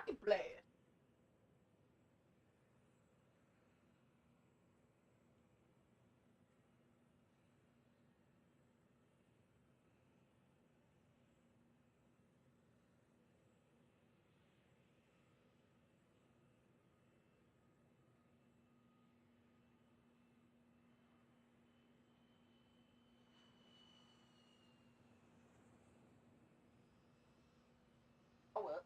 Rocket Blast. Oh well.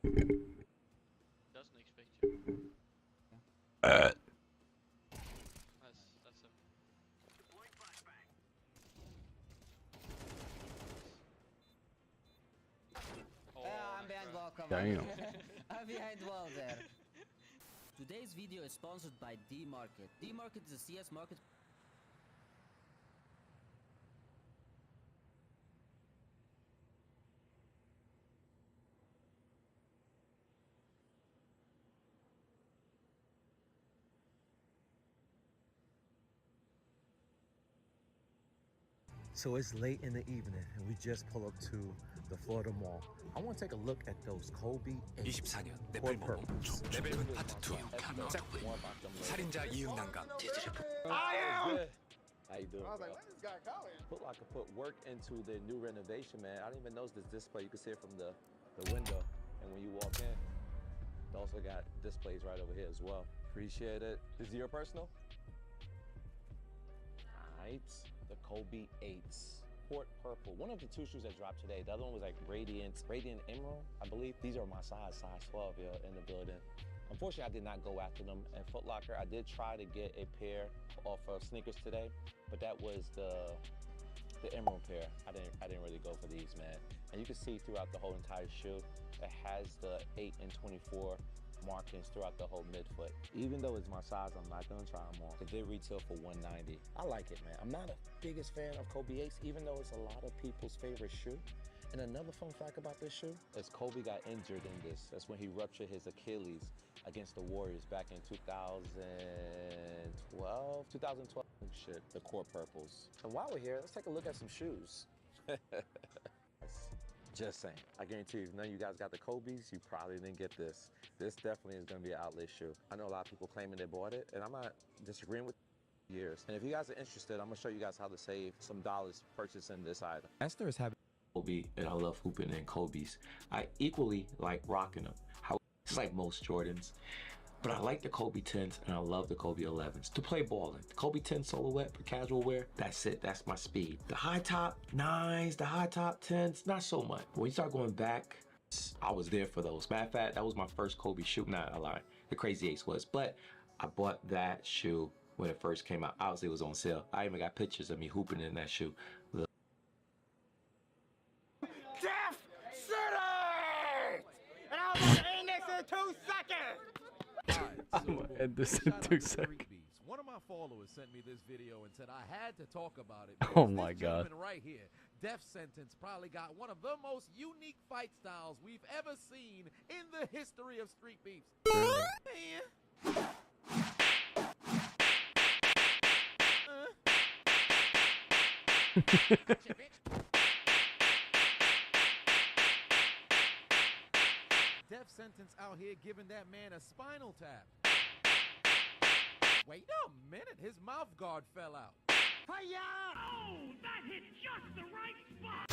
Doesn't expect you. Uh. That's a. Oh, I'm behind wall, come Damn. on. I'm behind wall there. Today's video is sponsored by D-Market. D-Market is a CS market. So it's late in the evening and we just pull up to the Florida Mall. I want to take a look at those Kobe 24년 Court 네팔모모 Purples. 레벨 파트 2 짝꿍 살인자 이응난감 I am! How you doing, I was bro? like, when's this guy calling? Foot Locker put work into their new renovation, man. I didn't even notice this display. You can see it from the window. And when you walk in, they also got displays right over here as well. Appreciate it. This is your personal? Alright. The Kobe 8s. Port Purple. One of the two shoes that dropped today. The other one was like Radiant Emerald, I believe. These are my size 12 in the building. Unfortunately, I did not go after them at Foot Locker. I did try to get a pair off of sneakers today, but that was the emerald pair. I didn't really go for these, man. And you can see throughout the whole entire shoe, it has the 8 and 24 markings throughout the whole midfoot. Even though it's my size, I'm not gonna try them on. It did retail for $190. I like it, man. I'm not a biggest fan of Kobe 8s, even though it's a lot of people's favorite shoe. And another fun fact about this shoe is Kobe got injured in this. That's when he ruptured his Achilles against the Warriors back in 2012. Shit, the Court Purples. And while we're here, let's take a look at some shoes. Just saying. I guarantee you, if none of you guys got the Kobe's, you probably didn't get this. This definitely is gonna be an outlet shoe. I know a lot of people claiming they bought it, and I'm not disagreeing with years. And if you guys are interested, I'm gonna show you guys how to save some dollars purchasing this item. Esther is having Kobe, and I love hooping in Kobe's. I equally like rocking them. It's like most Jordans. But I like the Kobe 10s and I love the Kobe 11s to play ball in. The Kobe 10 silhouette for casual wear, that's it, that's my speed. The high top 9s, the high top 10s, not so much. When you start going back, I was there for those. Matter of fact, that was my first Kobe shoe, not a lie. The Crazy Ace was, but I bought that shoe when it first came out. Obviously it was on sale. I even got pictures of me hooping in that shoe. Death City! And I was in this in 2 seconds! I'm gonna end this in 2 seconds. One of my followers sent me this video and said I had to talk about it. Oh because my this God. gentleman right here, Death Sentence, probably got one of the most unique fight styles we've ever seen in the history of street beefs. Man. Gotcha, bitch. Death Sentence out here giving that man a spinal tap. Wait a minute, his mouth guard fell out. Hi-ya! Oh, that hit just the right spot!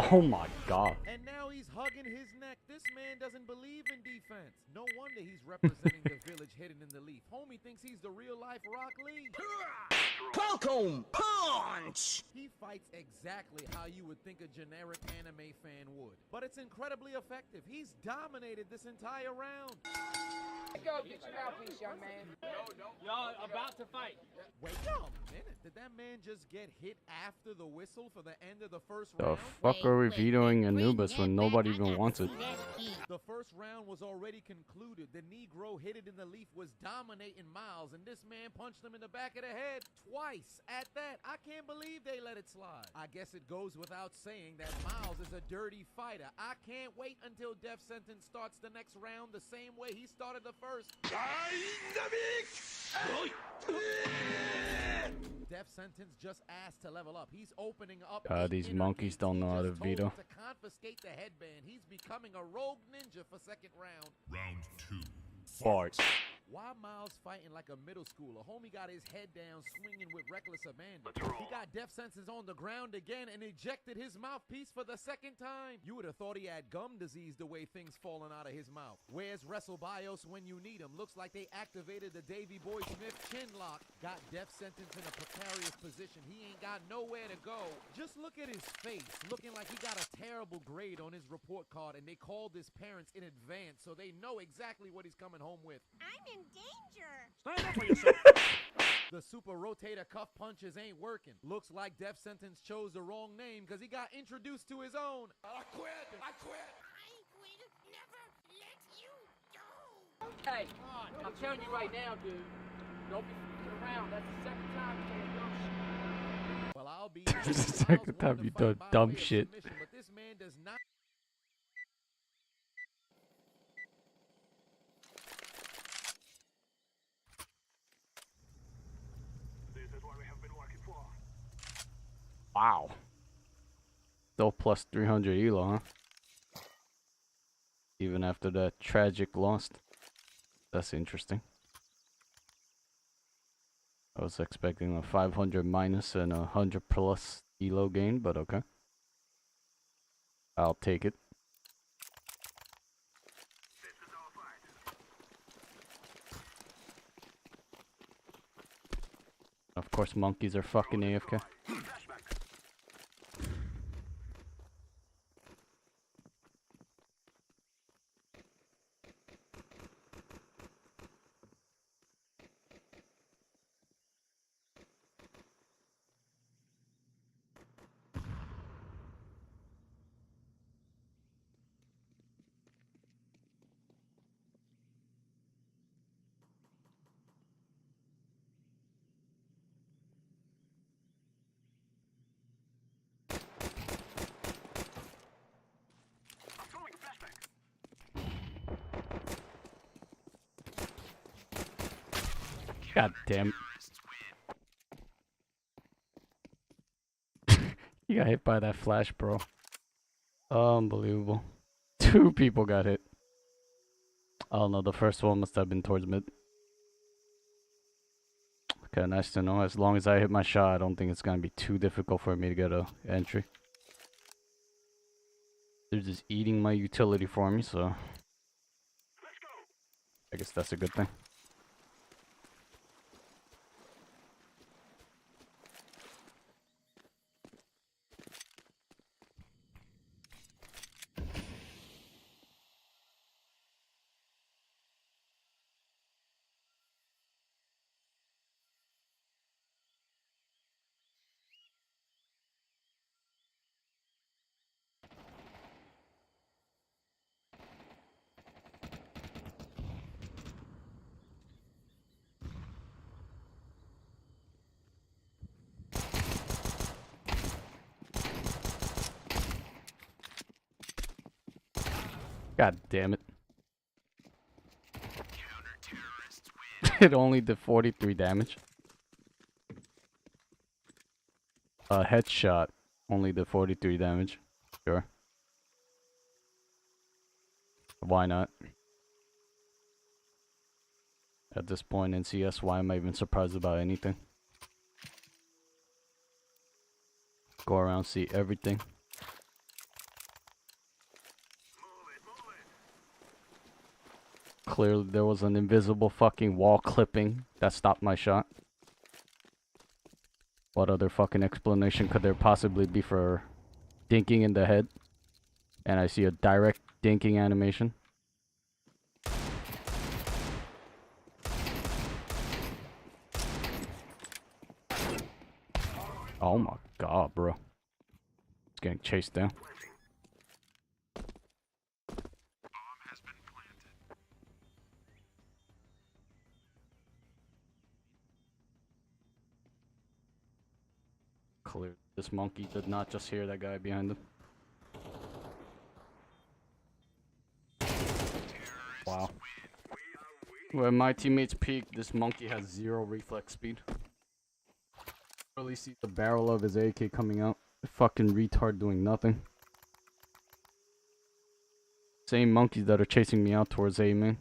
Oh my God. And now he's hugging his neck. This man doesn't believe in defense. No wonder he's representing the village hidden in the leaf. Homie thinks he's the real life Rock Lee. Falcon punch! He fights exactly how you would think a generic anime fan would. But it's incredibly effective. He's dominated this entire round. Go get your mouthpiece, young man. Y'all about to fight. Wait a minute. Did that man just get hit after the whistle for the end of the first The round? fuck are we vetoing Anubis when nobody even wants it? The first round was already concluded. The Negro hit it in the leaf was dominating Miles, and this man punched him in the back of the head twice at that. I can't believe they let it slide. I guess it goes without saying that Miles is a dirty fighter. I can't wait until Death Sentence starts the next round the same way he started the first. Death Sentence just asked to level up. He's opening up. These monkeys don't know how to veto. To confiscate the headband. He's becoming a rogue ninja for second round. Round 2 Fight. Why Miles fighting like a middle schooler? Homie got his head down, swinging with reckless abandon. He got death sentence on the ground again and ejected his mouthpiece for the second time. You would have thought he had gum disease the way things falling out of his mouth. Where's WrestleBios when you need him? Looks like they activated the Davey Boy Smith chin lock. Got death sentence in a precarious position. He ain't got nowhere to go. Just look at his face, looking like he got a terrible grade on his report card, and they called his parents in advance so they know exactly what he's coming home with. I'm in danger. Stand up for yourself. The super rotator cuff punches ain't working. Looks like death sentence chose the wrong name because he got introduced to his own. I quit. I will never let you go. Hey, I'm telling you right now, dude. Don't be f***ing around. That's the second time you done dumb shit. Well, I'll be. This is the second time you done dumb shit. But this man does not. Wow. Still plus 300 elo, huh? Even after that tragic loss. That's interesting. I was expecting a 500 minus and a 100 plus elo gain, but okay. I'll take it. Of course, monkeys are fucking AFK. God damn it. You got hit by that flash, bro. Unbelievable. 2 people got hit. I don't know, the first one must have been towards mid. Okay, nice to know. As long as I hit my shot, I don't think it's gonna be too difficult for me to get a entry. They're just eating my utility for me, so I guess that's a good thing. God damn it. It only did 43 damage. A headshot only did 43 damage. Sure. Why not? At this point in CS, why am I even surprised about anything? Go around, see everything. Clearly there was an invisible fucking wall clipping that stopped my shot. What other fucking explanation could there possibly be for dinking in the head? And I see a direct dinking animation. Oh my god, bro. It's getting chased down. Clear. This monkey did not just hear that guy behind him. Wow. When my teammates peek, this monkey has 0 reflex speed. Really see the barrel of his AK coming out. Fucking retard doing nothing. Same monkeys that are chasing me out towards A main.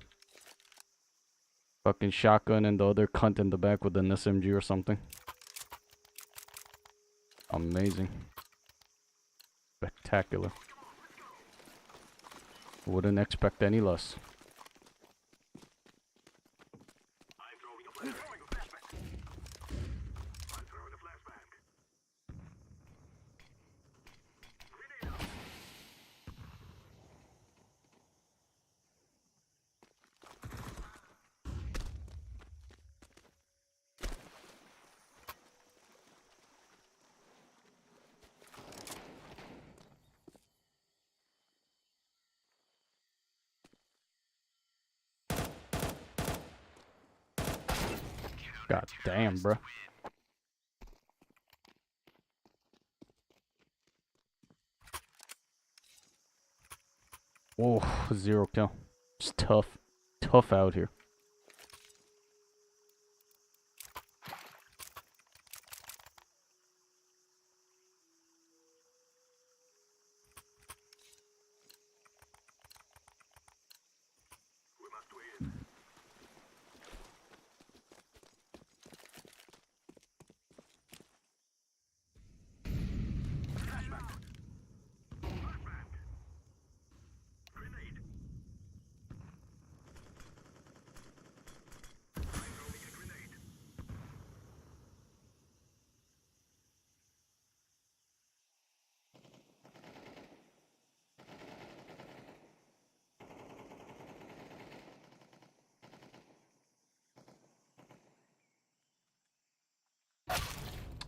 Fucking shotgun and the other cunt in the back with an SMG or something. Amazing. Spectacular. Wouldn't expect any less. God damn, bro. Whoa, 0 kill. It's tough. Tough out here.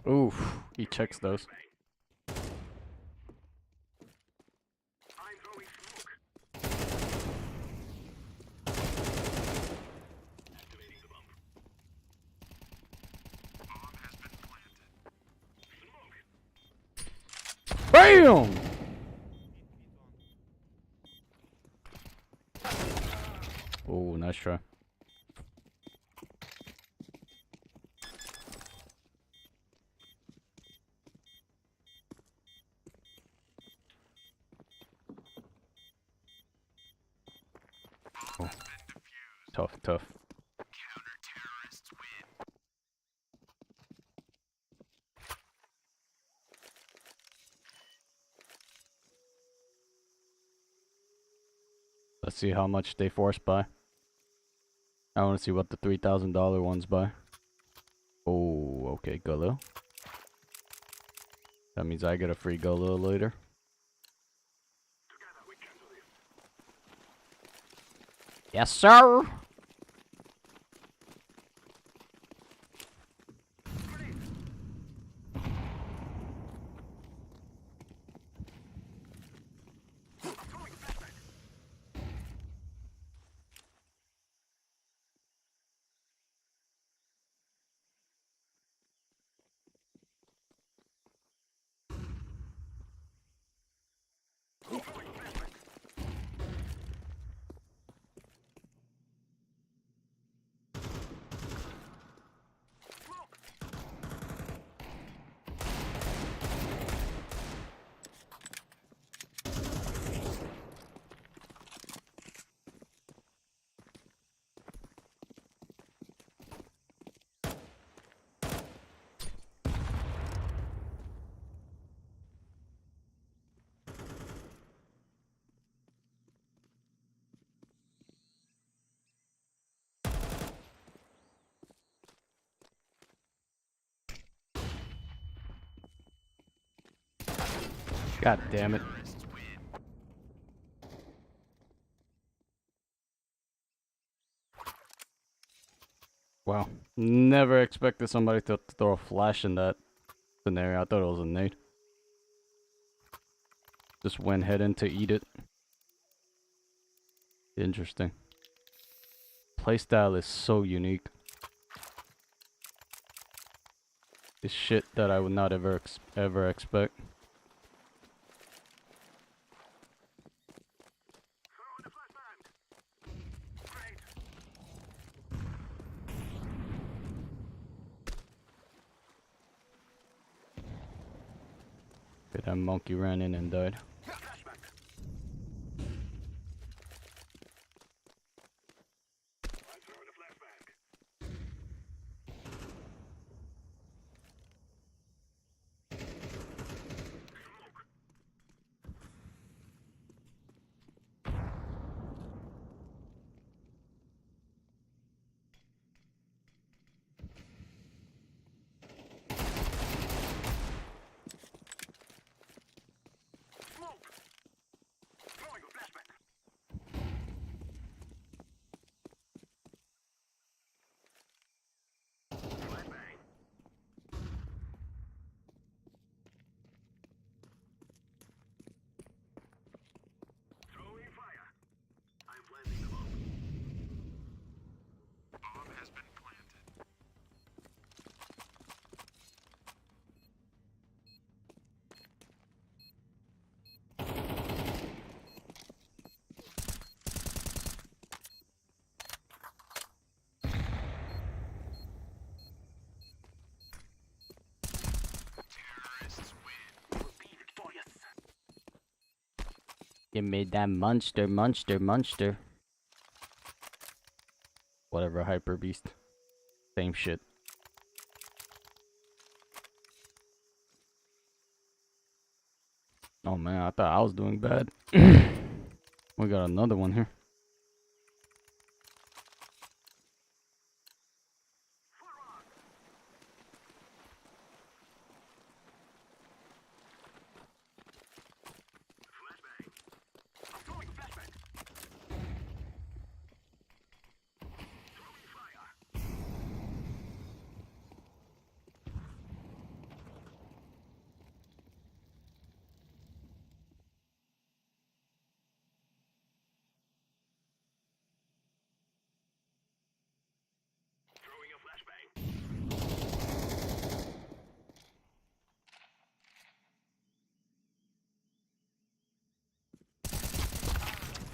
Oof, he checks those. BAM! Oh, nice try. Oh. Tough, tough. Let's see how much they force buy. I want to see what the $3,000 ones buy. Oh, okay, Galil. That means I get a free Galil later. Yes, sir! God damn it. Wow. Never expected somebody to throw a flash in that scenario. I thought it was a nade. Just went head in to eat it. Interesting. Playstyle is so unique. It's shit that I would not ever expect. Okay, that monkey ran in and died. Give me that monster, monster, monster. Whatever, hyper beast. Same shit. Oh man, I thought I was doing bad. We got another one here.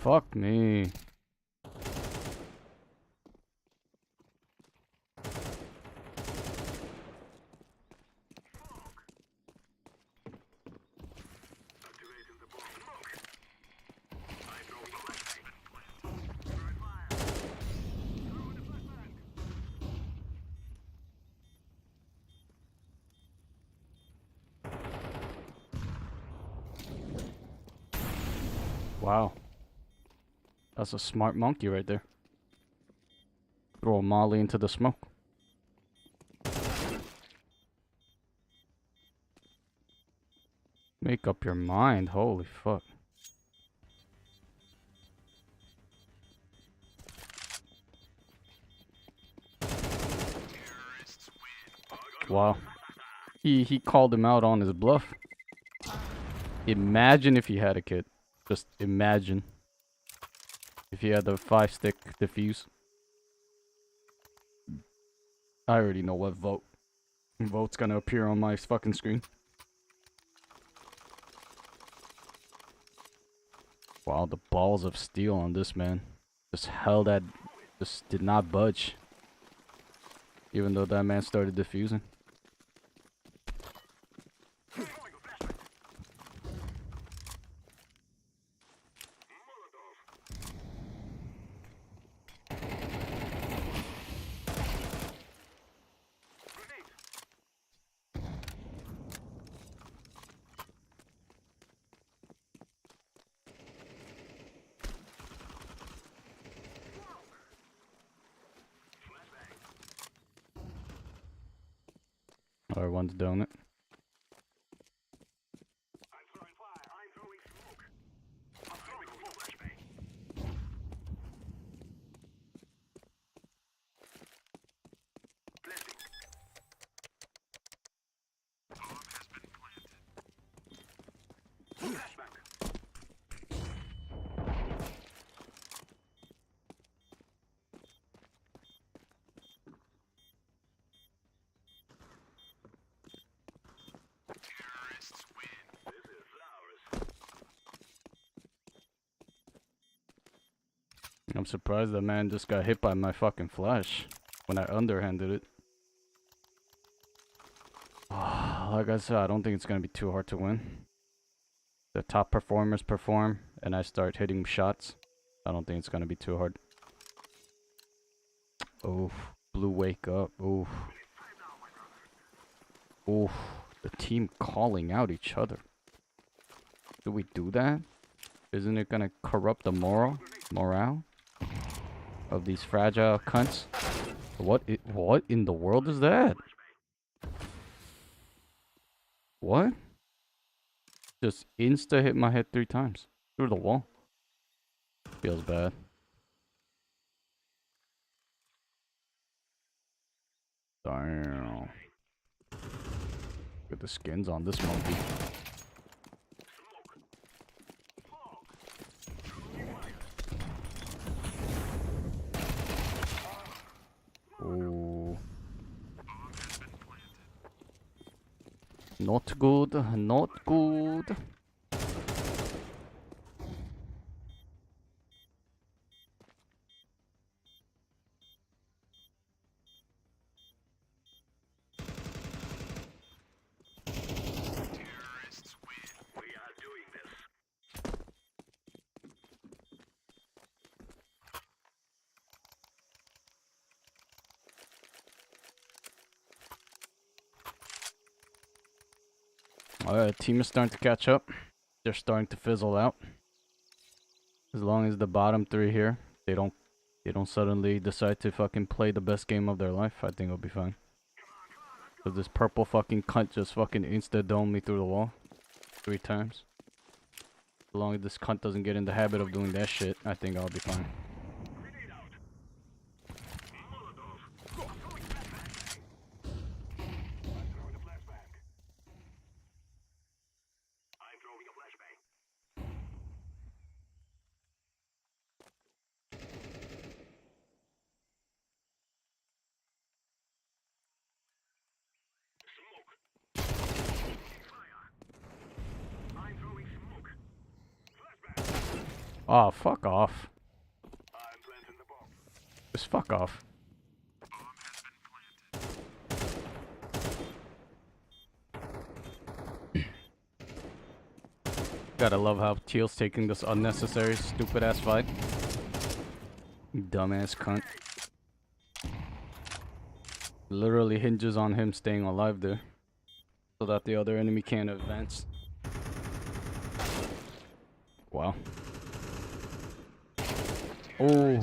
Fuck me. Wow. That's a smart monkey right there. Throw a molly into the smoke. Make up your mind. Holy fuck. Wow. He called him out on his bluff. Imagine if he had a kid. Just imagine. If he had the 5-stick defuse. I already know what vote's gonna appear on my fucking screen. Wow, the balls of steel on this man. Just held that, just did not budge. Even though that man started defusing. Everyone's doing it. I'm surprised that man just got hit by my fucking flash when I underhanded it. Like I said, I don't think it's gonna be too hard to win. The top performers perform and I start hitting shots. I don't think it's gonna be too hard. Oof. Blue wake up. Oof. Oof. The team calling out each other. Do we do that? Isn't it gonna corrupt the morale of these fragile cunts? What in the world is that? What? Just insta hit my head 3 times through the wall. Feels bad. Damn. Look at the skins on this monkey. Ooh. Not good, not good. Team is starting to catch up. They're starting to fizzle out. As long as the bottom three here, they don't suddenly decide to fucking play the best game of their life, I think it'll be fine. So this purple fucking cunt just fucking insta-domed me through the wall 3 times. As long as this cunt doesn't get in the habit of doing that shit, I think I'll be fine. Oh, fuck off. Just fuck off. Gotta love how Teal's taking this unnecessary, stupid ass fight. Dumbass cunt. Literally hinges on him staying alive there, so that the other enemy can't advance. Wow. Oh. I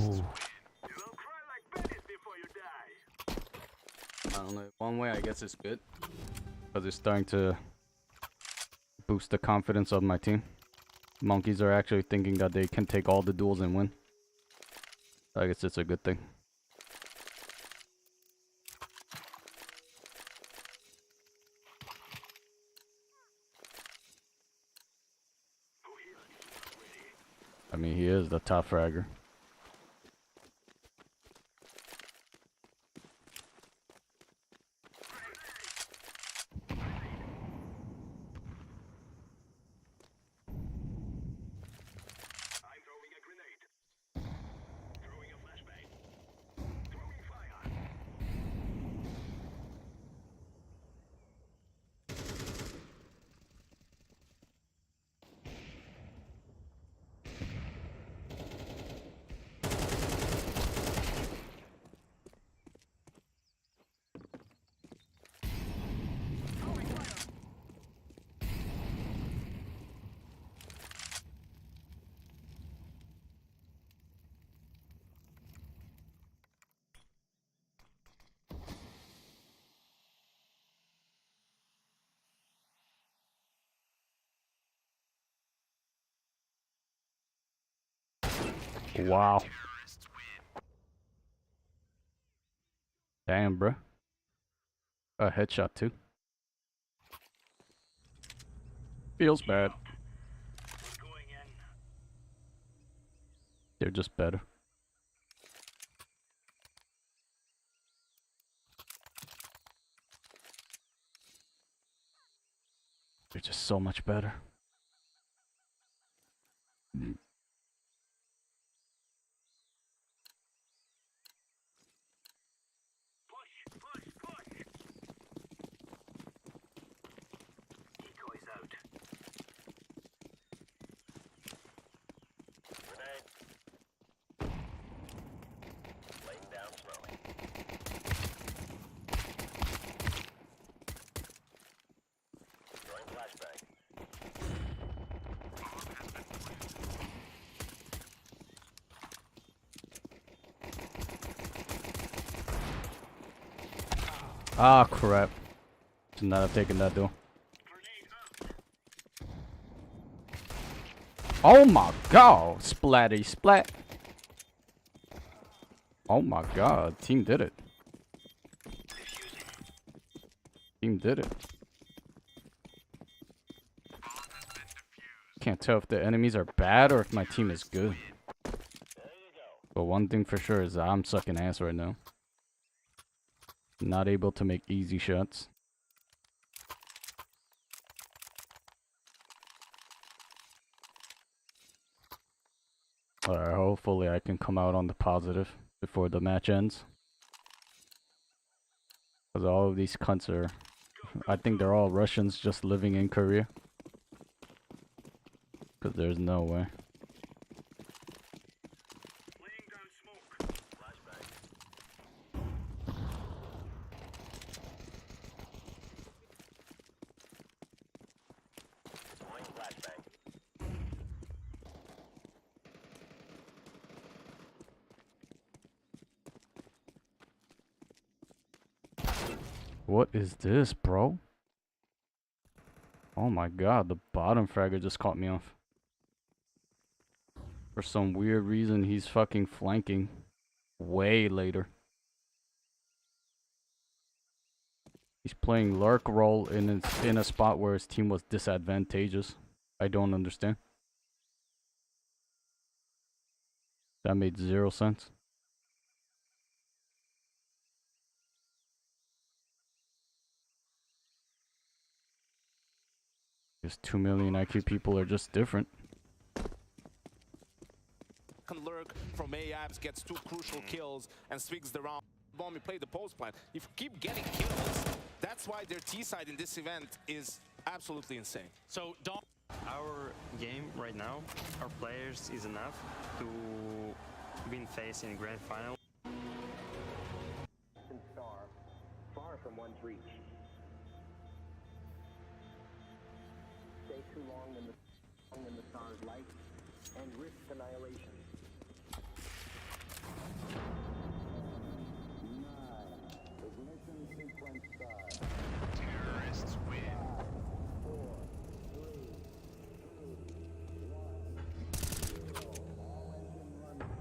don't know. One way, I guess it's good, because it's starting to boost the confidence of my team. Monkeys are actually thinking that they can take all the duels and win. I guess it's a good thing. I mean, he is the top fragger. Wow. Damn, bro. A headshot too. Feels bad. They're just better. They're just so much better. Ah, crap. Should not have taken that though. Oh my god! Splatty splat! Oh my god, team did it. Team did it. Can't tell if the enemies are bad or if my team is good. But one thing for sure is that I'm sucking ass right now. Not able to make easy shots. Alright, hopefully I can come out on the positive before the match ends. Because all of these cunts are... I think they're all Russians just living in Korea. Because there's no way. What is this, bro? Oh my god, the bottom fragger just caught me off. For some weird reason, he's fucking flanking way later. He's playing lurk role in a spot where his team was disadvantageous. I don't understand. That made 0 sense. Because 2 million IQ people are just different. Can lurk from AIBS, gets 2 crucial kills and swigs the round. Bomb, you play the post plan. If you keep getting kills, that's why their T side in this event is absolutely insane. So our game right now, our players is enough to win FaZe in grand final. Star, far from one's reach. Stay too long in the star's light and risk annihilation. Ignition sequence start. Terrorists win. 5, 4, 3, 2, 1, 0. All engine running.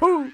Woo!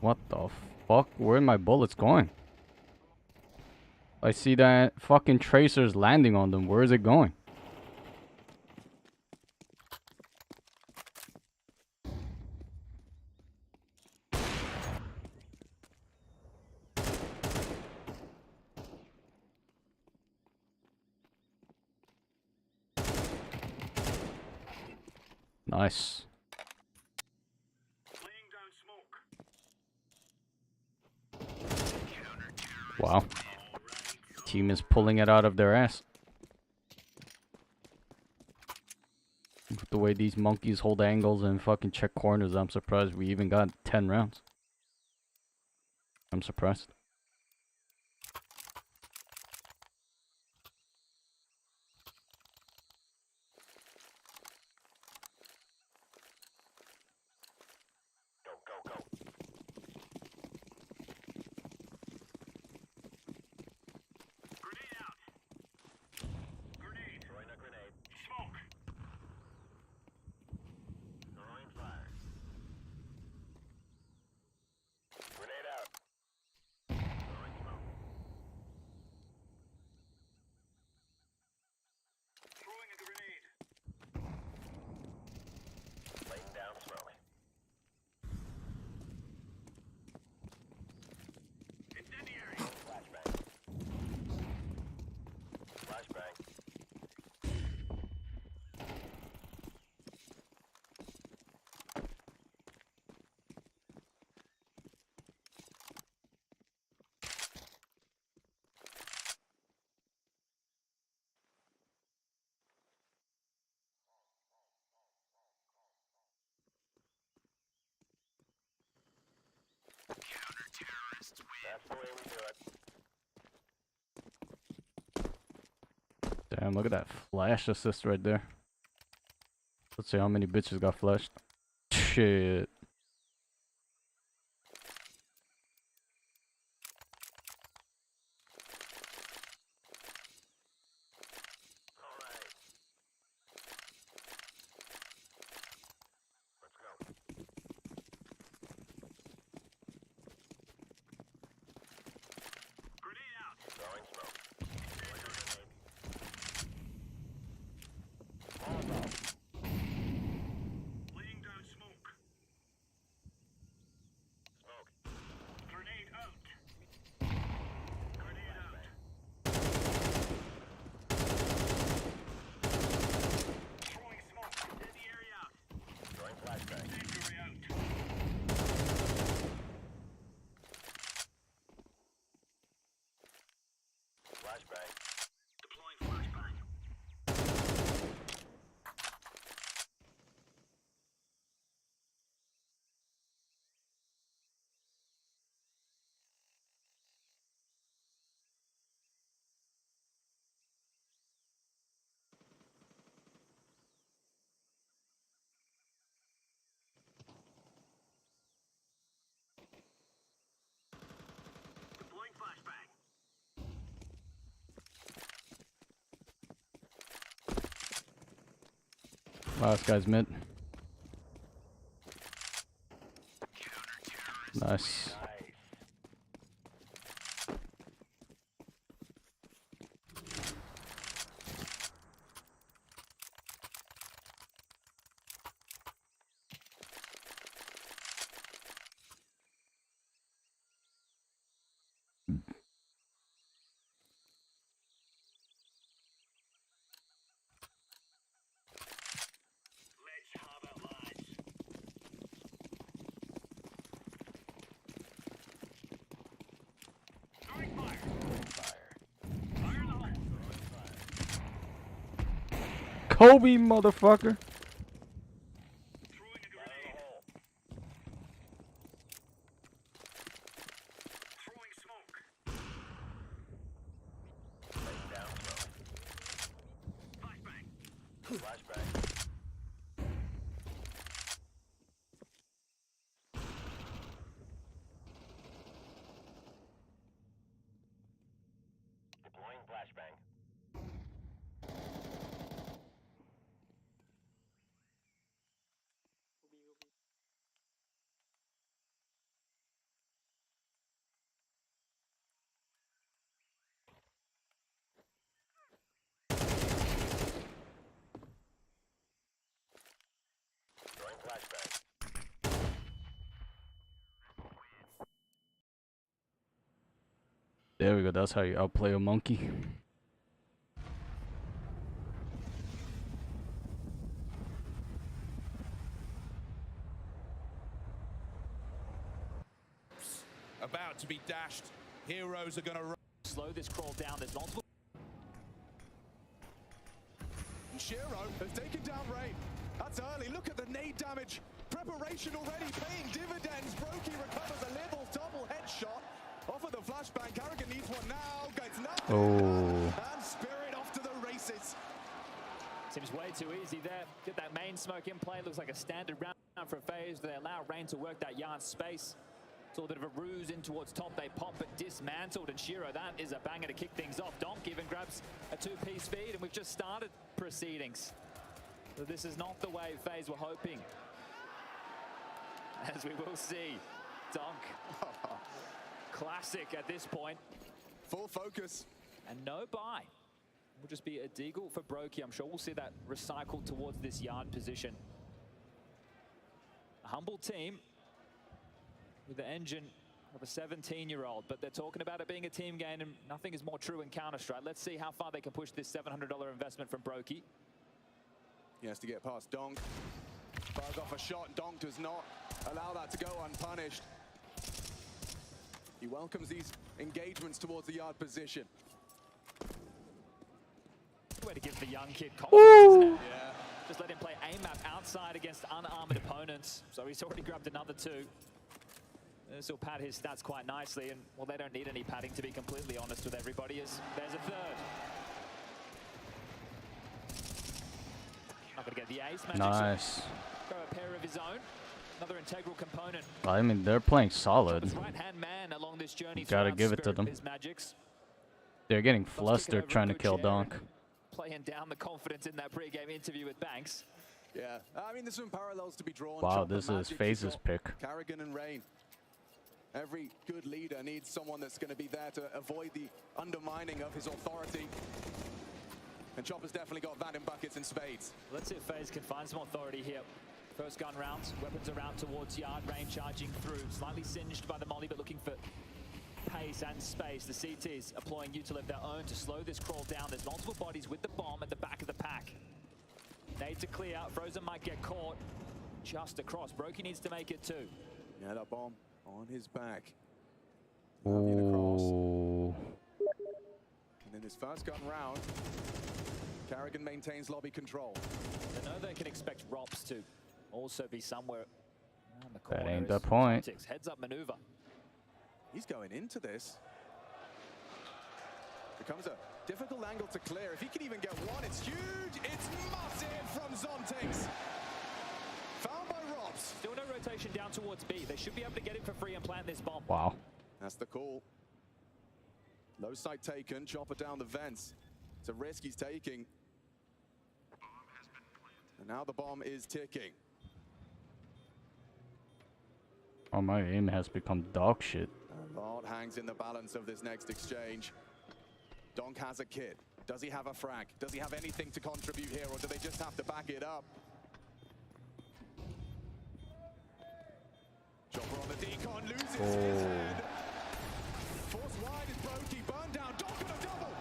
What the fuck? Where are my bullets going? I see that fucking tracer's landing on them. Where is it going? Nice. Wow. Team is pulling it out of their ass. With the way these monkeys hold angles and fucking check corners, I'm surprised we even got 10 rounds. I'm surprised. Damn, look at that flash assist right there. Let's see how many bitches got flashed. Shit. Last guy's mid. Nice. Kobe, motherfucker. There we go. That's how you outplay a monkey. About to be dashed. Heroes are going to slow this crawl down. There's multiple. Shiro has taken down Rain. That's early. Look at the nade damage. Preparation already paying dividends. Brokey recovers a little double headshot. Off of the flashbang. Carrigan needs one now. Gets nothing. Oh. And Spirit off to the races. Seems way too easy there. Get that main smoke in play. Looks like a standard round for a phase. They allow Rain to work that yard space. It's all a bit of a ruse in towards top. They pop but dismantled. And Shiro, that is a banger to kick things off. Donk even grabs a two-piece feed. And we've just started proceedings. So this is not the way FaZe were hoping. As we will see. Donk. Classic at this point. Full focus. And no buy. Will just be a deagle for Brokey. I'm sure we'll see that recycled towards this yard position. A humble team with the engine of a 17-year-old, but they're talking about it being a team game, and nothing is more true in Counter-Strike. Let's see how far they can push this $700 investment from Brokey. He has to get past Donk. Fires off a shot. Donk does not allow that to go unpunished. He welcomes these engagements towards the yard position. Way to give the young kid confidence. Yeah. Just let him play AMAP outside against unarmored opponents. So he's already grabbed another two. This will pad his stats quite nicely, and well, they don't need any padding, to be completely honest with everybody. As there's a third. Not gonna get the ace. Magic Nice. Throw a pair of his own. Another integral component. I mean, they're playing solid. Right-hand man along this journey. Gotta give it to them. They're getting flustered trying to kill Donk. Playing down the confidence in that pre-game interview with Banks. Yeah, I mean, there's some parallels to be drawn. Wow, this is FaZe's pick. Carrigan and Rain. Every good leader needs someone that's going to be there to avoid the undermining of his authority. And Chopper's definitely got that in buckets and spades. Let's see if FaZe can find some authority here. First gun rounds, weapons are out towards yard, Rain charging through. Slightly singed by the molly, but looking for pace and space. The CTs employing Util of their own to slow this crawl down. There's multiple bodies with the bomb at the back of the pack. Nade to clear. Frozen might get caught just across. Brokey needs to make it too. Yeah, that bomb on his back. Oh. And in his first gun round, Carrigan maintains lobby control. They know they can expect Rops to also be somewhere around the corner. That ain't the point. Heads up maneuver. He's going into this. Becomes a difficult angle to clear. If he can even get one, it's huge. It's massive from Zontix. Found by Robs. Still no rotation down towards B. They should be able to get it for free and plant this bomb. Wow. That's the call. Low sight taken. Chopper down the vents. It's a risk he's taking. And now the bomb is ticking. Oh, my aim has become dog shit. A lot hangs in the balance of this next exchange. Donk has a kit. Does he have a frag? Does he have anything to contribute here, or do they just have to back it up? Chopper on the decon, loses his head. Force wide is Brokey, burned down. Donk on a double.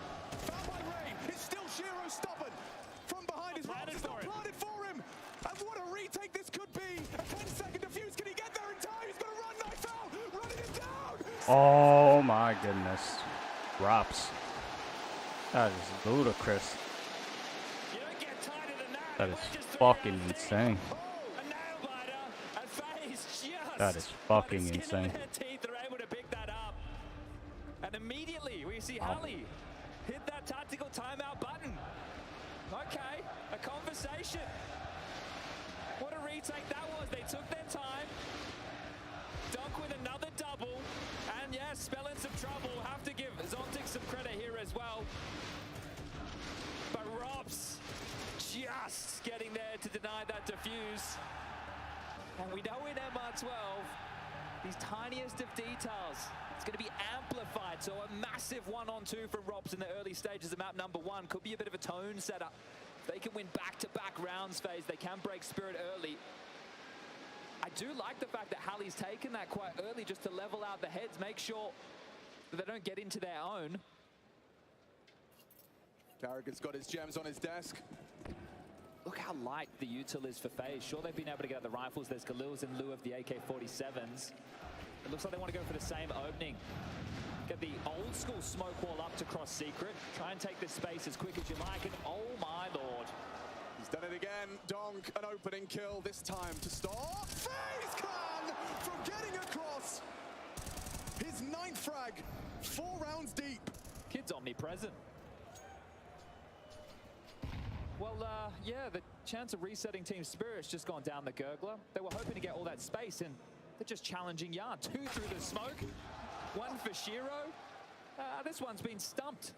Found by Rain. It's still Shiro stubborn. From behind his rock, it's not planted for him. And what a retake this could be. A 10-second defuse. Can he get there in time? He's going to run knife out. Running him down. Oh my goodness. Drops. That is ludicrous. You don't get tighter than That is fucking insane. A nail biter, and FaZe just That is by the fucking skin of insane. their teeth are able to pick that up. And immediately we see Wow. Hallie hit that tactical timeout button. Okay, a conversation. What a retake that was. They took their time. Dunk with another double. And yes, spell in some trouble. Have to give Zontic some credit here as well. But Robs just getting there to deny that defuse. And we know in MR12, these tiniest of details, it's going to be amplified. So a massive 1-on-2 from Robs in the early stages of map number 1 could be a bit of a tone setter. They can win back-to-back rounds, FaZe. They can break Spirit early. I do like the fact that Hallie's taken that quite early just to level out the heads, make sure that they don't get into their own. Carrigan's got his gems on his desk. Look how light the util is for FaZe. Sure, they've been able to get out the rifles. There's Galil's in lieu of the AK-47s. It looks like they want to go for the same opening. Get the old school smoke wall up to cross secret. Try and take this space as quick as you like. And oh my lord. He's done it again. Donk, an opening kill, this time to stop. FaZe Clan from getting across. His 9th frag, 4 rounds deep. Kid's omnipresent. Well, yeah, the chance of resetting Team Spirit's just gone down the gurgler. They were hoping to get all that space, and they're just challenging Yarn. 2 through the smoke, 1 for Shiro. This one's been stumped.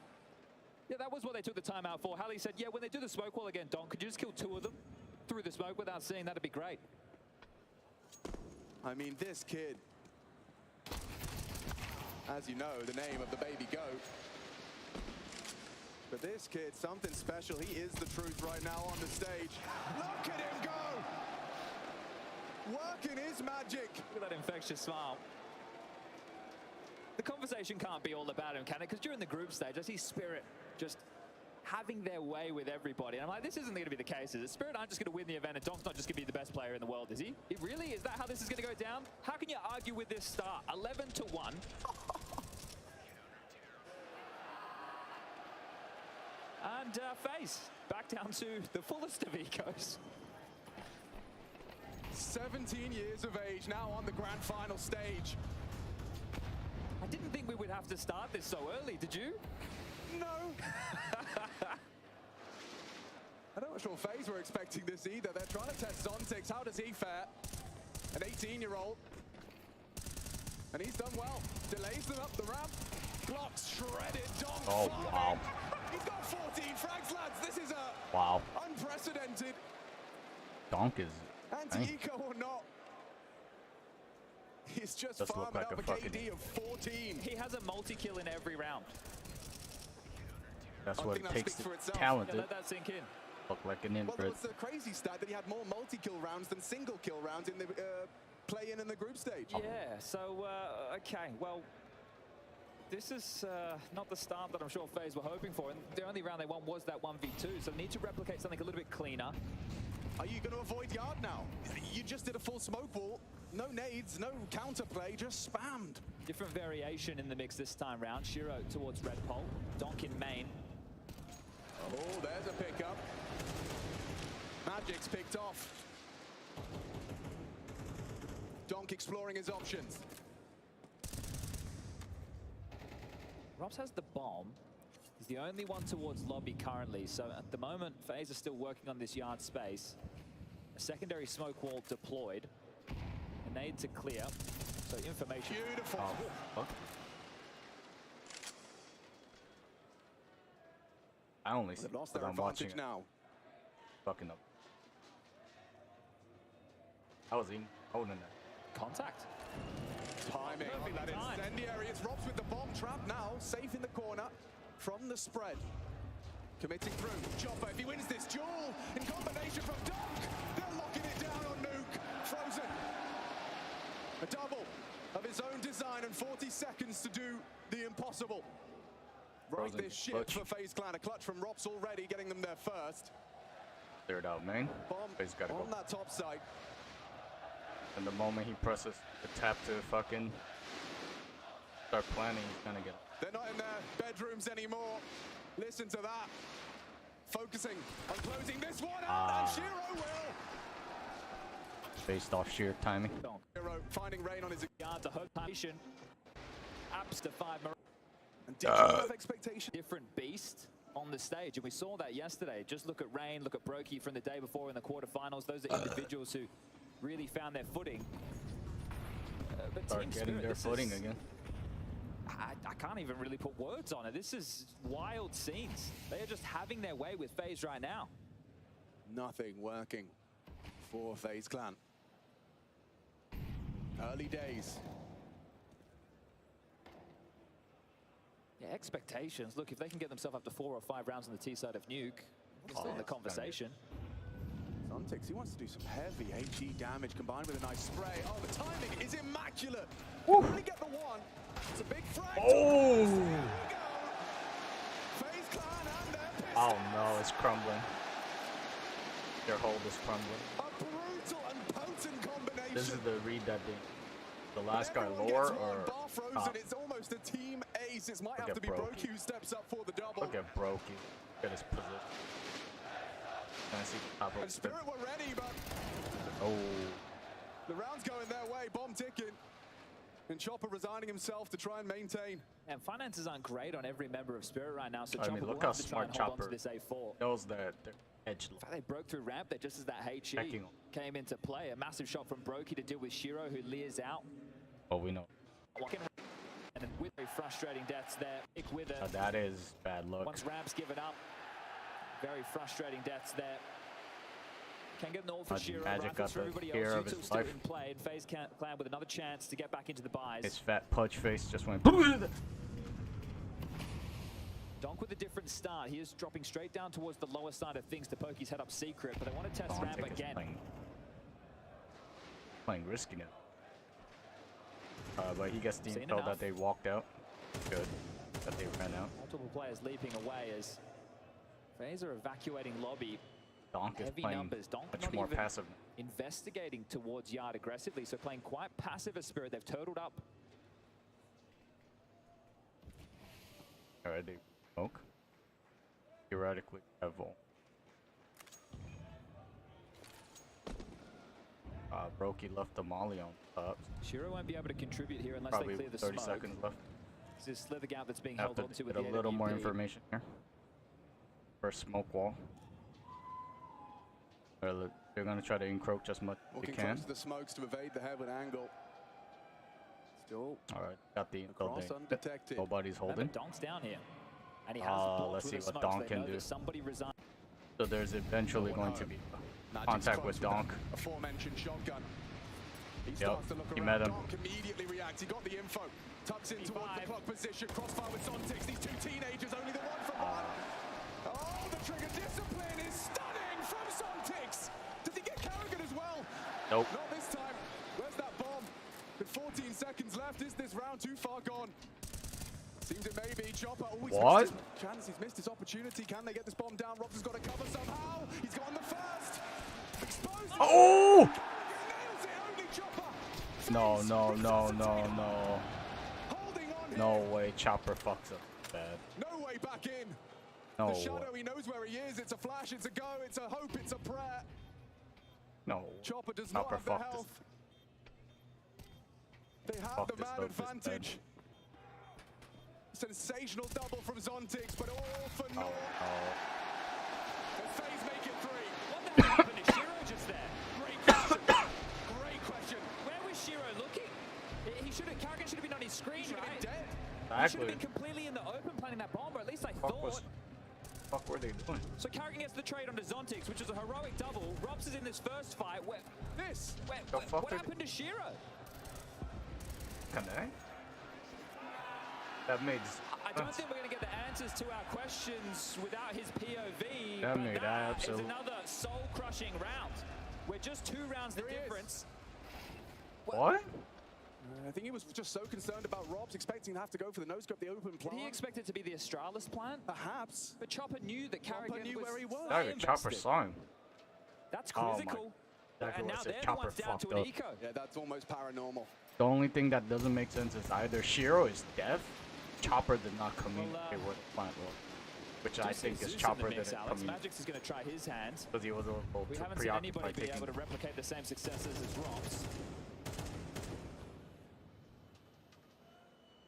Yeah, that was what they took the timeout for. Hallie said, yeah, when they do the smoke wall again, Don, could you just kill 2 of them through the smoke without seeing? That'd be great. I mean, this kid, as you know, the name of the baby goat. But this kid, something special. He is the truth right now on the stage. Look at him go! Working his magic. Look at that infectious smile. The conversation can't be all about him, can it? Because during the group stage, I see Spirit just having their way with everybody. And I'm like, this isn't going to be the case, is it? Spirit aren't just going to win the event, and Donk's not just going to be the best player in the world, is he? It really? Is that how this is going to go down? How can you argue with this start? 11-1. And FaZe back down to the fullest of ecos. 17 years of age, now on the grand final stage. I didn't think we would have to start this so early, did you? No. I'm not sure FaZe were expecting this either. They're trying to test Zontix. How does he fare? An 18-year-old. And he's done well. Delays them up the ramp. Blocks shredded. Donk Oh, wow. He's got 14 frags, lads. This is a Wow. unprecedented. Donk is... Anti-eco or not. He's just Does look farming like up a a fucking- KD of 14. He has a multi-kill in every round. That's I what think it that takes speaks to for be itself. talented. Yeah, let that sink in. Look like an Well, there inbred. was the crazy stat that he had more multi-kill rounds than single-kill rounds in the play-in and the group stage. Yeah, so, okay, well, this is not the start that I'm sure FaZe were hoping for. And the only round they won was that 1v2, so they need to replicate something a little bit cleaner. Are you going to avoid Yard now? You just did a full smoke wall. No nades, no counterplay, just spammed. Different variation in the mix this time round. Shiro towards Red Pole, Donk in main. Oh, there's a pickup. Magic's picked off. Donk exploring his options. Robs has the bomb. He's the only one towards lobby currently, so at the moment, FaZe are still working on this yard space. A secondary smoke wall deployed. A nade to clear. So information. Beautiful. Oh, fuck. I only see They've lost because their I'm watching advantage it. now. Fucking up. I was in holding that. Contact. Timing on that incendiary. It's Robs with the bomb trap now. Safe in the corner from the spread. Committing through. Chopper, if he wins this duel in combination from Donk, they're locking it down on Nuke. Frozen. A double of his own design and 40 seconds to do the impossible. Right Frozen this ship clutch. for FaZe Clan. A clutch from Robs already, getting them there first. Clear it out, man. Bomb FaZe gotta on go. that top side. And the moment he presses the tap to fucking start planning, he's gonna get it. They're not in their bedrooms anymore. Listen to that. focusing on closing this one out, and Shiro will. Based off sheer timing. Shiro finding Rain on his Yards, a hook patient. Apps to 5. and did you have expectation? Different beast on the stage, and we saw that yesterday. Just look at Rain, look at Brokey from the day before in the quarterfinals. Those are individuals who really found their footing. But Start Team getting Spirit, their this footing is- again. I can't even really put words on it. This is wild scenes. They are just having their way with FaZe right now. Nothing working for FaZe Clan. Early days. Yeah, expectations. Look, if they can get themselves up to 4 or 5 rounds on the T side of Nuke, they're still in the conversation. Zontix, he wants to do some heavy HE damage combined with a nice spray. Oh, the timing is immaculate. Only get the one. It's a big frag. Oh! FaZe Clan and their pistol. Oh no, it's crumbling. Their hold is crumbling. A brutal and potent combination. This is the read that the last guy lower or bar frozen. top? It's almost a team ace. It might Look have at to be Brokey. Brokey who steps up for the double. Look at Brokey. Look at his position. Can I see the top And of Spirit were ready, but Oh. the round's going their way. Bomb ticking. And Chopper resigning himself to try and maintain. And finances aren't great on every member of Spirit right now, so I Chopper mean, will look how have to try smart and hold on Chopper to this A4. knows that they're edge. In fact, they broke through ramp there just as that HE Checking. came into play. A massive shot from Brokey to deal with Shiro, who leers out. Oh, we know. And with very frustrating deaths there. Pick with it. That is bad luck. Once ramp's given up, very frustrating deaths there. Can get an all for Magic Shiro. got Rifles for the everybody fear else. of his Util's still life. in play, and FaZe Clan with another chance to get back into the buys. His fat pudge face just went. Donk with a different start. He is dropping straight down towards the lower side of things to poke his head up secret, but they want to test ramp Donk is again. Playing risking it. But he gets the Seen info enough. that they walked out. Good. That they ran out. Multiple players leaping away as FaZe are evacuating lobby. Donk is Heavy playing numbers. Donk much not more even passive. investigating towards Yard aggressively, so playing quite passive as Spirit. They've totaled up. Alright, they smoke. Theoretically, have all. Brokey left the molly on top. Shiro won't be able to contribute here unless Probably they clear the 30 smoke. seconds left. This is Slither Gap that's being Have held to onto get with a the little more AWP. information here. First smoke wall. They're gonna try to encroach as much as Walking they can. close to the smokes to evade the heaven angle. Still Alright, got the info across there. undetected. Nobody's holding. Remember, Donk's down here. And he has blocked let's with see the what smokes. Donk They can know do. that somebody resigned. So there's eventually going to be Magic's contact close with Donk. that aforementioned shotgun. He Yep, starts to look he around. met him. Donk immediately reacts. He got the info. Tucks in towards the clock position. Crossfire with Zontix. These two teenagers, only the one from one. Oh, the trigger discipline is stunning from Zontix. Does he get Carrigan as well? Nope. Not this time. Where's that bomb? With 14 seconds left, is this round too far gone? Seems it may be. Chopper always What? missed his chance. He's missed his opportunity. Can they get this bomb down? Robs has got to cover somehow. He's gotten the first. Exposed. Oh! Nails it. Only Chopper. No, no, no, no, no. No way, Chopper fucks up bad. No way back in. No The way. shadow, he knows where he is. It's a flash, it's a go, it's a hope, it's a prayer. No. Chopper does not Chopper have the fucked health. They have Fuck the this man hope is bad. advantage. Sensational double from Zontix, but all for Oh, naught. oh. And FaZe make it 3. What the hell happened to Shiro just there? Great question. Great question. Where was Shiro looking? He should have. Carrigan should have been on his screen, Should have right? been dead. He should have Exactly. been completely in the open planning that bomb, or at least I Fuck thought. fuck were they doing? So Carrigan gets the trade onto Zontix, which is a heroic double. Robs is in this first fight. This. The fuck What did- happened to Shiro? Connect? That made I don't think we're going to get the answers to our questions without his POV. That but made that is absolute- another soul-crushing round. We're just 2 rounds the There he is. difference. What? I think he was just so concerned about Robs, expecting to have to go for the nose grab, the open Did plant. he expect it to be the Astralis plan? Perhaps. But Chopper knew that Carrigan knew was where he was. way That Chopper invested. saw him. That's Oh my- quizzical. Exactly And what I now said, they're the Chopper ones down to fucked an up. eco. Yeah, that's almost paranormal. The only thing that doesn't make sense is either Shiro is deaf, Chopper did not communicate where the plant was. which I Just see think is Zeus in Chopper the mix, didn't Alex. come in Magix is going to try his hand. because he was a little We too haven't seen anybody preoccupied be taking. able to replicate the same successes as Rops.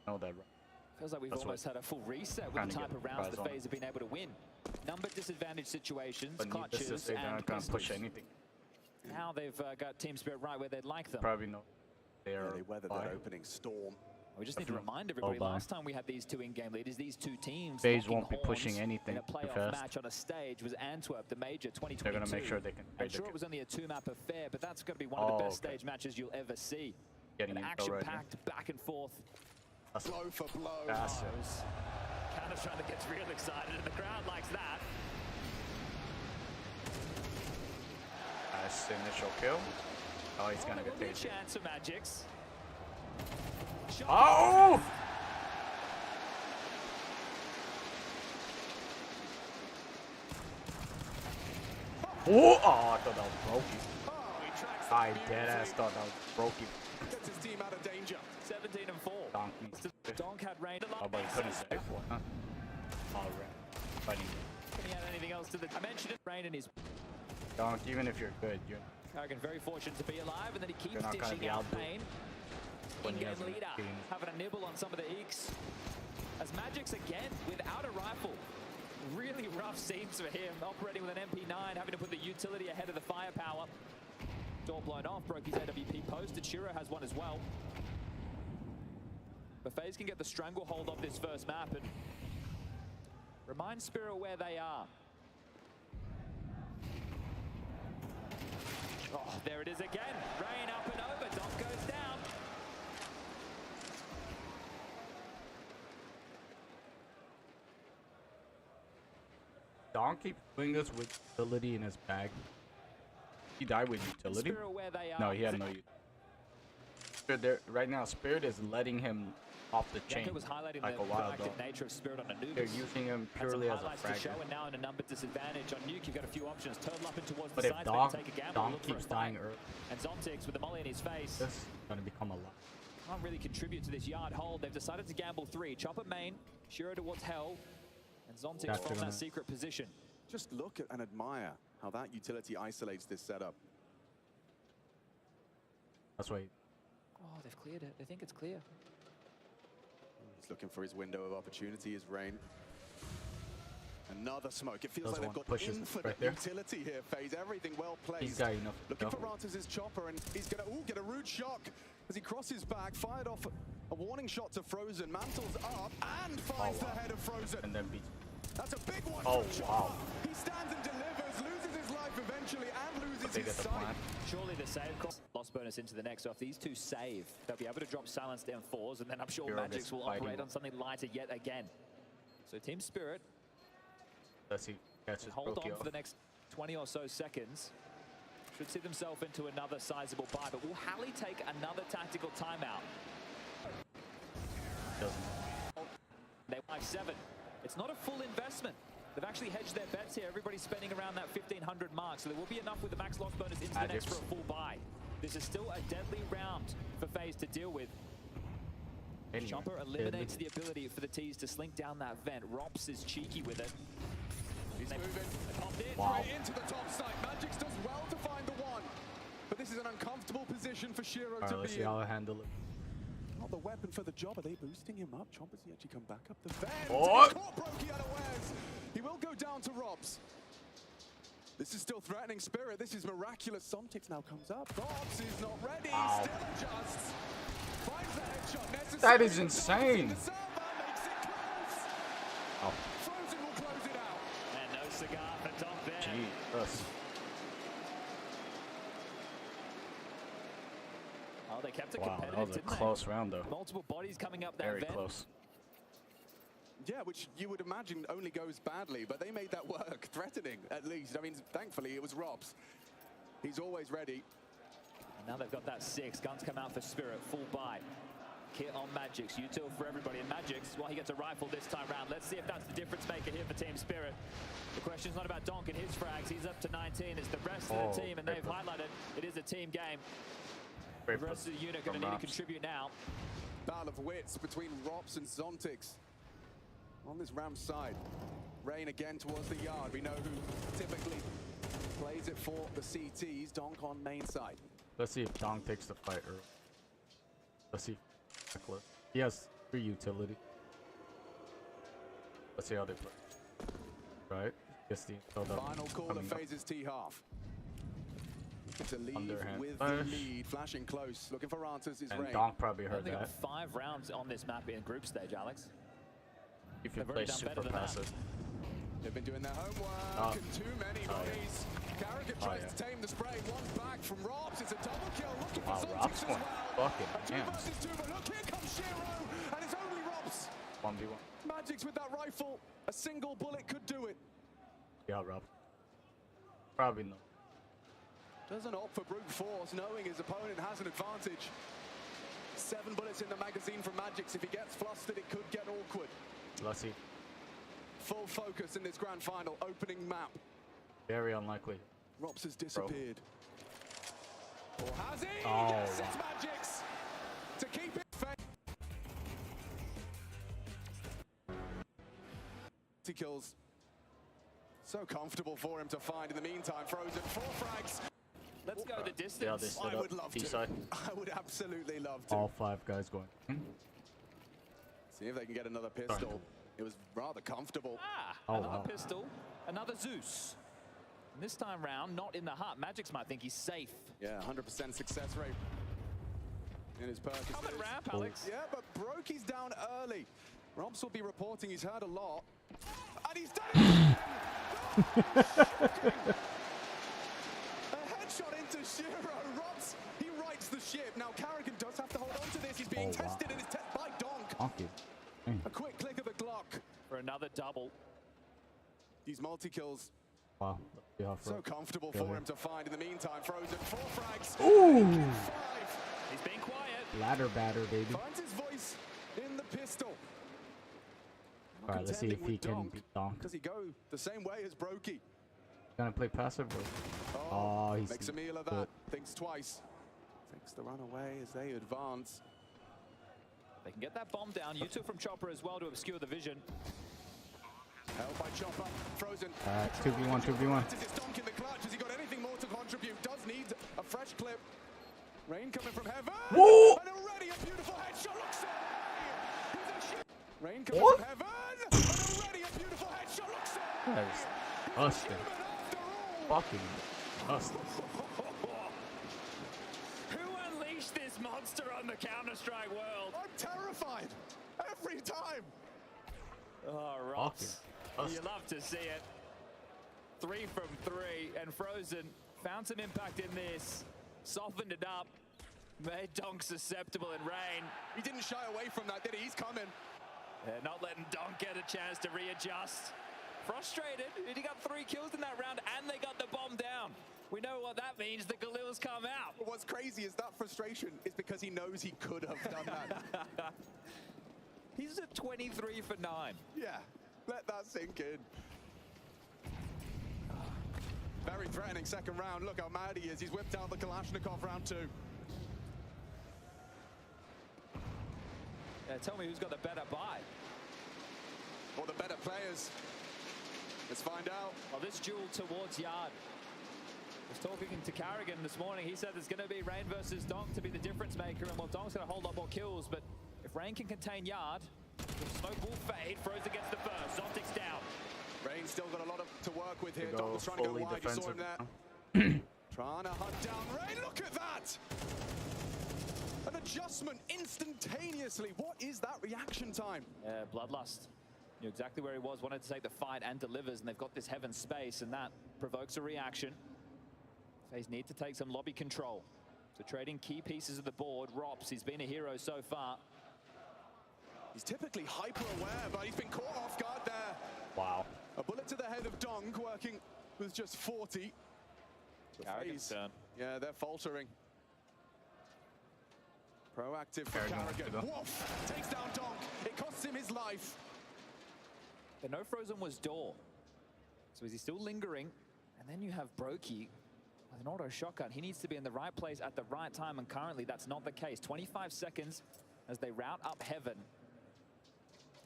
Know that. Feels like we've That's almost what- had a full reset with trying the to type get of rounds prize the on FaZe have been able to win. Number disadvantage situations, But needless to clutches, say, they're and not going to push pistols. anything. Now they've got Team Spirit right where they'd like them. Probably no. They weathered that opening storm. We just need to remind everybody, bye. last time we had these two in-game leaders, these two teams FaZe locking won't be horns pushing anything in a too playoff fast. match on a stage was Antwerp, the major 2022. They're going to make sure they can I'm trade the sure it was only a two-map affair, but that's going to be one Oh, of the best okay. stage matches you'll ever see. Getting An intel action-packed back and forth. Blow for blow. That's it. Counter-Strike that gets real excited, and the crowd likes that. Nice initial kill. Oh, he's going to There get will be a tasty. chance for Magix. Shot. Oh! Oh! Oh, I thought that was Brokey. I deadass thought that was Brokey. Gets his team out of danger. 17 and 4. Donkey. Donk had rain. Oh, but he couldn't save one, huh? All right. Funny. Can he add anything else to the... I mentioned it, rain in his... Donk, even if you're good, you're Karrigan very fortunate to be alive, and then he keeps You're not gonna dishing be out outbid pain. when he In-game has an leader, team. having a nibble on some of the eeks. As Magix again, without a rifle. Really rough scenes for him, operating with an MP9, having to put the utility ahead of the firepower. Door blown off, broke his AWP posted. Shiro has one as well. But FaZe can get the stranglehold of this first map and remind Spirit where they are. Oh, there it is again. Rain up and over. Donk goes down. Donk keeps doing this with utility in his bag. He died with utility? Spirit where they are. No, he had no utility. Right now, Spirit is letting him off the chain Yanko was highlighting like the a while ago. proactive nature of Spirit on Anubis. They're using him Had some purely as a highlights to show, fragger. and now in a number disadvantage on Nuke, you've got a few options. Turtle up in towards But the if sides, Donk, maybe take a gamble, Donk look for a keeps fight. dying early, And Zontix with the molly in his face. this is going to become a lot. Can't really contribute to this yard hold. They've decided to gamble 3. Chopper main, Shiro towards Hell, and Zontix That's from gonna- that secret position. Just look at and admire how that utility isolates this setup. That's why. Oh, they've cleared it. They think it's clear. He's looking for his window of opportunity as Rain. Another smoke. It feels Does like one they've got pushes infinite right there. utility here, FaZe. Everything well placed. He's got enough. Looking No. for Rantas' chopper, and he's going to get a rude shock as he crosses back, fired off a warning shot to Frozen, mantles up, and finds the head of Frozen. And then beats. That's a big one Oh, from wow. Chopper. He stands and delivers, loses his life eventually, and loses They his get the sight. plan. Surely the save cost. Lost bonus into the next. So if these two save, they'll be able to drop Silence down 4s, and then I'm sure Hero Magix gets will fighting. operate on something lighter yet again. So Team Spirit Let's see. Catches hold Brokey on off. for the next 20 or so seconds. Should see themselves into another sizable buy, but will Halley take another tactical timeout? Doesn't. They 5-7. It's not a full investment. They've actually hedged their bets here. Everybody's spending around that 1,500 mark, so there will be enough with the max loss bonus into the next for a full buy. This is still a deadly round for FaZe to deal with. Anyway, Chopper eliminates the ability for the T's to slink down that vent. Rops is cheeky with it. He's moving. Popped in. Wow. Straight into the top side. Magix does well to find the one. But this is an uncomfortable position for Shiro Alright, to let's be see in. how I handle it. Not the weapon for the job. Are they boosting him up? Chompers, he actually come back up the vent. Oh! Caught Brokey unawares. He will go down to Robs. This is still threatening Spirit. This is miraculous. Somtix now comes up. Robs is not ready. Wow. Still adjusts. Finds the headshot necessary. That is The insane. server makes it close. Oh, Frozen will close it out. And no cigar for Tom there. Jesus. Oh, they kept it Wow, competitive, that was a didn't they? close round, though. Multiple bodies coming up that Very vent. close. Yeah, which you would imagine only goes badly, but they made that work, threatening at least. I mean, thankfully it was Robs. He's always ready. And now they've got that 6. Guns come out for Spirit, full buy. Kit on Magix, util for everybody. And Magix, well, he gets a rifle this time round. Let's see if that's the difference maker here for Team Spirit. The question's not about Donk and his frags. He's up to 19. It's the rest of the team, and they've highlighted it is a team game. The rest of the unit going to need to contribute now. Battle of wits between Robs and Zontix on this Ram side. Rain again towards the yard. We know who typically plays it for the CTs. Donk on main side. Let's see if Dong takes the fight early. Let's see. He has 3 utility. Let's see how they play. Right? Guess the Final call of phases T half. To leave Underhand with flash. the lead, flashing close, looking for answers is And Rain. Donk probably heard They got that. 5 rounds on this map in group stage, Alex. If you They've play already done super better than that. passive. They've been doing their homework Oh. and too many Oh, yeah. bodies. Carragher Oh, tries yeah. to tame the spray. One's back from Robs. It's a double kill. Looking Wow, for Rob's Zontic going as well. fucking A 2 hams. versus 2, but look, here comes Shiro, and it's only Robs. 1v1. Magic's with that rifle. A single bullet could do it. Yeah, Rob. Probably not. Doesn't opt for brute force, knowing his opponent has an advantage. 7 bullets in the magazine from Magix. If he gets flustered, it could get awkward. Let's see. Full focus in this grand final. Opening map. Very unlikely. Robs has disappeared. Or has he? Oh, Yes, wow. it's Magix. To keep it fair. Kills. So comfortable for him to find. In the meantime, Frozen 4 frags. Let's go the distance. Yeah, they stood I up. would love D-side. to. I would absolutely love to. All 5 guys going. See if they can get another pistol. It was rather comfortable. Oh, Another wow. pistol, another Zeus. And this time round, not in the hut. Magix might think he's safe. Yeah, 100% success rate in his purchases. Coming ramp, Alex. Yeah, but Brokey's down early. Robs will be reporting he's heard a lot. And he's done it! A headshot into Shiro. Robs, he rights the ship. Now Carrigan does have to hold on to this. He's being Oh, wow. tested in his test by Donk. Donkey. A quick click of the Glock. For another double. These multi-kills. Wow. Yeah, So comfortable Go for ahead. him to find. In the meantime, Frozen 4 frags. Ooh! 5. He's being quiet. Ladder batter, baby. Finds his voice in the pistol. Alright, let's see if he can beat Donk. Does he go the same way as Brokey? Gonna play passive, bro. Oh, he's Makes a meal of that. good. Thinks twice. Takes the run away as they advance. They can get that bomb down. You took from Chopper as well to obscure the vision. Held by Chopper. Frozen. 2v1, 2v1. Is it Donk in the clutch? Has he got anything more to contribute? Does need a fresh clip. Rain coming from heaven. Whoa! And already a beautiful headshot. Looks away. He's a shit. Rain coming What? from heaven. And already a beautiful headshot. Looks away. That is disgusting. Fucking disgusting. Who unleashed this monster on the Counter-Strike world? I'm terrified. Every time. Oh, Ross. You love to see it. 3 from 3, and Frozen found some impact in this. Softened it up. Made Donk susceptible in Rain. He didn't shy away from that, did he? He's coming. They're not letting Donk get a chance to readjust. Frustrated. He got 3 kills in that round, and they got the bomb down. We know what that means. The Galil's come out. But what's crazy is that frustration is because he knows he could have done that. He's at 23 for 9. Yeah, let that sink in. Very threatening second round. Look how mad he is. He's whipped out the Kalashnikov round 2. Yeah, tell me who's got the better buy. Or the better players. Let's find out. Well, this duel towards Yard. I was talking to Carrigan this morning. He said there's going to be Rain versus Donk to be the difference maker, and well, Donk's going to hold up more kills, but if Rain can contain Yard, the smoke will fade. Frozen gets the first. Zontic's down. Rain's still got a lot to work with here. Go Donk was trying to go fully wide. You saw him defensive there. Trying to hunt down Rain. Look at that! An adjustment instantaneously. What is that reaction time? Yeah, Bloodlust. Knew exactly where he was, wanted to take the fight and delivers, and they've got this heaven space, and that provokes a reaction. FaZe need to take some lobby control. So trading key pieces of the board. Rops, he's been a hero so far. He's typically hyper-aware, but he's been caught off guard there. Wow. A bullet to the head of Donk, working with just 40. Carrigan's turn. Yeah, they're faltering. Proactive for Carrigan has to Carrigan. go. Woof! Takes down Donk. It costs him his life. They know Frozen was door. So is he still lingering? And then you have Brokey with an auto shotgun. He needs to be in the right place at the right time, and currently that's not the case. 25 seconds as they route up heaven.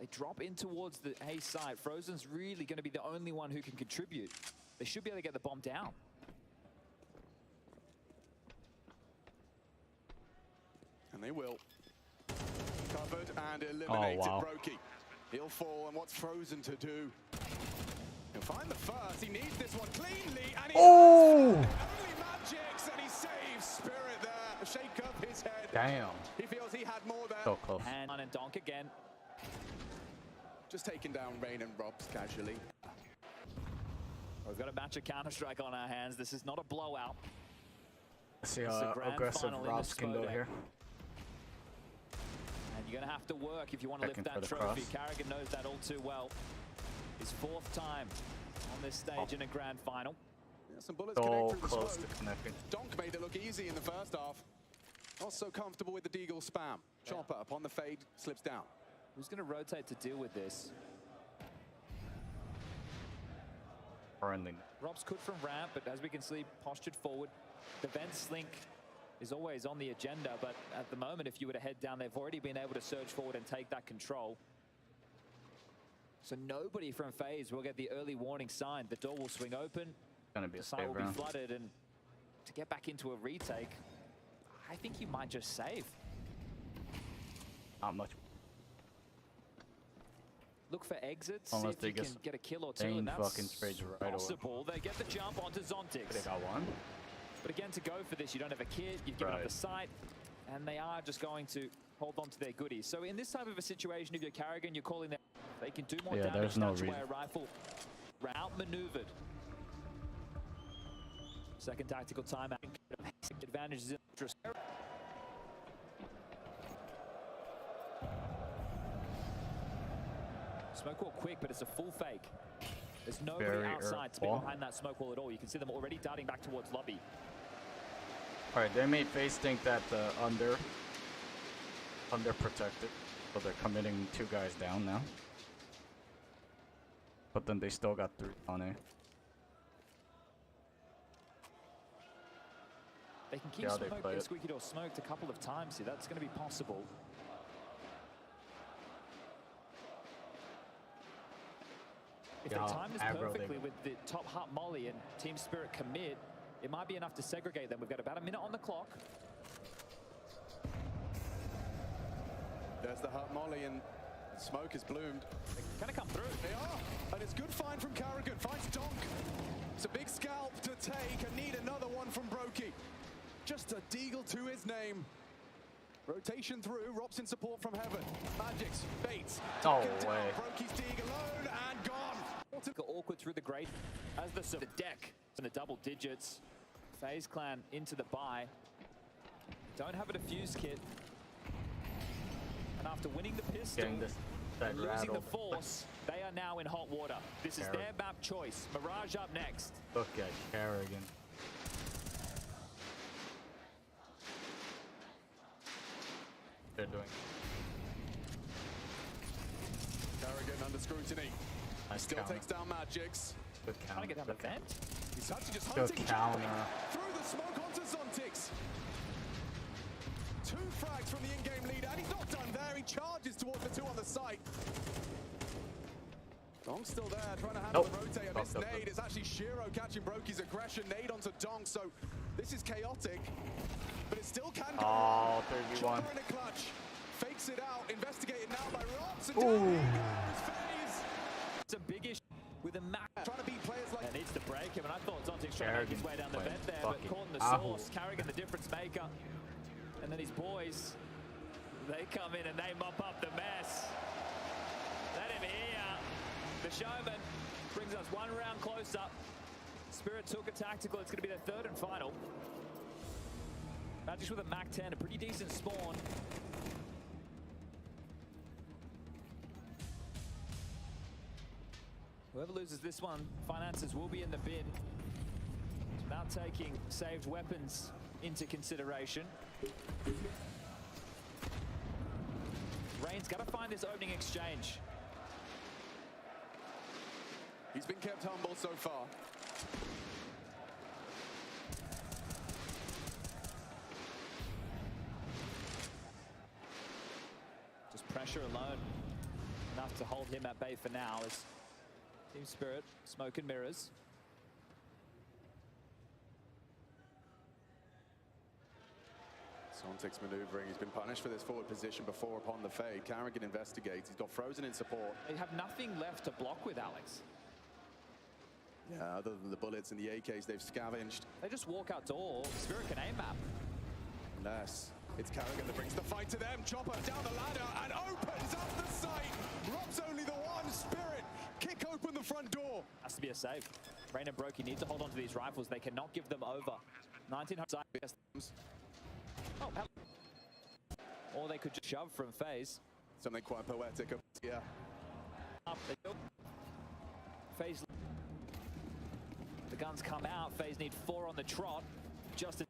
They drop in towards the A site. Frozen's really going to be the only one who can contribute. They should be able to get the bomb down. And they will. Covered and eliminated wow. Brokey. He'll fall, and what's Frozen to do? He'll find the first. He needs this one cleanly, and he Oh! only Magix, and he saves Spirit there. A shake of his head. Damn. He feels he had more there. So close. And Donk again. Just taking down Rain and Robs casually. We've got a match of Counter-Strike on our hands. This is not a blowout. Let's see It's the how grand aggressive final in the Robs can go Spodek. here. And you're going to have to work if you want to lift Checking for that the trophy. cross. Carrigan knows that all too well. His 4th time on this stage in a grand final. Yeah, some bullets So connect through the close smoke. to connecting. Donk made it look easy in the first half. Not so comfortable with the Deagle spam. Chopper upon the fade, slips down. Who's going to rotate to deal with this? Friendly. Robs could from ramp, but as we can see, postured forward. The vent slink is always on the agenda, but at the moment, if you were to head down, they've already been able to surge forward and take that control. So nobody from FaZe will get the early warning sign. The door will swing open. Gonna be a The site save will be round. flooded, and to get back into a retake, I think you might just save. Not much. Look for exits, Unless see they if you just can get a kill or two, Dane and that's fucking trades right away. possible. They get the jump onto Zontix. They got one. But again, to go for this, you don't have a kid, you've given up Right. the site, and they are just going to hold on to their goodies. So in this type of a situation, if you're Carrigan, you're calling them, they can do more Yeah, damage. there's no Snatch away reason. a rifle. Outmaneuvered. Second tactical timeout. Advantages in Smoke wall quick, but it's a full fake. There's nobody Very outside to be wall. behind that smoke wall at all. You can see them already darting back towards lobby. Alright, they made FaZe think that under protected, so they're committing 2 guys down now. But then they still got 3 on A. They can keep Yeah, they play it. Squeaky Door smoked a couple of times here. That's going to be possible. If Yeah, they time this aggro they perfectly go. with the top hut molly and Team Spirit commit, it might be enough to segregate them. We've got about a minute on the clock. There's the hut molly, and smoke has bloomed. They're going to come through. They are, and it's good find from Carrigan. Finds Donk. It's a big scalp to take, and need another one from Brokey. Just a Deagle to his name. Rotation through, Robs in support from heaven. Magix, Bates. No taken down. way. Brokey's Deagle alone and gone. Got awkward through the grate as the deck in the double digits. FaZe Clan into the buy. Don't have a defuse kit. And after winning the pistol, Getting this that losing rattle. the force, they are now in hot water. This is Carrigan. their map choice. Mirage up next. Look at Carrigan. They're doing. Carrigan under scrutiny. Nice Still counter. takes down Magix. Good Trying counter. to get down the Good counter. vent. He's actually just Good hunting counter. through the smoke onto Zontix. 2 frags from the in-game leader, and he's not done there. He charges towards the 2 on the site. Donk's still there, trying to handle Nope. the rotate. A missed Nope. nade. It's actually Shiro catching Brokey's aggression. Nade onto Donk, so this is chaotic. But it still can go. Oh, 31. Chopper in a clutch. Fakes it out. Investigated now by Robs. And Ooh. down he goes. FaZe. It's a big issue with a map. Trying to beat players like That needs to break him, and I thought Zontix trying to make his Carrigan way down the playing vent there, but fucking caught in the Ahu. source. Carrigan, the difference maker. And then his boys, they come in and they mop up the mess. Let him hear. The showman brings us 1 round closer. Spirit took a tactical. It's going to be their 3rd and final. Magix with a Mac 10, a pretty decent spawn. Whoever loses this one, finances will be in the bin. It's about taking saved weapons into consideration. Rain's got to find this opening exchange. He's been kept humble so far. Just pressure alone. And enough to hold him at bay for now as Team Spirit, smoke and mirrors. Sontek's maneuvering. He's been punished for this forward position before upon the fade. Carrigan investigates. He's got Frozen in support. They have nothing left to block with, Alex. Yeah, other than the bullets and the AKs they've scavenged. They just walk out door. Spirit can aim map. Unless it's Carrigan that brings the fight to them. Chopper down the ladder and opens up the site. Rob's only the one. Spirit kick open the front door. Has to be a save. Rain and Brokey need to hold on to these rifles. They cannot give them over. 1900. Oh, or they could just shove from FaZe. Something quite poetic. Yeah. Up they go. FaZe. The guns come out. FaZe need 4 on the trot. Just.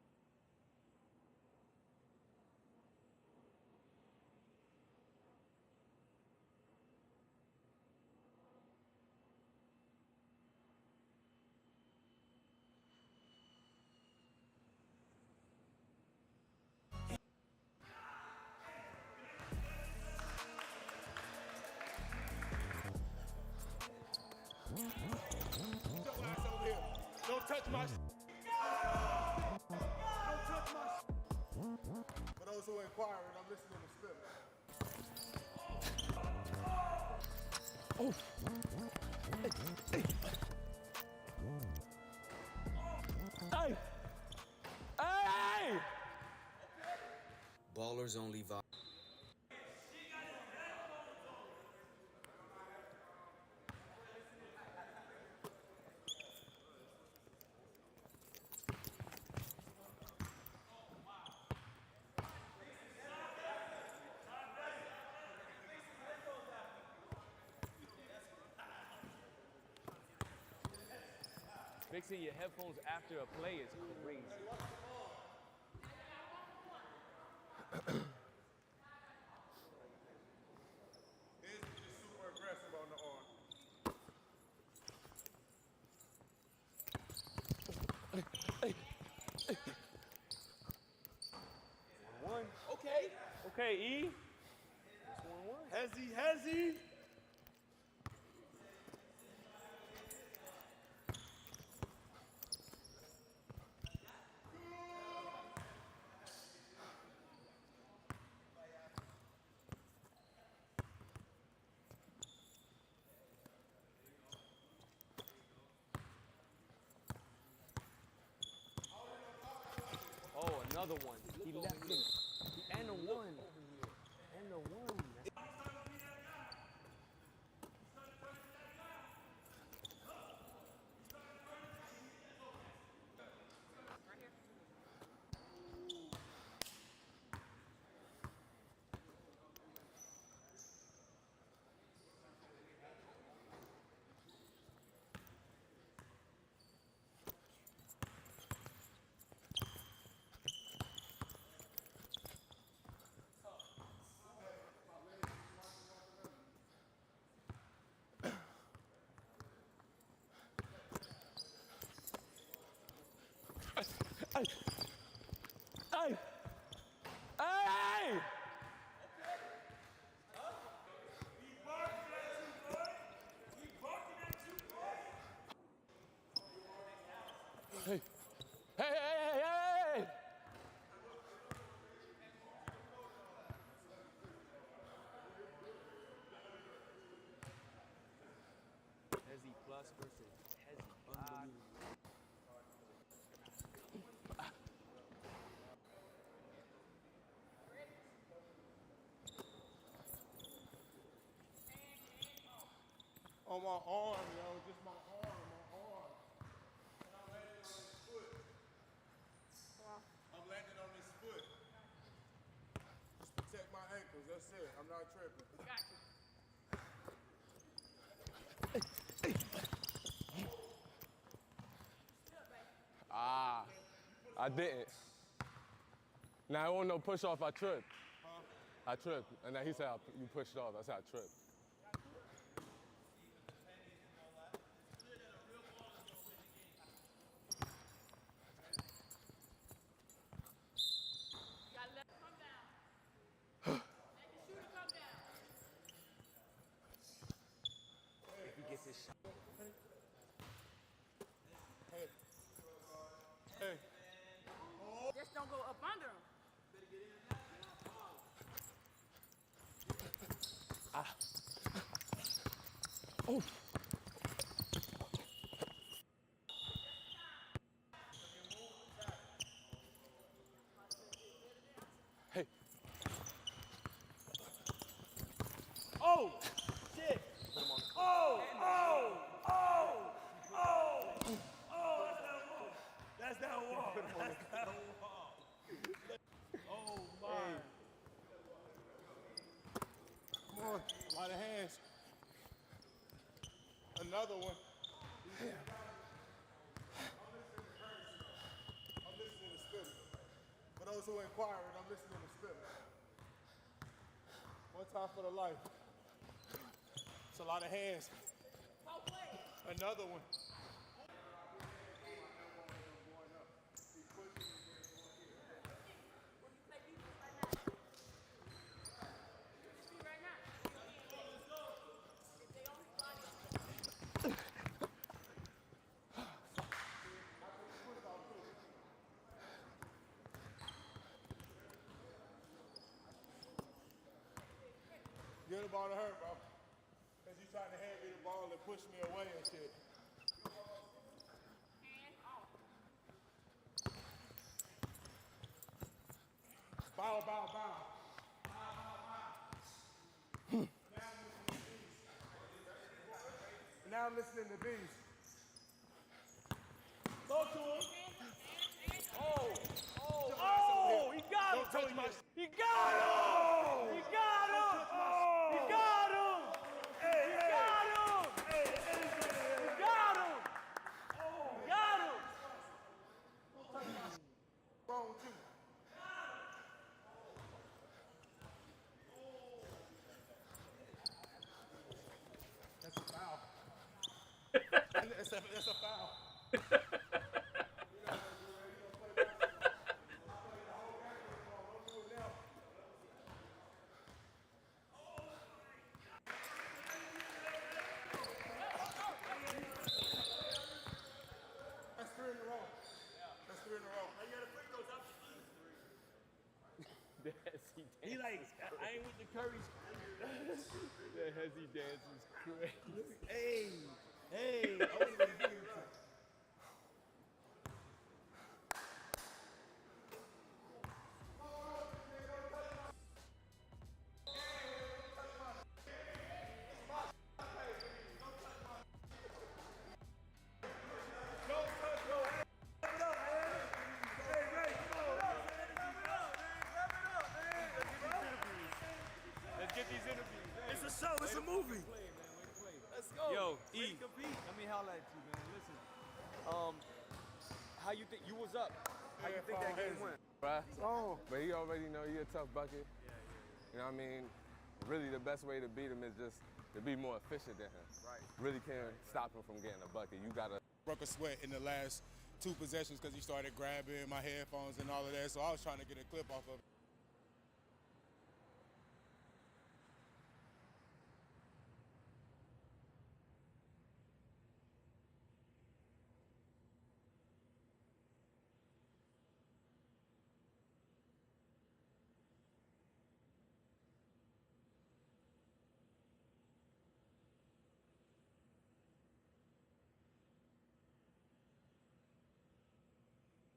Don't touch my. Don't touch my. For those who are inquiring, I'm listening to Spirit. Oh. Hey! Hey! Ballers only vibe. Fixing your headphones after a play is crazy. He's super aggressive on the arm. One. Okay. Okay, E. Has he? Oh, another one. He left him. And a one. And a one. Hey! Hey! Hey! Hey! Hey! Hezzy plus versus Hezzy. Unbelievable. On my arm, yo, just my arm. And I'm landing on his foot. I'm landing on his foot. Just protect my ankles, that's it. I'm not tripping. Gotcha. I didn't. Now, I won't no push off, I tripped. I tripped. And then he said, you pushed off. I said, I tripped. Hey. Just don't go up under him. Ah. Oh. Hey. Oh, shit. Oh, oh, oh, oh, oh, that's that wall. That's that wall. Oh, my. Come on, a lot of hands. Another one. I'm listening to Spiller. For those who inquiring, I'm listening to Spiller. One time for the life. It's a lot of hands. Another one. Give the ball to her, bro. Because you trying to hand me the ball and push me away and shit. Bow, bow, bow. Now I'm listening to bees. Go to him. Oh, oh, oh, he got him. He got him. He got him. He got him. Hey, he got him. Hey, he got him. Oh, got him. What's wrong with you? That's a foul. That's a foul. That's three in a row. That's three in a row. You gotta pick those up. He like, I ain't with the Curry's. The hezzy dance is crazy. Hey, hey, I wasn't gonna give it to you. Let's get these interviews. It's a show, it's a movie. Let's go. Yo, E. compete. Let me holler at you, man. Listen. How you think you was up? How you think that game went? Right. Oh, but he already know he a tough bucket. You know what I mean? Really, the best way to beat him is just to be more efficient than him. Right. Really can't stop him from getting a bucket. You gotta. Broke a sweat in the last two possessions because he started grabbing my headphones and all of that. So I was trying to get a clip off of it.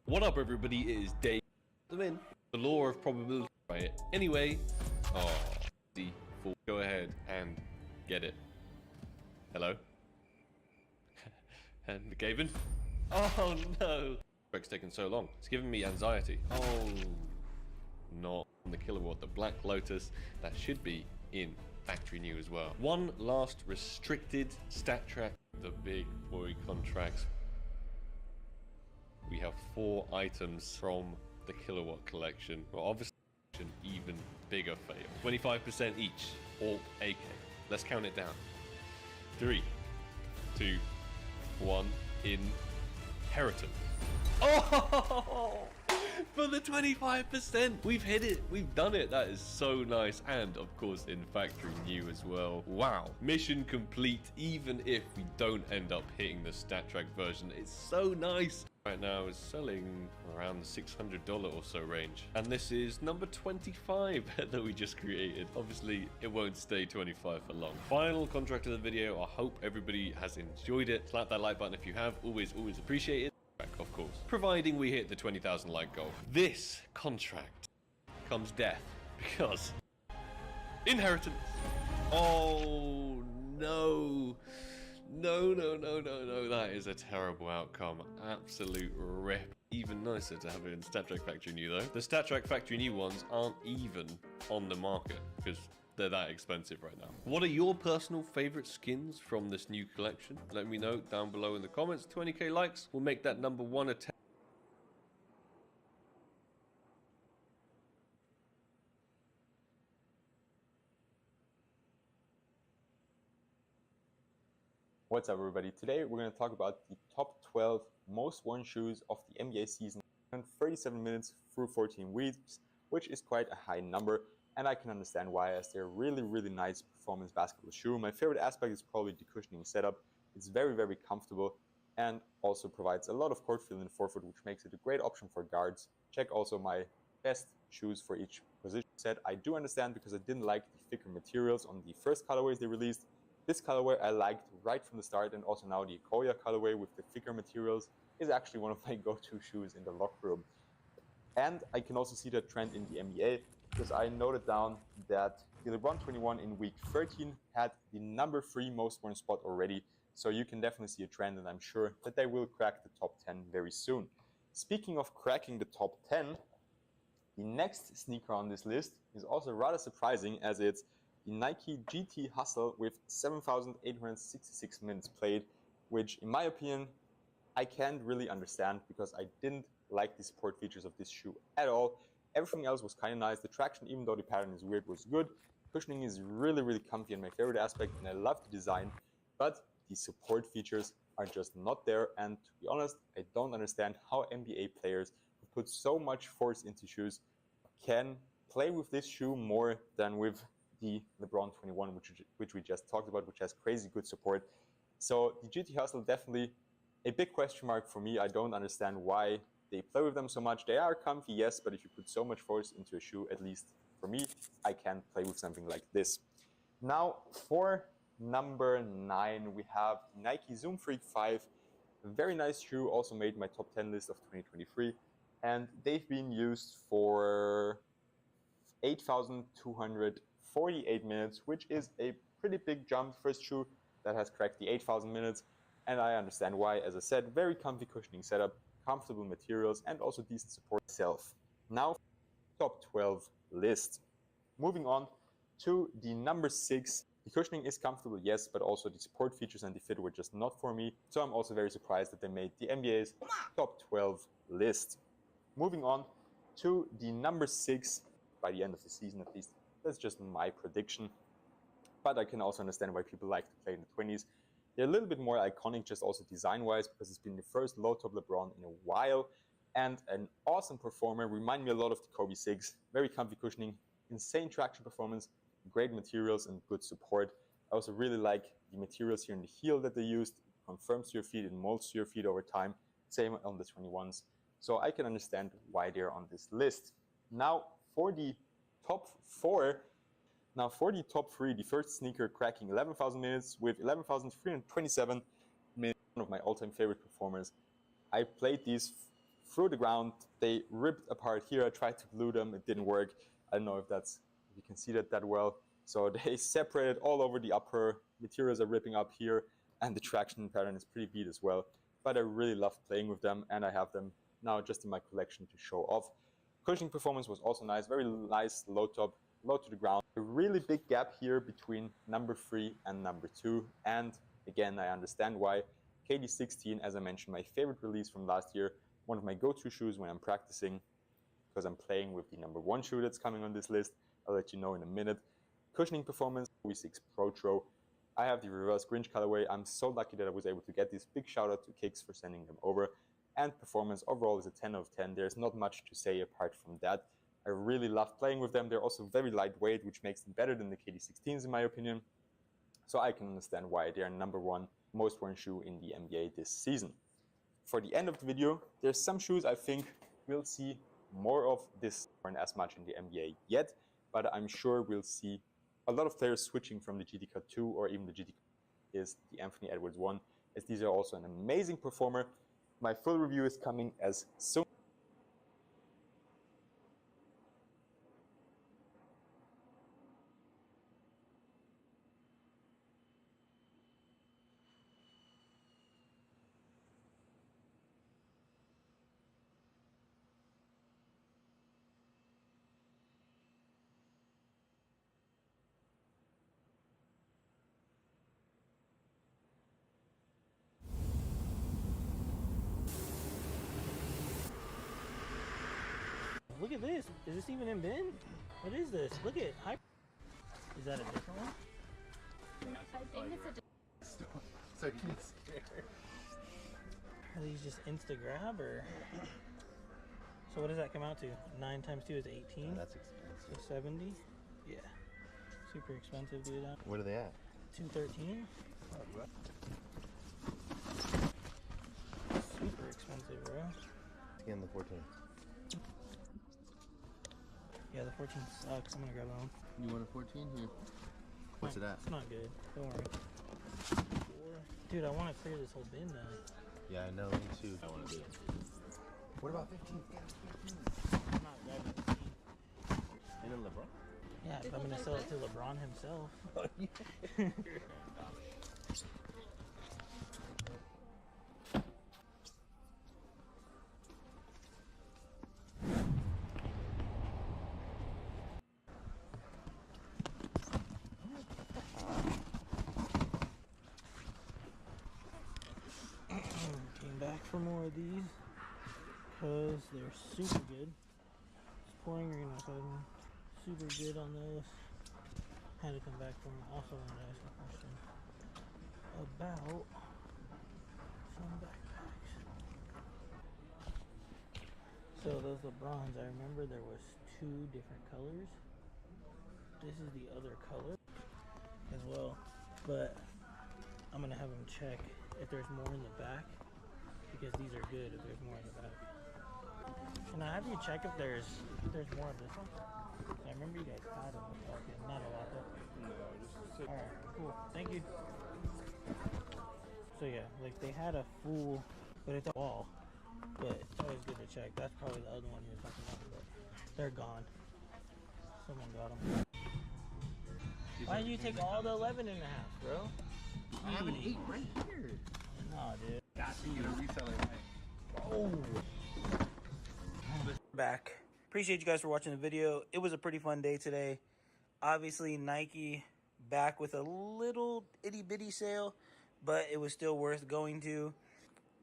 What up, everybody? It is Dave. The law of probability, right? Anyway, go ahead and get it. Hello? And Gavin? Oh no! It's taken so long. It's giving me anxiety. Oh, not on the Kilowatt, the Black Lotus. That should be in Factory New as well. One last restricted stat track. The big boy contracts. We have 4 items from the Kilowatt collection. Well, obviously, an even bigger fail. 25% each, all AK. Let's count it down. 3, 2, 1, inheritance. Oh! for the 25%. We've hit it. We've done it. That is so nice. And of course, in factory new as well. Wow. Mission complete, even if we don't end up hitting the StatTrak version. It's so nice. Right now is selling around the $600 or so range. And this is number 25 that we just created. Obviously, it won't stay 25 for long. Final contract of the video. I hope everybody has enjoyed it. Slap that like button if you have. Always appreciate it. Of course, providing we hit the 20,000 like goal. This contract comes death because inheritance. Oh no. No, that is a terrible outcome. Absolute rip. Even nicer to have it in StatTrak Factory New though. The StatTrak Factory New ones aren't even on the market because they're that expensive right now. What are your personal favorite skins from this new collection? Let me know down below in the comments. 20k likes will make that number one attempt. What's up everybody? Today we're going to talk about the top 12 most worn shoes of the NBA season in 37 minutes through 14 weeks, which is quite a high number, and I can understand why, as they're really nice performance basketball shoe. My favorite aspect is probably the cushioning setup. It's very comfortable and also provides a lot of court feel in the forefoot, which makes it a great option for guards. Check also my best shoes for each position set. I do understand because I didn't like the thicker materials on the first colorways they released. This colorway I liked right from the start, and also now the Ikoya colorway with the thicker materials is actually one of my go-to shoes in the locker room. And I can also see that trend in the NBA because I noted down that the LeBron 21 in week 13 had the number 3 most worn spot already. So you can definitely see a trend, and I'm sure that they will crack the top 10 very soon. Speaking of cracking the top 10, the next sneaker on this list is also rather surprising, as it's the Nike GT Hustle with 7,866 minutes played, which in my opinion, I can't really understand because I didn't like the support features of this shoe at all. Everything else was kind of nice. The traction, even though the pattern is weird, was good. Cushioning is really comfy and my favorite aspect, and I love the design, but the support features are just not there. And to be honest, I don't understand how NBA players who put so much force into shoes can play with this shoe more than with the LeBron 21, which we just talked about, which has crazy good support. So the GT Hustle, definitely a big question mark for me. I don't understand why they play with them so much. They are comfy, yes, but if you put so much force into a shoe, at least for me, I can't play with something like this. Now for number 9, we have Nike Zoom Freak 5. A very nice shoe, also made my top 10 list of 2023. And they've been used for 8,248 minutes, which is a pretty big jump. First shoe that has cracked the 8,000 minutes, and I understand why. As I said, very comfy cushioning setup, comfortable materials, and also decent support itself. Now, top 12 list. Moving on to the number 6. The cushioning is comfortable, yes, but also the support features and the fit were just not for me. So I'm also very surprised that they made the NBA's top 12 list. Moving on to the number 6 by the end of the season, at least. That's just my prediction. But I can also understand why people like to play in the 20s. They're a little bit more iconic, just also design-wise, because it's been the first low-top LeBron in a while. And an awesome performer. Remind me a lot of the Kobe 6. Very comfy cushioning, insane traction performance, great materials, and good support. I also really like the materials here in the heel that they used. It confirms to your feet, it molds to your feet over time. Same on the 21s. So I can understand why they're on this list. Now, for the top 4, now for the top 3, the first sneaker cracking 11,000 minutes with 11,327 minutes, one of my all-time favorite performers. I played these through the ground. They ripped apart here. I tried to glue them. It didn't work. I don't know if you can see that well. So they separated all over the upper. Materials are ripping up here, and the traction pattern is pretty beat as well. But I really love playing with them, and I have them now just in my collection to show off. Cushioning performance was also nice, very nice low top, low to the ground. A really big gap here between number 3 and number 2. And again, I understand why. KD 16, as I mentioned, my favorite release from last year, one of my go-to shoes when I'm practicing, because I'm playing with the number 1 shoe that's coming on this list. I'll let you know in a minute. Cushioning performance, V6 Pro Tro. I have the reverse Grinch colorway. I'm so lucky that I was able to get this. Big shout out to Kicks for sending them over. and performance overall is a 10 out of 10. There's not much to say apart from that. I really love playing with them. They're also very lightweight, which makes them better than the KD16s in my opinion. So I can understand why they are #1 most worn shoe in the NBA this season. For the end of the video, there's some shoes I think we'll see more of this aren't as much in the NBA yet, but I'm sure we'll see a lot of players switching from the GT Cut 2 or even the GT Cut is the Anthony Edwards 1, as these are also an amazing performer. My full review is coming as soon. Look at this. Is this even in bin? What is this? Look at Hyper. Is that a different one? I think it's a. So he's scared. Are these just Insta grab or? So what does that come out to? 9 times 2 is 18. Oh, that's expensive. So 70. Yeah. Super expensive, dude. What are they at? 213. Super expensive, bro. Again, the 14. Yeah, the 14 sucks. I'm gonna grab that one. You want a 14 here? What's it at? It's not good. Don't worry. Dude, I want to clear this whole bin though. Yeah, I know. Me too. I want to do it. What about 15? I'm not grabbing 15. And then LeBron? Yeah, if I'm gonna sell it to LeBron himself. Came back for more of these because they're super good. It's pouring rain outside. Super good on those. Had to come back for them. Also wanted to ask a question about some backpacks. So those LeBrons, I remember there was 2 different colors. This is the other color as well, but I'm gonna have them check if there's more in the back, because these are good if there's more in the back. Can I have you check if there's more of this one? I remember you guys had them. Okay, not a lot though. No, just alright, cool. Thank you. So yeah, like they had a full, but it's a wall. But it's always good to check. That's probably the other one you were talking about, but they're gone. Someone got them. Why did you take all the 11 and a half, bro? I have an 8 right here. Nah, dude. Got to get a retailer right. Oh. Back. Appreciate you guys for watching the video. It was a pretty fun day today. Obviously, Nike back with a little itty bitty sale, but it was still worth going to.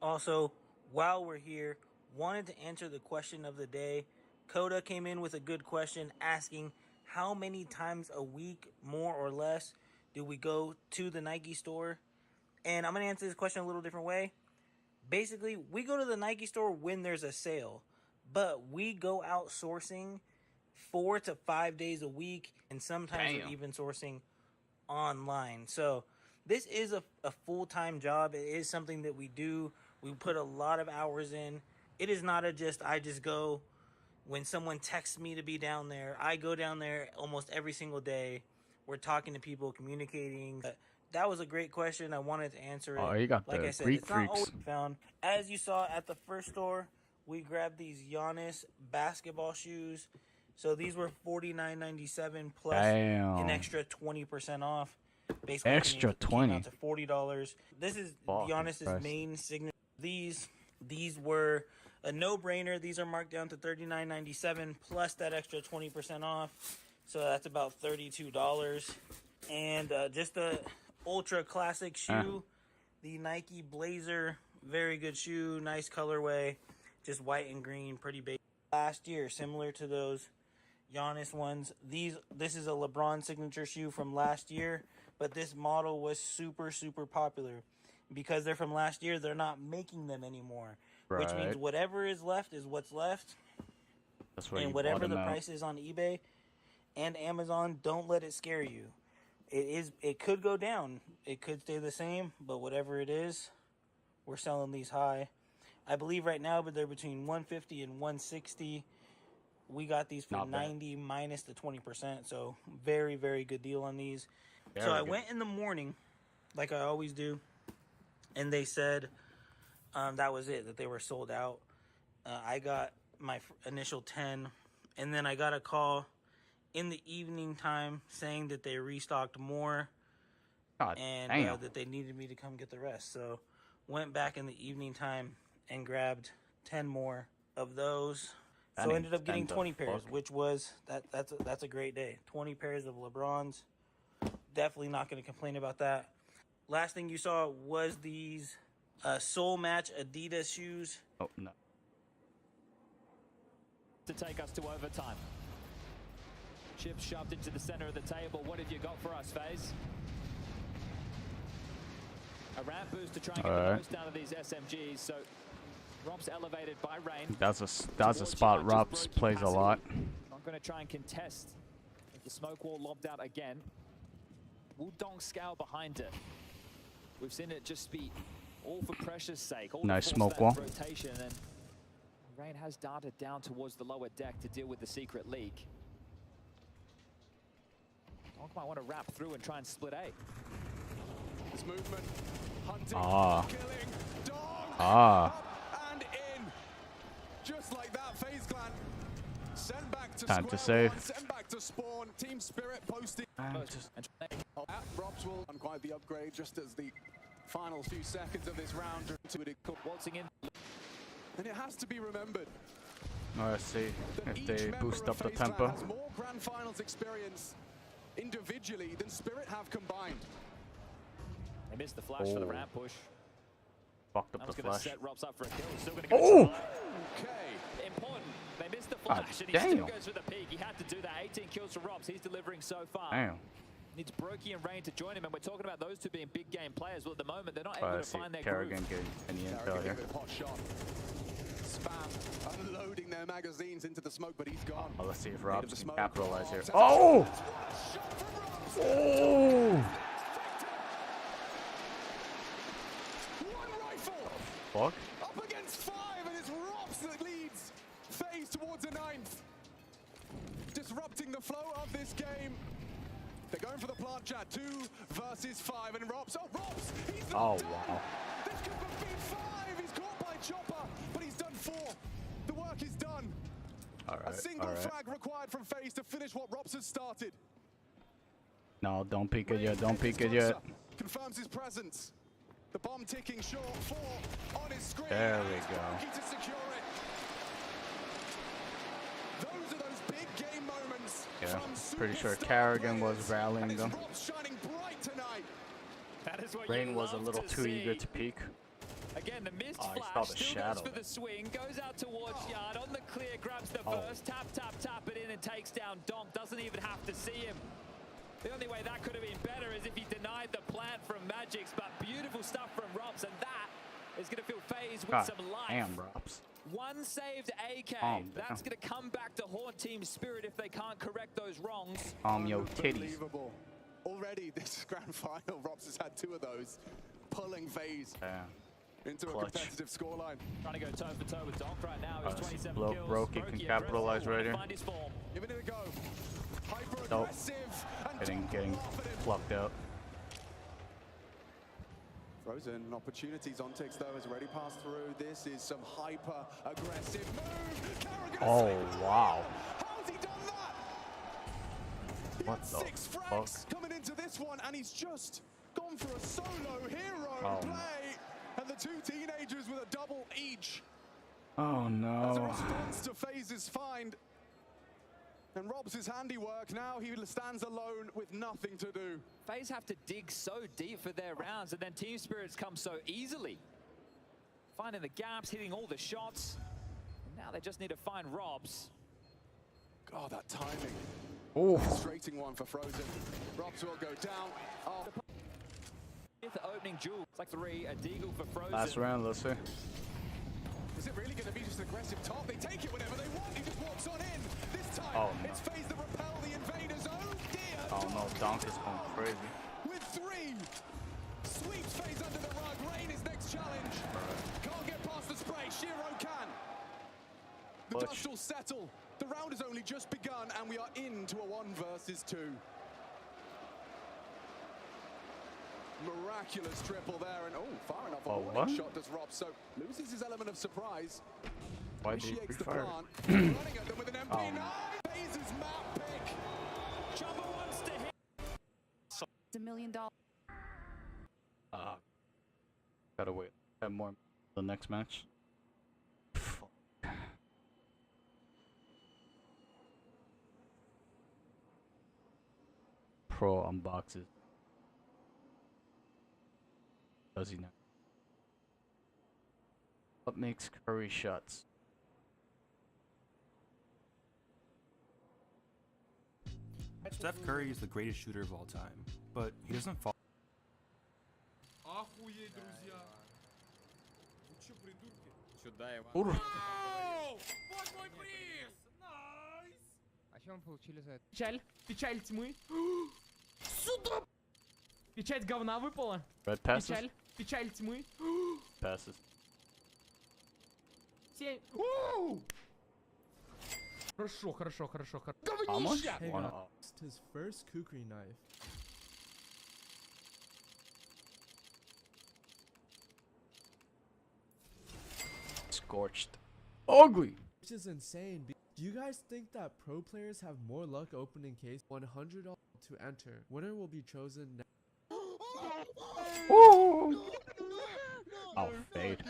Also, while we're here, wanted to answer the question of the day. Coda came in with a good question asking how many times a week, more or less, do we go to the Nike store? And I'm going to answer this question a little different way. Basically, we go to the Nike store when there's a sale, but we go out sourcing 4 to 5 days a week, and sometimes we're even sourcing online. So this is a full-time job. It is something that we do. We put a lot of hours in. It is not I just go when someone texts me to be down there. I go down there almost every single day. We're talking to people, communicating. That was a great question. I wanted to answer it. Oh, you got like the I said, Greek it's not always freaks. found. As you saw at the first store, we grabbed these Giannis basketball shoes. So these were $49.97 plus an extra 20% off. Basically, Extra came 20. out to $40. This is Fucking Giannis's Christ. main signature. These were a no-brainer. These are marked down to $39.97 plus that extra 20% off. So that's about $32. And just a ultra classic shoe, the Nike Blazer, very good shoe, nice colorway, just white and green, pretty basic. Last year, similar to those Giannis ones, this is a LeBron signature shoe from last year, but this model was super popular. Because they're from last year, they're not making them anymore. which means Right. whatever is left is what's left. That's where And you whatever bought the them out. price is on eBay and Amazon, don't let it scare you. It could go down. It could stay the same, but whatever it is, we're selling these high. I believe right now, but they're between 150 and 160. We got these for Not bad. 90 minus the 20%, so very, very good deal on these. Very so I good. went in the morning, like I always do, and they said that was it, that they were sold out. I got my initial 10, and then I got a call in the evening time saying that they restocked more God and damn. that they needed me to come get the rest. So went back in the evening time and grabbed 10 more of those. That So ain't ended up getting 10 the 20 pairs, fuck. which was that's a great day. 20 pairs of LeBrons. Definitely not going to complain about that. Last thing you saw was these Soul Match Adidas shoes. Oh no. To take us to overtime. Chips shoved into the center of the table. What have you got for us, FaZe? A ramp boost to try and get the Alright. most out of these SMGs. So Rob's elevated by Rain. That's a spot Robs plays a lot. I'm going to try and contest. With the smoke wall lobbed out again. Wudong Scowl behind it. We've seen it just be all for pressure's sake. All to Nice force smoke that wall. rotation, and Rain has darted down towards the lower deck to deal with the secret leak. Donk might want to wrap through and try and split A. This movement, hunting, Ah. killing, Donk, Ah. up and in. Just like that, FaZe Clan sent back to Time to square save. one, sent back to spawn. Team Spirit posting. Robs will on quite the upgrade just as the final few seconds of this round are to it. Waltzing in. And it has to be remembered Let's see that if each they member boost of up the FaZe Clan tempo. has more grand finals experience individually than Spirit have combined. They missed the flash for the Oh. ramp push. Fucked That up was the going to flash. set Robs up for a kill. Still going to go Oh! tonight. Important. They missed the God flash, and he still damn. goes for the peak. He had to do that. 18 kills for Robs. He's delivering so far. Damn. Needs Brokey and Rain to join him, and we're talking about those two being big game players. Well, at the moment, they're not able to Let's see find their Kerrigan groove. getting any intel Kerrigan here. with a hot shot. Spam unloading their magazines into the smoke, but he's gone. Oh, let's see if Native Robs the can smoke. capitalize here. Sets up Oh! shot from Robs. Oh! One rifle Fuck. up against 5, and it's Robs that leads FaZe towards a 9th. Disrupting the flow of this game. They're going for the plant chat. 2 versus 5, and Robs. Oh, Robs! He's not Oh, done. wow. This could have been 5. He's caught by Chopper, but he's done 4. The work is done. All A right. single All right. frag required from FaZe to finish what Robs has started. No, don't peek it yet. Don't Edges peek it yet. closer, confirms his presence. The bomb ticking short. 4 on his screen. There and we it's go. Brokey to secure it. Those are those big game moments. Yeah, from pretty sure superstar Kerrigan was players. rallying And it's them. Robs shining bright tonight. That is what Rain you was a love little to too see. eager to peek. Again, the missed Oh, he flash, saw the still shadow. goes for the swing, goes out towards Yard, on the clear, grabs the Oh. burst, tap it in and takes down Donk, doesn't even have to see him. The only way that could have been better is if he denied the plant from Magix, but beautiful stuff from Robs, and that is going to fill FaZe with God some life. damn, Robs. One saved AK, Calm down. that's going to come back to haunt Team Spirit if they can't correct those wrongs. Yo, titties. Unbelievable. Already this grand final, Robs has had 2 of those, pulling FaZe into a Clutch. competitive scoreline. Trying to go toe for toe with Donk right now. He's Let's see. 27 kills. Brokey can capitalize right here. Find his form. Giving it a go. Hyper Nope. aggressive. And Getting plucked out. Frozen opportunities. Ontix though has already passed through. This is some hyper aggressive move. Kerrigan Oh, saved the wow. round. How's he done that? He What had the 6 frags fuck? coming into this one, and he's just gone for a solo hero Oh, play. And the 2 teenagers with a double each. Oh, As a no. response to FaZe's find. And Robs' handiwork, now he stands alone with nothing to do. FaZe have to dig so deep for their rounds, and then Team Spirits come so easily. Finding the gaps, hitting all the shots. And now they just need to find Robs. God, that timing. Oh. Frustrating one for Frozen. Robs will go down. Oh. Fifth opening jewel. It's like 3, a deagle for Frozen. Last round, let's see. Is it really going to be just an aggressive top? They take it whenever they want. He just walks on in. This time, Oh, no. it's FaZe that repel the invaders. Oh dear. Oh no, Donk is going crazy. With 3. Sweeps FaZe under the rug. Rain is next challenge. Can't get past the spray. Shiro can. The Butch. dust will settle. The round has only just begun, and we are into a 1 versus 2. Miraculous triple there, and far enough. Oh, A what? warning shot does Rob, so loses his element of surprise. Why did he Initiates the pre-fire? plant. Running at them with an MP9. Oh. FaZe's map pick. Jumper wants to hit. It's $1 million. Gotta wait. Have more the next match. Fuck. Pro unboxes. Does he now? What makes Curry shots? Steph Curry is the greatest shooter of all time, but he doesn't fall. Охуеть, друзья. Вы чё, придурки? Сюда его. Ура. Вот мой приз! Найс! А что мы получили за это? Печаль. Печаль тьмы. Сюда! Печать говна выпала. Red passes? Печаль. Печаль тьмы. Passes. 7. Хорошо, хорошо, хорошо, хорошо. How much? Говнище! One off. His first kukri knife. Scorched. Ugly! Which is insane. Do you guys think that pro players have more luck opening case? $100 to enter. Winner will be chosen now. Ooh. I'll fade.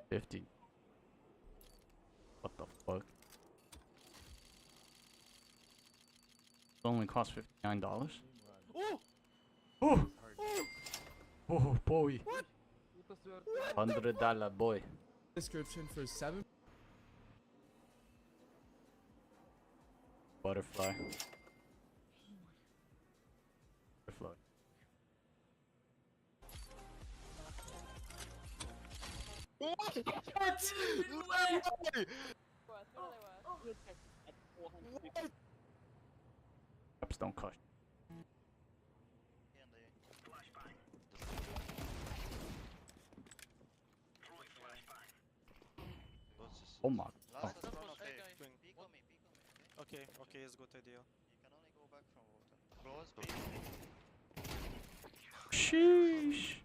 50. What the fuck? It only costs $59. Oh! Oh! Oh boy! $100 boy. Description for 7. Butterfly. Butterfly. Ups don't cost. Oh my god. Okay, okay, it's a good idea. You can only go back from water. Sheesh.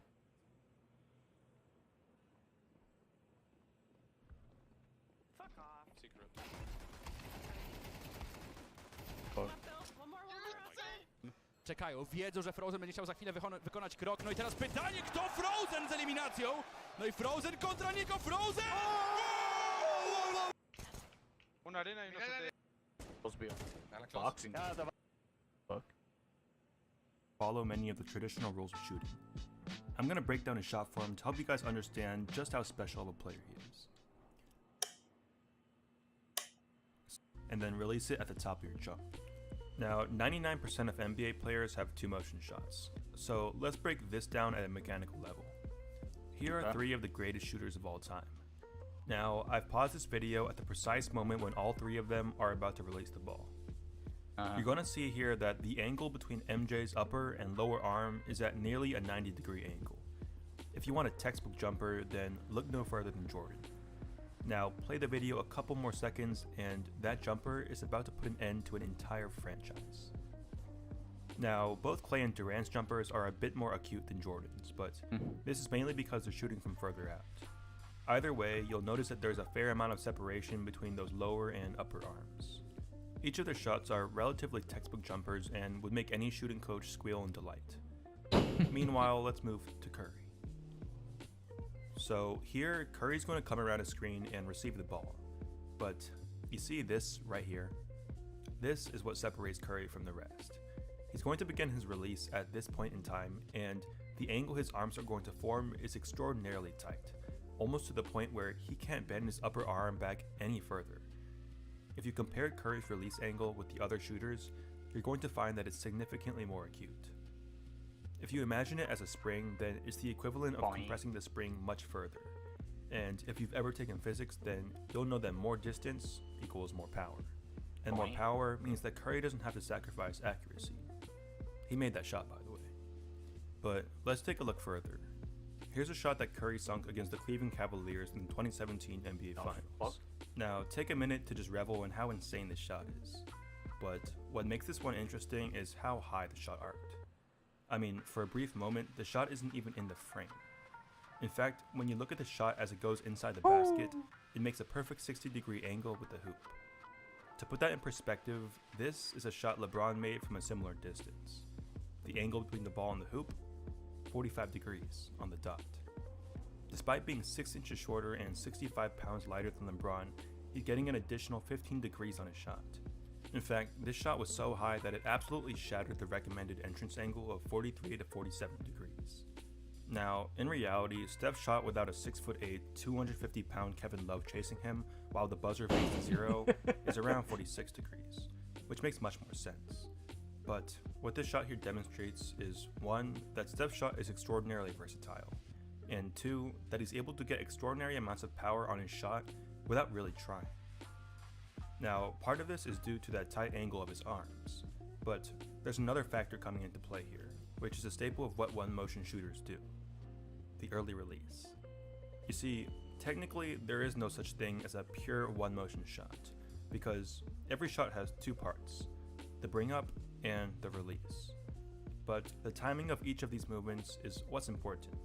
Fuck off. Secret. Czekają, wiedzą, że Frozen będzie chciał za chwilę wykonać krok. No i teraz pytanie, kto Frozen z eliminacją? No i Frozen kontra niego, Frozen! Una arena y no se te... Supposed to be a boxing. Fuck. Follow many of the traditional rules of shooting. I'm gonna break down his shot form to help you guys understand just how special of a player he is. And then release it at the top of your jump. Now, 99% of NBA players have 2 motion shots, so let's break this down at a mechanical level. Here are 3 of the greatest shooters of all time. Now, I've paused this video at the precise moment when all 3 of them are about to release the ball. You're going to see here that the angle between MJ's upper and lower arm is at nearly a 90-degree angle. If you want a textbook jumper, then look no further than Jordan. Now, play the video a couple more seconds, and that jumper is about to put an end to an entire franchise. Now, both Clay and Durant's jumpers are a bit more acute than Jordan's, but this is mainly because they're shooting from further out. Either way, you'll notice that there's a fair amount of separation between those lower and upper arms. Each of their shots are relatively textbook jumpers and would make any shooting coach squeal in delight. Meanwhile, let's move to Curry. So here, Curry's going to come around his screen and receive the ball. But you see this right here? This is what separates Curry from the rest. He's going to begin his release at this point in time, and the angle his arms are going to form is extraordinarily tight, almost to the point where he can't bend his upper arm back any further. If you compare Curry's release angle with the other shooters, you're going to find that it's significantly more acute. If you imagine it as a spring, then it's the equivalent of compressing the spring much further. And if you've ever taken physics, then you'll know that more distance equals more power. And more power means that Curry doesn't have to sacrifice accuracy. He made that shot, by the way. But let's take a look further. Here's a shot that Curry sunk against the Cleveland Cavaliers in the 2017 NBA Finals. Now, take a minute to just revel in how insane this shot is. But what makes this one interesting is how high the shot arced. I mean, for a brief moment, the shot isn't even in the frame. In fact, when you look at the shot as it goes inside the basket, it makes a perfect 60-degree angle with the hoop. To put that in perspective, this is a shot LeBron made from a similar distance. The angle between the ball and the hoop, 45 degrees on the dot. Despite being 6 inches shorter and 65 pounds lighter than LeBron, he's getting an additional 15 degrees on his shot. In fact, this shot was so high that it absolutely shattered the recommended entrance angle of 43 to 47 degrees. Now, in reality, Steph shot without a 6'8", 250-pound Kevin Love chasing him while the buzzer faced 0 is around 46 degrees, which makes much more sense. But what this shot here demonstrates is 1, that Steph's shot is extraordinarily versatile, and 2, that he's able to get extraordinary amounts of power on his shot without really trying. Now, part of this is due to that tight angle of his arms, but there's another factor coming into play here, which is a staple of what one-motion shooters do: the early release. You see, technically there is no such thing as a pure one-motion shot, because every shot has 2 parts, the bring up and the release. But the timing of each of these movements is what's important.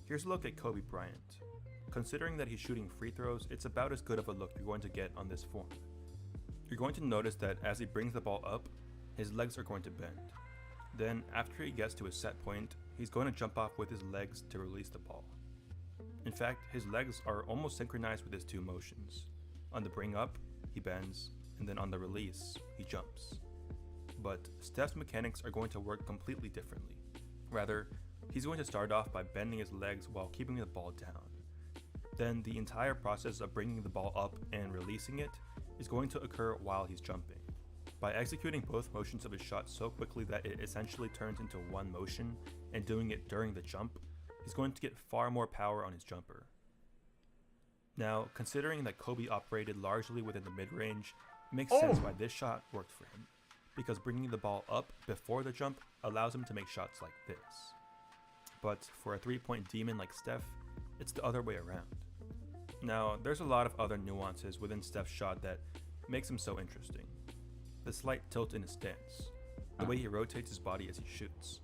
Here's a look at Kobe Bryant. Considering that he's shooting free throws, it's about as good of a look you're going to get on this form. You're going to notice that as he brings the ball up, his legs are going to bend. Then, after he gets to his set point, he's going to jump off with his legs to release the ball. In fact, his legs are almost synchronized with his 2 motions. On the bring up, he bends, and then on the release, he jumps. But Steph's mechanics are going to work completely differently. Rather, he's going to start off by bending his legs while keeping the ball down. Then the entire process of bringing the ball up and releasing it is going to occur while he's jumping. By executing both motions of his shot so quickly that it essentially turns into one motion and doing it during the jump, he's going to get far more power on his jumper. Now, considering that Kobe operated largely within the mid-range, it makes sense why this shot worked for him, because bringing the ball up before the jump allows him to make shots like this. But for a 3-point demon like Steph, it's the other way around. Now, there's a lot of other nuances within Steph's shot that makes him so interesting. The slight tilt in his stance, the way he rotates his body as he shoots,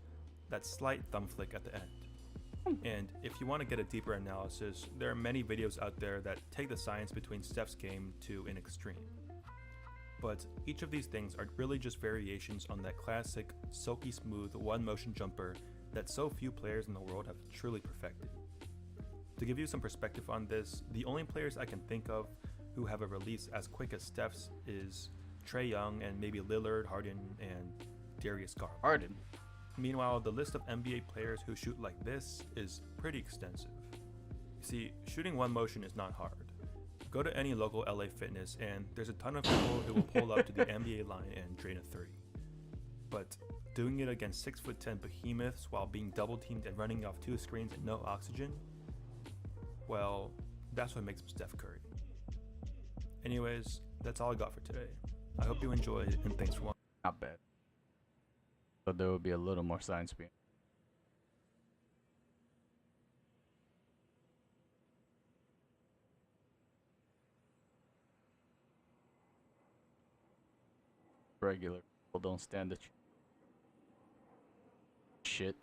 that slight thumb flick at the end. And if you want to get a deeper analysis, there are many videos out there that take the science between Steph's game to an extreme. But each of these things are really just variations on that classic, silky smooth one-motion jumper that so few players in the world have truly perfected. To give you some perspective on this, the only players I can think of who have a release as quick as Steph's is Trae Young and maybe Lillard, Harden, and Darius Garland. Harden? Meanwhile, the list of NBA players who shoot like this is pretty extensive. You see, shooting one motion is not hard. Go to any local LA Fitness and there's a ton of people who will pull up to the NBA line and drain a 3. But doing it against 6'10" behemoths while being double teamed and running off 2 screens and no oxygen, well, that's what makes him Steph Curry. Anyways, that's all I got for today. I hope you enjoyed, and thanks for watching. Not bad. So there will be a little more science behind. Regular people don't stand the shit.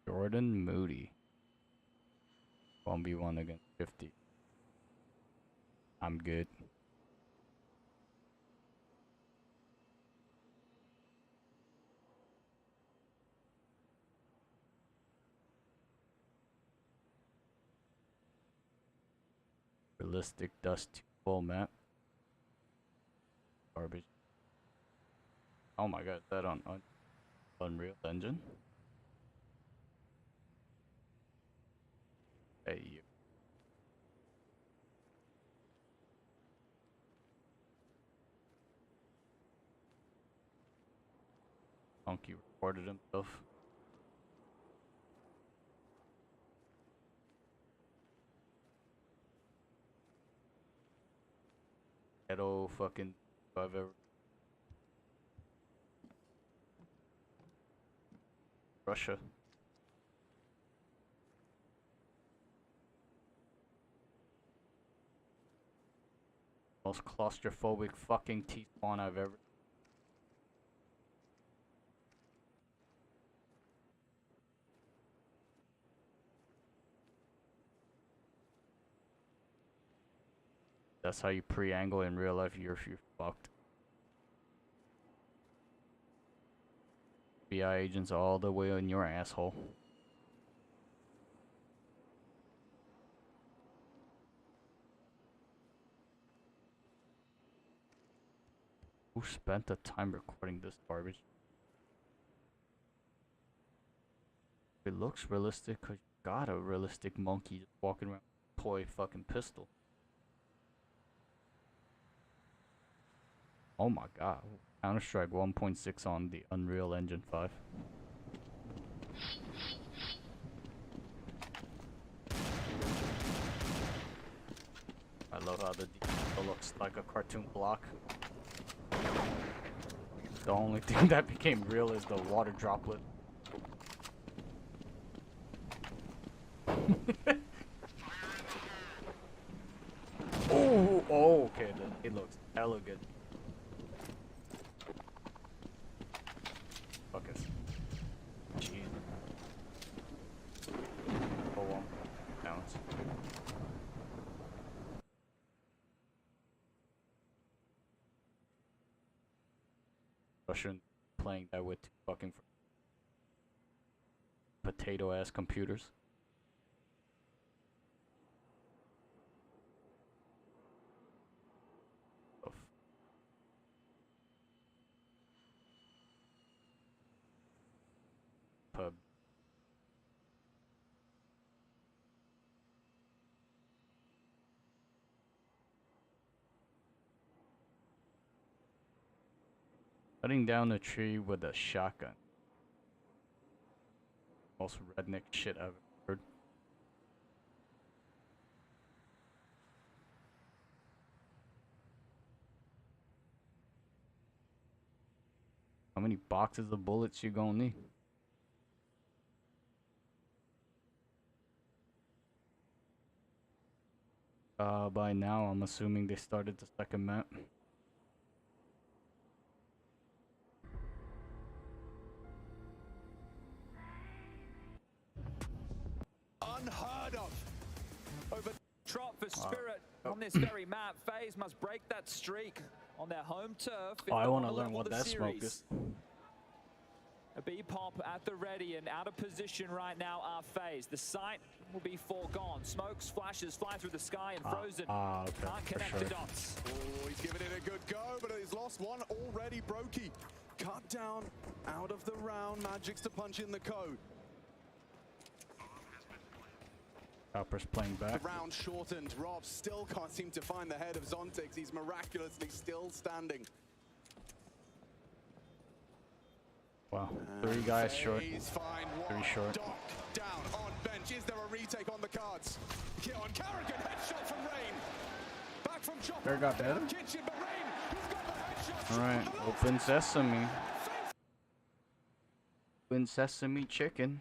Jordan Moody. 1v1 against 50. I'm good. Realistic Dust 2 full map. Garbage. Oh my god, is that on Unreal Engine? Hey, you. Monkey recorded himself. Ghetto fucking I've ever. Russia. Most claustrophobic fucking T-spawn I've ever. That's how you pre-angle in real life. You're fucked. FBI agents all the way in your asshole. Who spent the time recording this garbage? It looks realistic because you got a realistic monkey just walking around with a toy fucking pistol. Oh my god. Counter-Strike 1.6 on the Unreal Engine 5. I love how the detail looks like a cartoon block. The only thing that became real is the water droplet. Oh, okay, it looks hella good. Focus. Jeez. Oh, well. Balance. Russian playing that with two fucking potato ass computers. Pub. Cutting down a tree with a shotgun. Most redneck shit I've ever heard. How many boxes of bullets you gonna need? By now I'm assuming they started the second map. Unheard of. Over trot for Spirit on this very map. FaZe must break that streak on their home turf. Oh, I want to learn what that smoke is. A B-pop at the ready and out of position right now are FaZe. The sight will be foregone. Smokes, flashes, fly through the sky and Frozen Okay, can't connect the dots. Oh, he's given it a good go, but he's lost one already. Brokey cut down out of the round. Magic's to punch in the code. Chopper's playing back. The round shortened. Rob still can't seem to find the head of Zontix. He's miraculously still standing. Wow, 3 guys short. 3 short. Docked down on bench. Is there a retake on the cards? Keon Carrigan, headshot from Rain. Back from Chopper. There got better. Kitchen, but Rain, he's got the headshot. Alright, open sesame. Open sesame chicken.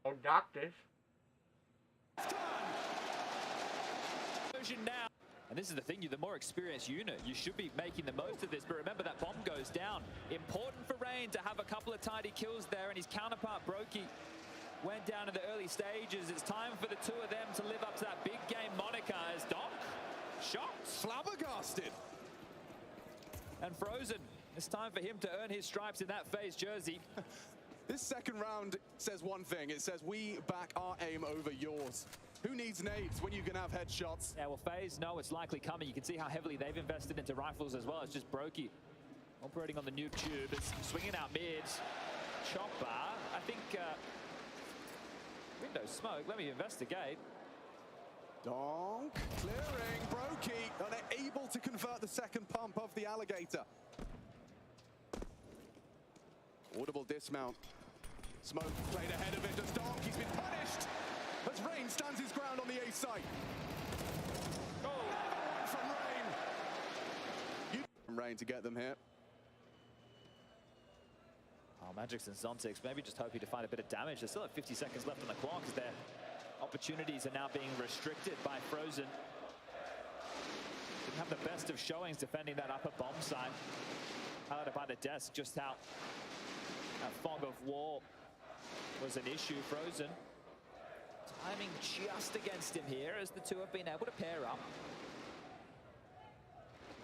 Oh, doctors. Now. And this is the thing, you're the more experienced unit. You should be making the most of this. But remember, that bomb goes down. Important for Rain to have a couple of tidy kills there. And his counterpart, Brokey, went down in the early stages. It's time for the two of them to live up to that big game moniker as Donk shots. Flabbergasted. And Frozen, it's time for him to earn his stripes in that FaZe jersey. This second round says one thing. It says we back our aim over yours. Who needs nades when you can have headshots? Yeah, well, FaZe, no, it's likely coming. You can see how heavily they've invested into rifles as well. It's just Brokey operating on the nuke tube. It's swinging out mid. Chopper, I think, window smoke. Let me investigate. Donk clearing. Brokey unable to convert the second pump of the Alligator. Audible dismount. Smoke played ahead of it. Does Donk? He's been punished. As Rain stands his ground on the A side. Oh, one from Rain. From Rain to get them here. Oh, Magix and Zontix maybe just hoping to find a bit of damage. There's still 50 seconds left on the clock as their opportunities are now being restricted by Frozen. Didn't have the best of showings defending that upper bomb side. Highlighted by the desk just how that fog of war was an issue. Frozen timing just against him here as the two have been able to pair up.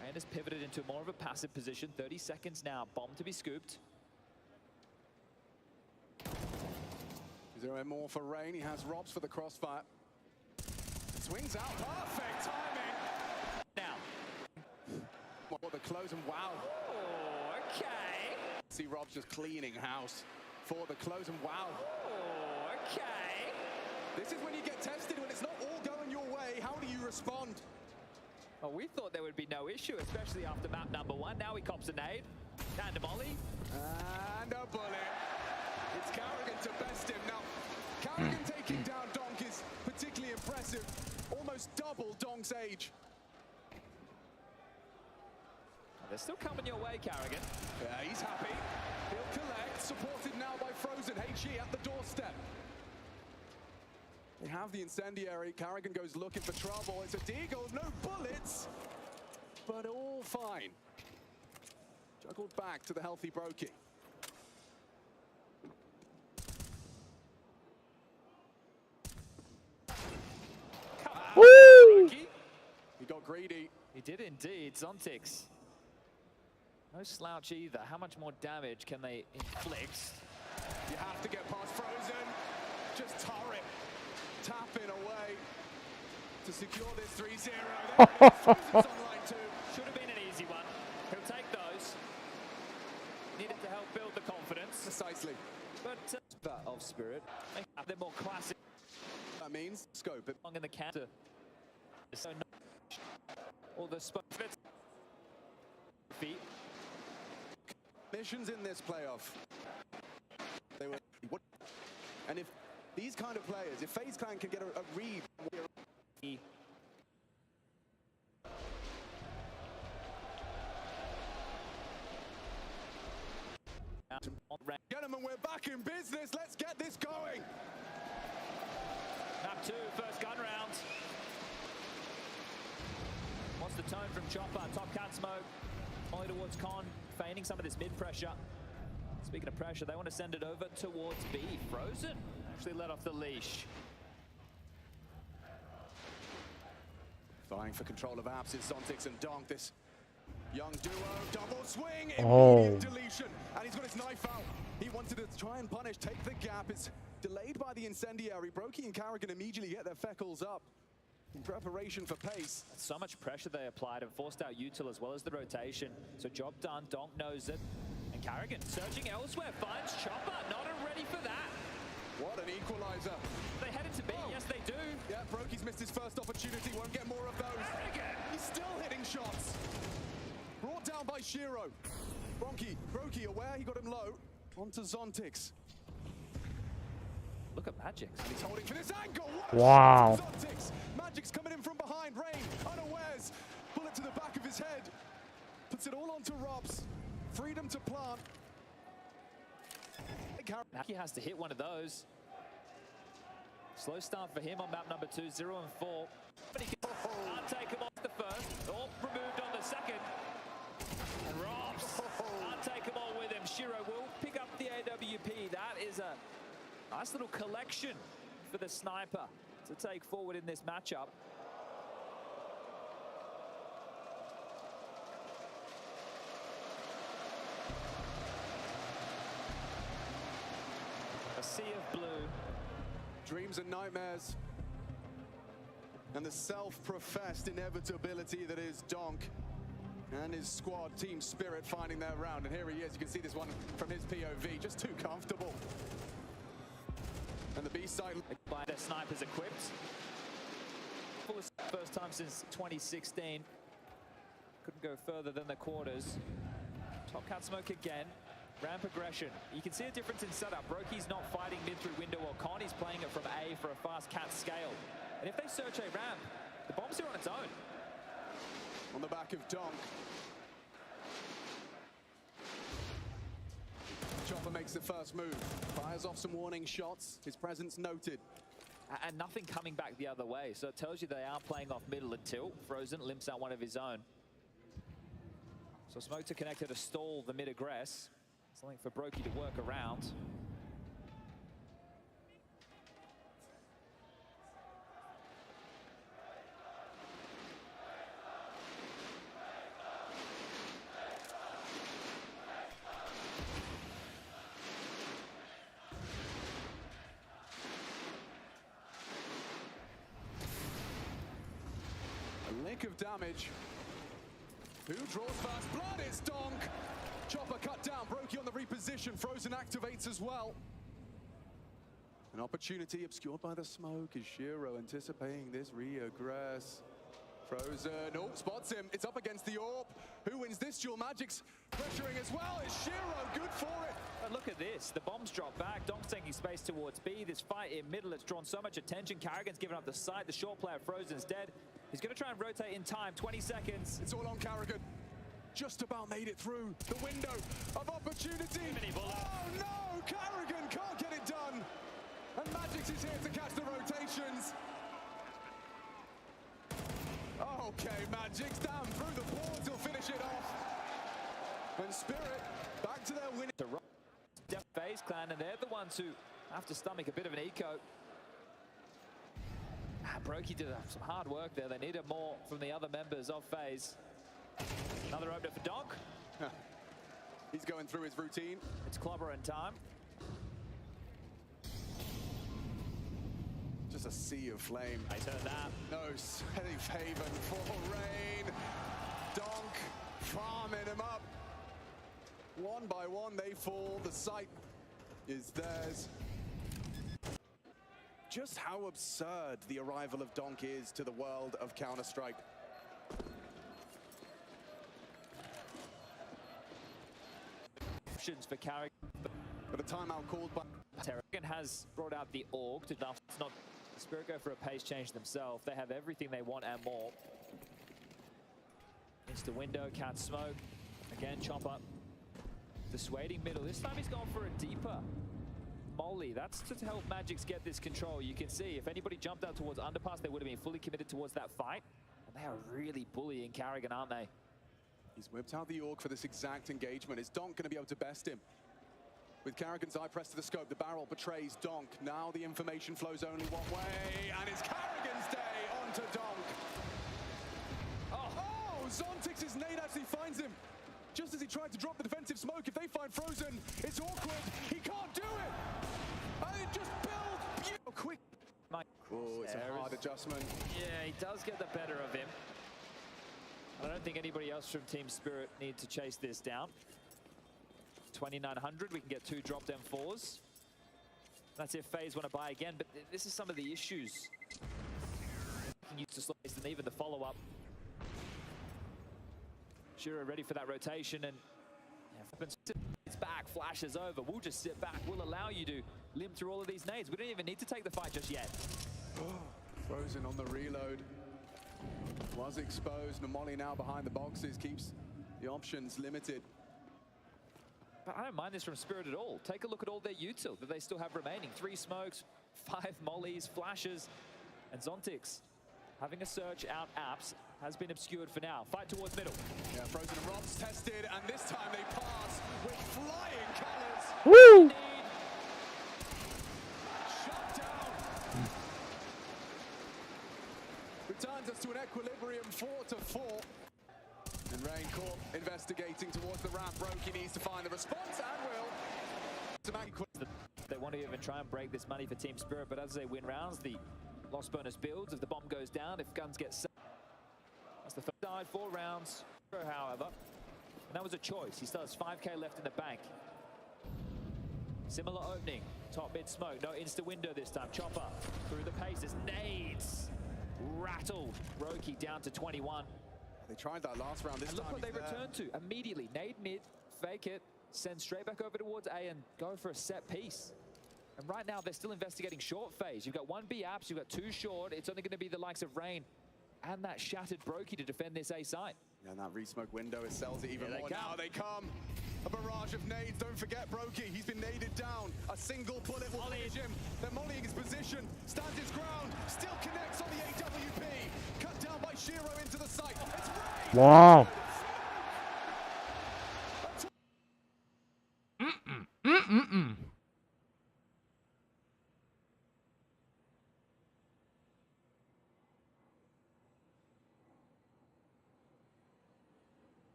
Rain has pivoted into more of a passive position. 30 seconds now. Bomb to be scooped. Is there more for Rain? He has Robs for the crossfire. Swings out. Perfect timing. Now. For the close and wow. Oh, okay. See Robs just cleaning house for the close and wow. Oh, okay. This is when you get tested, when it's not all going your way. How do you respond? Well, we thought there would be no issue, especially after map number 1. Now he cops a nade. And a molly. And a bullet. It's Karrigan to best him. Now, Karrigan taking down Donk is particularly impressive. Almost double Donk's age. They're still coming your way, Karrigan. Yeah, he's happy. He'll collect. Supported now by Frozen. HE at the doorstep. They have the incendiary. Karrigan goes looking for trouble. It's a deagle, no bullets, but all fine. Juggled back to the healthy Brokey. Woo! He got greedy. He did indeed. Zontix. No slouch either. How much more damage can they inflict? You have to get past Frozen. Just turret. Tapping away to secure this 3-0. Frozen's on line 2. Should have been an easy one. He'll take those. Needed to help build the confidence. Precisely. But of spirit. They're more classic. That means scope it. Long in the counter. So all the spot feet. Missions in this playoff. They were. And if these kind of players, if FaZe Clan can get a read. Gentlemen, we're back in business. Let's get this going. Map 2, first gun round. What's the tone from Chopper? Top cat smoke. Molly towards Con, feigning some of this mid pressure. Speaking of pressure, they want to send it over towards B. Frozen actually let off the leash. Vying for control of apps is Zontix and Donk. This young duo, double swing, immediate deletion. And he's got his knife out. He wanted to try and punish, take the gap. It's delayed by the incendiary. Brokey and Karrigan immediately get their feckles up in preparation for pace. That's so much pressure they applied and forced out Util as well as the rotation. So job done, Donk knows it. And Karrigan searching elsewhere, finds Chopper, not ready for that. What an equalizer. They headed to B, yes they do. Yeah, Brokey's missed his first opportunity, won't get more of those. Karrigan! He's still hitting shots. Brought down by Shiro. Brokey aware, he got him low. Onto Zontix. Look at Magix. And he's holding for this angle. Wow. Zontix. Magix coming in from behind. Rain, unawares. Bullet to the back of his head. Puts it all onto Robs. Freedom to plant. He has to hit one of those. Slow start for him on map number 2, 0 and 4. But he can't take him off the first. Oh, removed on the second. And Robs can't take them all with him. Shiro will pick up the AWP. That is a nice little collection for the sniper to take forward in this matchup. A sea of blue. Dreams and nightmares. And the self-professed inevitability that is Donk and his squad, Team Spirit, finding their round. And here he is. You can see this one from his POV. Just too comfortable. And the B side. By their snipers equipped. First time since 2016. Couldn't go further than the quarters. Top cat smoke again. Ramp aggression. You can see a difference in setup. Broki's not fighting mid through window or con. He's playing it from A for a fast cat scale. And if they search a ramp, the bomb's here on its own. On the back of Donk. Chopper makes the first move. Fires off some warning shots. His presence noted. And nothing coming back the other way. So it tells you they are playing off middle until Frozen limps out one of his own. So Smoke to connect to stall the mid aggress. Something for Broky to work around. A lick of damage. Who draws first blood? It's Donk. Chopper cut down. Broky on the reposition. Frozen activates as well. An opportunity obscured by the smoke. Is Shiro anticipating this reaggress? Frozen. Oh, spots him. It's up against the AWP. Who wins this duel? Magic's pressuring as well. It's Shiro. Good for it. But look at this. The bombs drop back. Donk's taking space towards B. This fight in middle has drawn so much attention. Karrigan's given up the side. The short player Frozen's dead. He's going to try and rotate in time. 20 seconds. It's all on Karrigan. Just about made it through the window of opportunity. Oh no! Karrigan can't get it done. And Magix is here to catch the rotations. Okay, Magix down through the portal, finish it off. And Spirit back to their winning. Def FaZe Clan, and they're the ones who have to stomach a bit of an eco. Broky did some hard work there. They needed more from the other members of FaZe. Another opener for Donk. He's going through his routine. It's clobber in time. Just a sea of flame. I heard that. No safe haven for Rain. Donk farming him up. One by one they fall. The sight is theirs. Just how absurd the arrival of Donk is to the world of Counter-Strike. Options for Karrigan. But a timeout called by Karrigan has brought out the AUG to enough. It's not Spirit go for a pace change themselves. They have everything they want and more. It's the window, cat smoke. Again, Chopper. Dissuading middle. This time he's gone for a deeper molly. That's to help Magix get this control. You can see if anybody jumped out towards underpass, they would have been fully committed towards that fight. And they are really bullying Karrigan, aren't they? He's whipped out the AUG for this exact engagement. Is Donk going to be able to best him? With Karrigan's eye pressed to the scope, the barrel betrays Donk. Now the information flows only one way, and it's Karrigan's day onto Donk. Oh, Zontix's nade actually finds him. Just as he tried to drop the defensive smoke, if they find Frozen, it's awkward. He can't do it. And it just builds. Oh, quick. Oh, it's a hard adjustment. Yeah, he does get the better of him. I don't think anybody else from Team Spirit need to chase this down. 2,900, we can get 2 drop M4s. That's if FaZe want to buy again, but this is some of the issues. You can use to slice and even the follow-up. Shiro ready for that rotation, and it's back, flashes over. We'll just sit back. We'll allow you to limp through all of these nades. We don't even need to take the fight just yet. Frozen on the reload. Was exposed. Nomoli now behind the boxes keeps the options limited. But I don't mind this from Spirit at all. Take a look at all their util that they still have remaining. 3 smokes, 5 mollies, flashes, and Zontix having a search out apps has been obscured for now. Fight towards middle. Yeah, Frozen and Rob's tested, and this time they pass with flying colors. Woo! Shut down. Returns us to an equilibrium 4-4. And Raincorp investigating towards the ramp. Brokey needs to find the response and will. They want to even try and break this money for Team Spirit, but as they win rounds, the loss bonus builds if the bomb goes down, if guns get set. That's the first side, 4 rounds, however. And that was a choice. He still has 5k left in the bank. Similar opening, top mid smoke, no insta window this time. Chopper through the paces, nades, rattled. Brokey down to 21. They tried that last round. This and look time what they returned to immediately. Nade mid, fake it, send straight back over towards A and go for a set piece. And right now they're still investigating short phase. You've got 1B apps, you've got 2 short. It's only going to be the likes of Rain and that shattered Brokey to defend this A side. Yeah, and that re-smoke window, it sells it even more. Now they come. A barrage of nades. Don't forget Brokey. He's been naded down. A single bullet will finish him. They're mollying his position. Stands his ground. Still connects on the AWP. Cut down by Shiro into the site. It's Ray. Wow.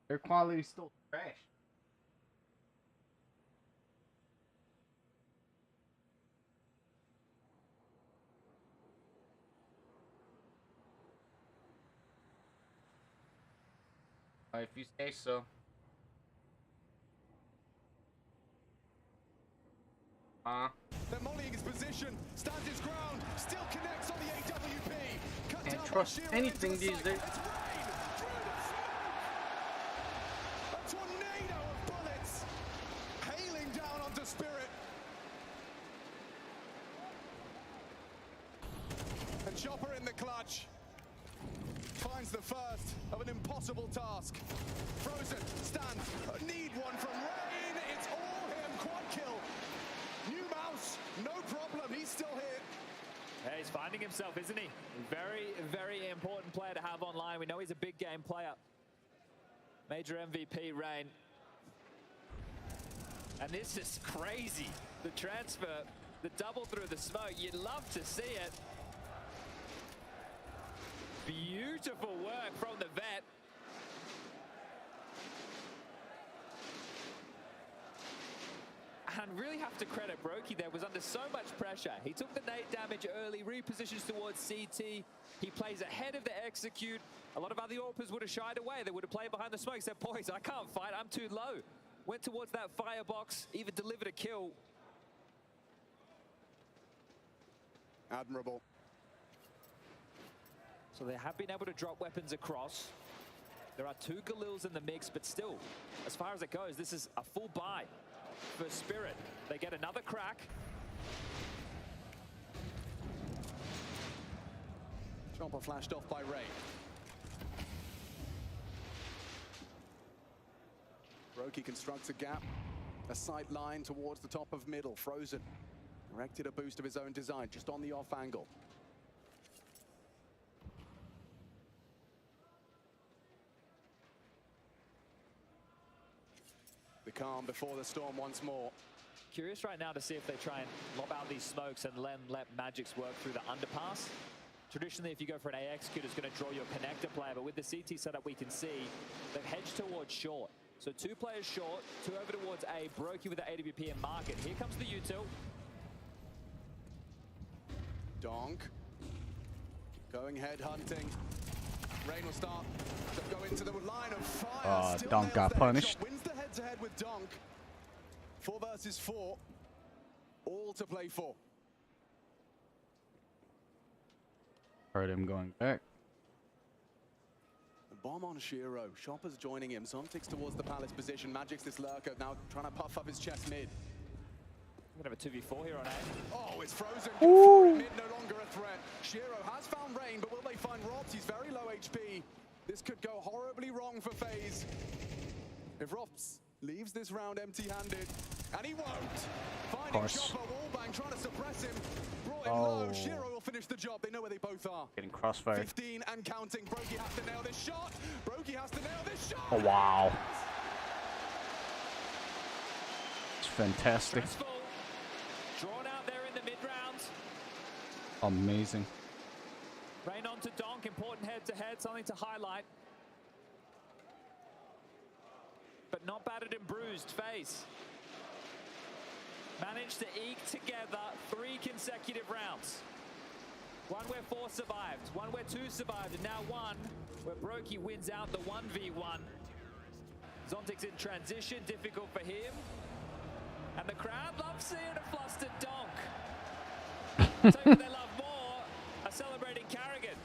Their quality's still trash. If you say so. They're mollying his position, stands his ground, still connects on the AWP. Cut Can't down trust by Shiro anything into the these site. days. It's Rain through the smoke. A tornado of bullets hailing down onto Spirit. Chopper in the clutch. Finds the first of an impossible task. Frozen, stands, need one from Rain. It's all him, quad kill. New mouse, no problem, he's still here. Yeah, he's finding himself, isn't he? Very, very important player to have online. We know he's a big game player. Major MVP, Rain. And this is crazy. The transfer, the double through the smoke. You'd love to see it. Beautiful work from the vet. And really have to credit Brokey there, was under so much pressure. He took the nade damage early, repositions towards CT. He plays ahead of the execute. A lot of other AWPers would have shied away. They would have played behind the smoke, said, boys, I can't fight, I'm too low. Went towards that firebox, even delivered a kill. Admirable. So they have been able to drop weapons across. There are 2 Galils in the mix, but still, as far as it goes, this is a full buy for Spirit. They get another crack. Chopper flashed off by Ray. Brokey constructs a gap, a sight line towards the top of middle. Frozen directed a boost of his own design, just on the off angle. The calm before the storm once more. Curious right now to see if they try and lob out these smokes and let Magix work through the underpass. Traditionally, if you go for an A execute, it's going to draw your connector player, but with the CT setup, we can see they've hedged towards short. So 2 players short, 2 over towards A, Brokey with the AWP and market. Here comes the util. Donk going head hunting. Rain will start to go into the line of fire. Donk got punished. Wins the head-to-head with Donk. 4 versus 4. All to play for. Heard him going back. The bomb on Shiro. Chopper's joining him. Zontix towards the Palace position. Magix this lurker now trying to puff up his chest mid. We're going to have a 2v4 here on A. Oh, it's Frozen. Ooh. Mid no longer a threat. Shiro has found Rain, but will they find Robs? He's very low HP. This could go horribly wrong for FaZe. If Robs leaves this round empty-handed, and he won't. Finding Chopper, wallbang, trying to suppress him. Brought him low. Shiro will finish the job. They know where they both are. Getting crossfire. 15 and counting. Brokey has to nail this shot. Brokey has to nail this shot. Oh, wow. It's fantastic. Stressful. Drawn out there in the mid-round. Amazing. Rain on to Donk, important head-to-head, something to highlight. But not battered and bruised. FaZe managed to eke together 3 consecutive rounds. One where 4 survived, one where 2 survived, and now one where Brokey wins out the 1v1. Zontix in transition, difficult for him. And the crowd loves seeing a flustered Donk. I'll tell you what they love more, a celebrating Carrigan.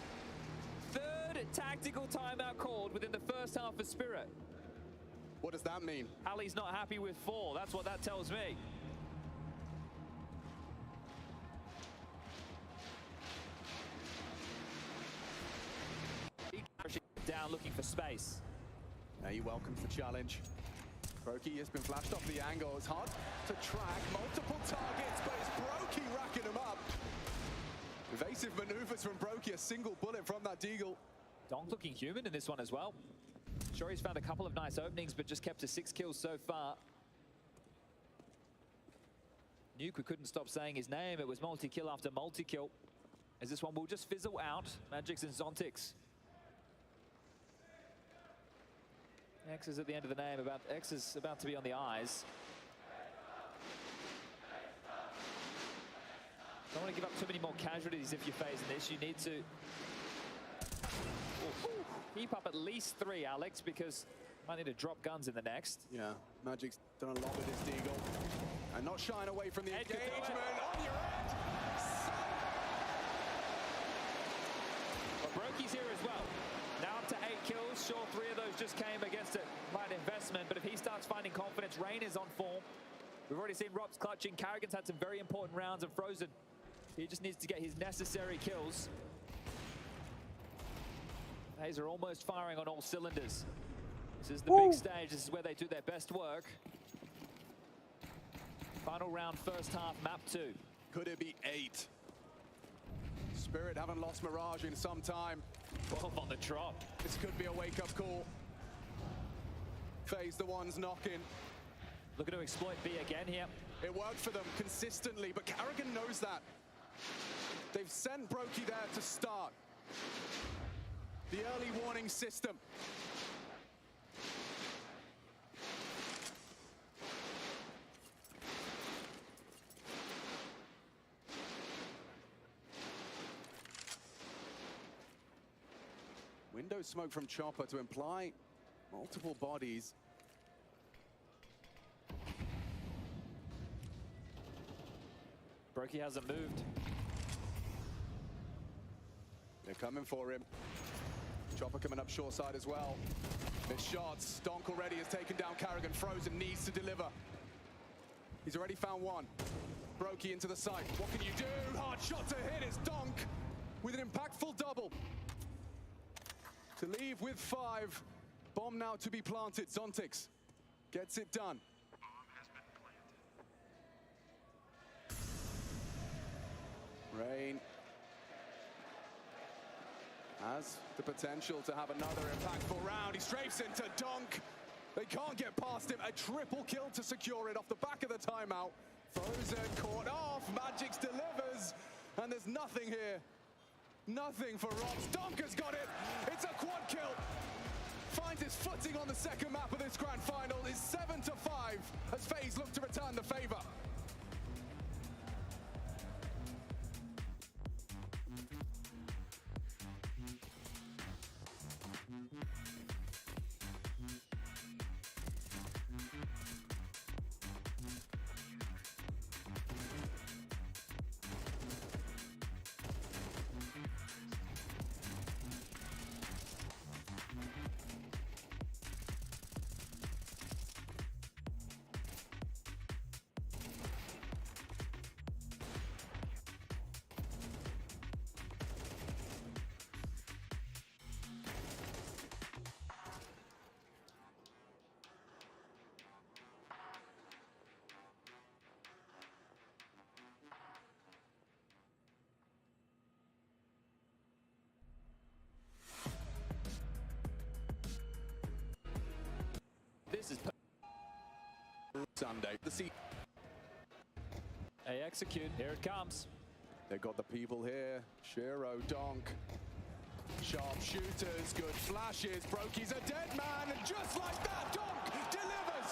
3rd tactical timeout called within the first half of Spirit. What does that mean? Ali's not happy with 4, that's what that tells me. Down looking for space. Now he welcomes the challenge. Brokey has been flashed off the angle. It's hard to track multiple targets, but it's Brokey racking them up. Evasive maneuvers from Brokey, a single bullet from that deagle. Donk looking human in this one as well. Sure, he's found a couple of nice openings, but just kept to 6 kills so far. Nuke, we couldn't stop saying his name. It was multi-kill after multi-kill. As this one will just fizzle out. Magix and Zontix. X is at the end of the name. X is about to be on the eyes. Don't want to give up too many more casualties if you're phasing this. You need to keep up at least 3, Alex, because you might need to drop guns in the next. Yeah, Magic's done a lot with his deagle. And not shying away from the engagement. On your head! But Brokey's here as well. Now up to 8 kills. Sure, 3 of those just came against a light investment, but if he starts finding confidence, Rain is on form. We've already seen Robs clutching. Carrigan's had some very important rounds, and Frozen, he just needs to get his necessary kills. FaZe are almost firing on all cylinders. This is the big stage. This is where they do their best work. Final round, first half, map 2. Could it be 8? Spirit haven't lost Mirage in some time. 12 on the drop. This could be a wake-up call. FaZe the ones knocking. Looking to exploit B again here. It worked for them consistently, but Karrigan knows that. They've sent Brokey there to start. The early warning system. Window smoke from Chopper to imply multiple bodies. Brokey hasn't moved. They're coming for him. Chopper coming up short side as well. Missed shots. Donk already has taken down Karrigan. Frozen needs to deliver. He's already found one. Brokey into the site. What can you do? Hard shot to hit. It's Donk with an impactful double. To leave with 5. Bomb now to be planted. Zontix gets it done. Rain has the potential to have another impactful round. He strafes into Donk. They can't get past him. A triple kill to secure it off the back of the timeout. Frozen caught off. Magix delivers. And there's nothing here. Nothing for Robs. Donk has got it. It's a quad kill. Finds his footing on the second map of this grand final. Is 7-5 as FaZe look to return the favor. This is Sunday. The seat. They execute. Here it comes. They've got the people here. Shiro, Donk. Sharp shooters, good flashes. Brokey's a dead man, and just like that, Donk delivers.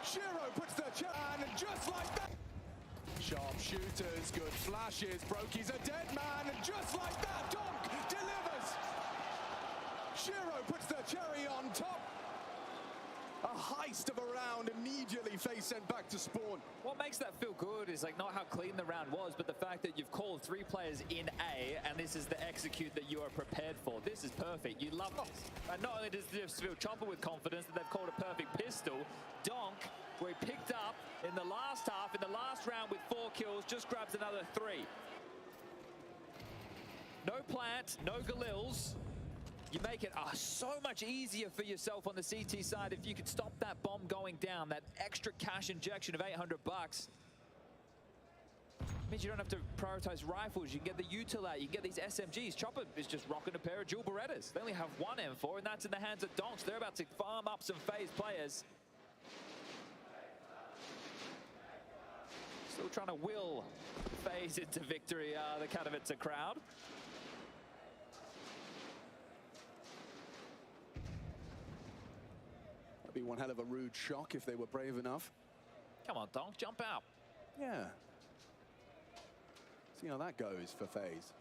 Shiro puts the and just like that. Sharp shooters, good flashes. Brokey's a dead man, and just like that, Donk delivers. Shiro puts the cherry on top. A heist of a round, immediately FaZe sent back to spawn. What makes that feel good is like not how clean the round was, but the fact that you've called 3 players in A, and this is the execute that you are prepared for. This is perfect. You love this. And not only does this feel Chopper with confidence that they've called a perfect pistol, Donk, where he picked up in the last half, in the last round with 4 kills, just grabs another 3. No plant, no Galils. You make it so much easier for yourself on the CT side if you could stop that bomb going down, that extra cash injection of $800. Means you don't have to prioritize rifles. You can get the util out. You can get these SMGs. Chopper is just rocking a pair of dual Berettas. They only have 1 M4, and that's in the hands of Donks. They're about to farm up some FaZe players. Still trying to will FaZe into victory, the Katowice crowd. That'd be one hell of a rude shock if they were brave enough. Come on, Donk, jump out. Yeah. See how that goes for FaZe.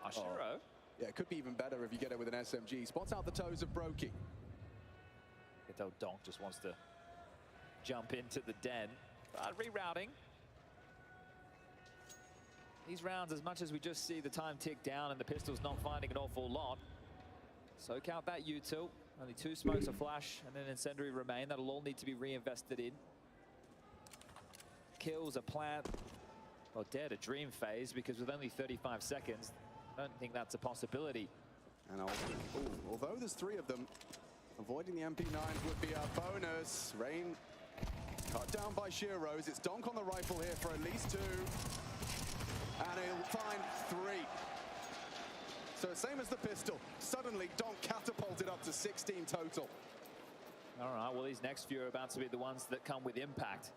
Ashiro. Oh. Yeah, it could be even better if you get it with an SMG. Spots out the toes of Brokey. Though Donk just wants to jump into the den. Rerouting. These rounds, as much as we just see the time tick down and the pistol's not finding an awful lot, soak out that util. Only 2 smokes, a flash, and an incendiary remain. That'll all need to be reinvested in. Kills, a plant. Well, dare to dream FaZe, because with only 35 seconds, I don't think that's a possibility. And although there's 3 of them, avoiding the MP9s would be a bonus. Rain cut down by Shearose. It's Donk on the rifle here for at least 2. And he'll find 3. So same as the pistol. Suddenly, Donk catapulted up to 16 total. All right, well, these next few are about to be the ones that come with impact.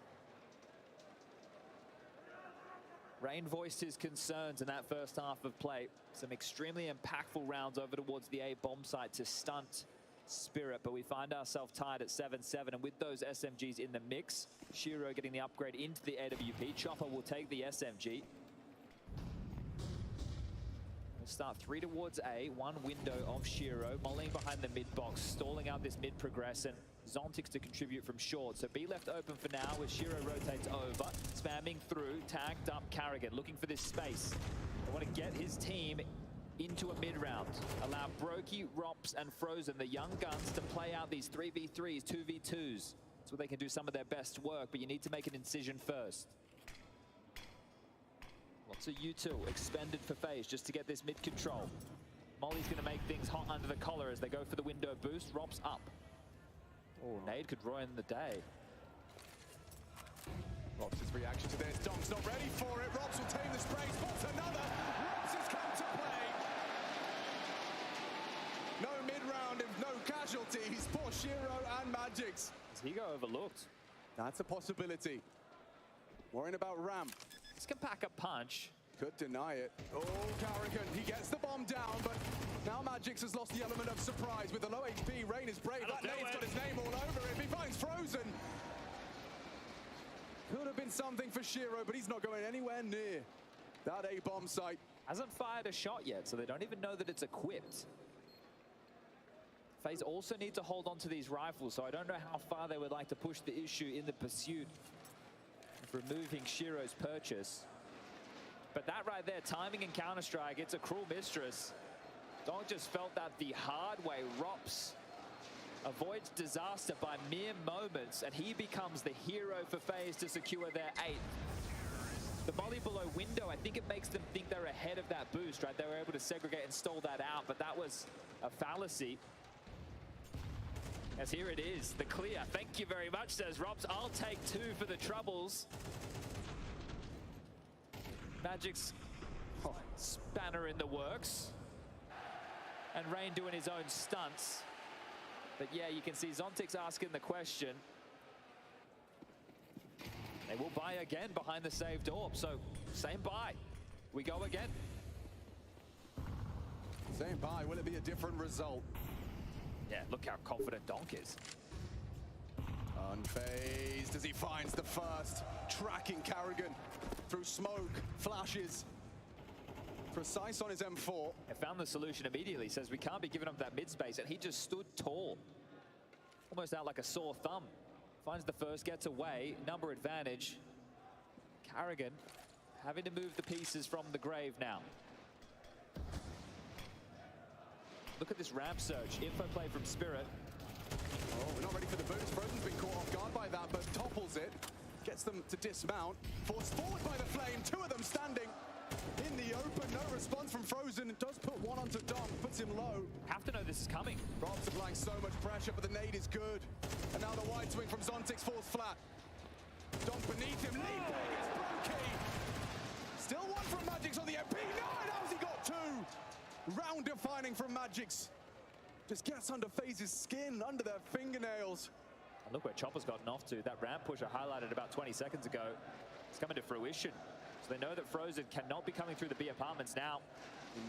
Rain voiced his concerns in that first half of play. Some extremely impactful rounds over towards the A bomb site to stunt Spirit, but we find ourselves tied at 7-7, and with those SMGs in the mix, Shiro getting the upgrade into the AWP. Chopper will take the SMG. We'll start 3 towards A, 1 window of Shiro, mollying behind the mid box, stalling out this mid progress, and Zontix to contribute from short. So B left open for now as Shiro rotates over, spamming through, tagged up Carrigan, looking for this space. They want to get his team into a mid-round. Allow Brokey, Rops, and Frozen, the young guns, to play out these 3v3s, 2v2s. So they can do some of their best work, but you need to make an incision first. Lots of U2 expended for FaZe just to get this mid control. Molly's going to make things hot under the collar as they go for the window boost. Rops up. Oh, Nade could ruin the day. Rops' reaction to this. Donk's not ready for it. Rops will tame the spray. Spots another. Rops has come to play. No mid-round, no casualties. Poor Shiro and Magix. Does he go overlooked? That's a possibility. Worrying about Ramp. This can pack a punch. Could deny it. Oh, Carrigan, he gets the bomb down, but now Magix has lost the element of surprise. With the low HP, Rain is brave. That nade's got his name all over it. He finds Frozen. Could have been something for Shiro, but he's not going anywhere near that A bomb site. Hasn't fired a shot yet, so they don't even know that it's equipped. FaZe also need to hold on to these rifles, so I don't know how far they would like to push the issue in the pursuit of removing Shiro's purchase. But that right there, timing in Counter-Strike, it's a cruel mistress. Donk just felt that the hard way. Rops avoids disaster by mere moments, and he becomes the hero for FaZe to secure their 8th. The molly below window, I think it makes them think they're ahead of that boost, right? They were able to segregate and stall that out, but that was a fallacy. As here it is, the clear. Thank you very much, says Rops. I'll take 2 for the troubles. Magic's spanner in the works. And Rain doing his own stunts. But yeah, you can see Zontix asking the question. They will buy again behind the saved orb. So same buy. We go again. Same buy. Will it be a different result? Yeah, look how confident Donk is. Unfazed as he finds the first. Tracking Carrigan through smoke, flashes. Precise on his M4. I found the solution immediately. Says we can't be giving up that mid space, and he just stood tall. Almost out like a sore thumb. Finds the first, gets away. Number advantage. Carrigan having to move the pieces from the grave now. Look at this ramp search. Info play from Spirit. Oh, we're not ready for the boost. Frozen's been caught off guard by that, but topples it. Gets them to dismount. Forced forward by the flame. 2 of them standing in the open. No response from Frozen. It does put 1 onto Donk. Puts him low. Have to know this is coming. Rob's applying so much pressure, but the nade is good. And now the wide swing from Zontix falls flat. Donk beneath him. Lead play against Brokey. Still 1 from Magix on the MP. No, how's he got 2? Round defining from Magix. Just gets under FaZe's skin, under their fingernails. And look where Chopper's gotten off to. That ramp push I highlighted about 20 seconds ago. It's coming to fruition. So they know that Frozen cannot be coming through the B apartments now.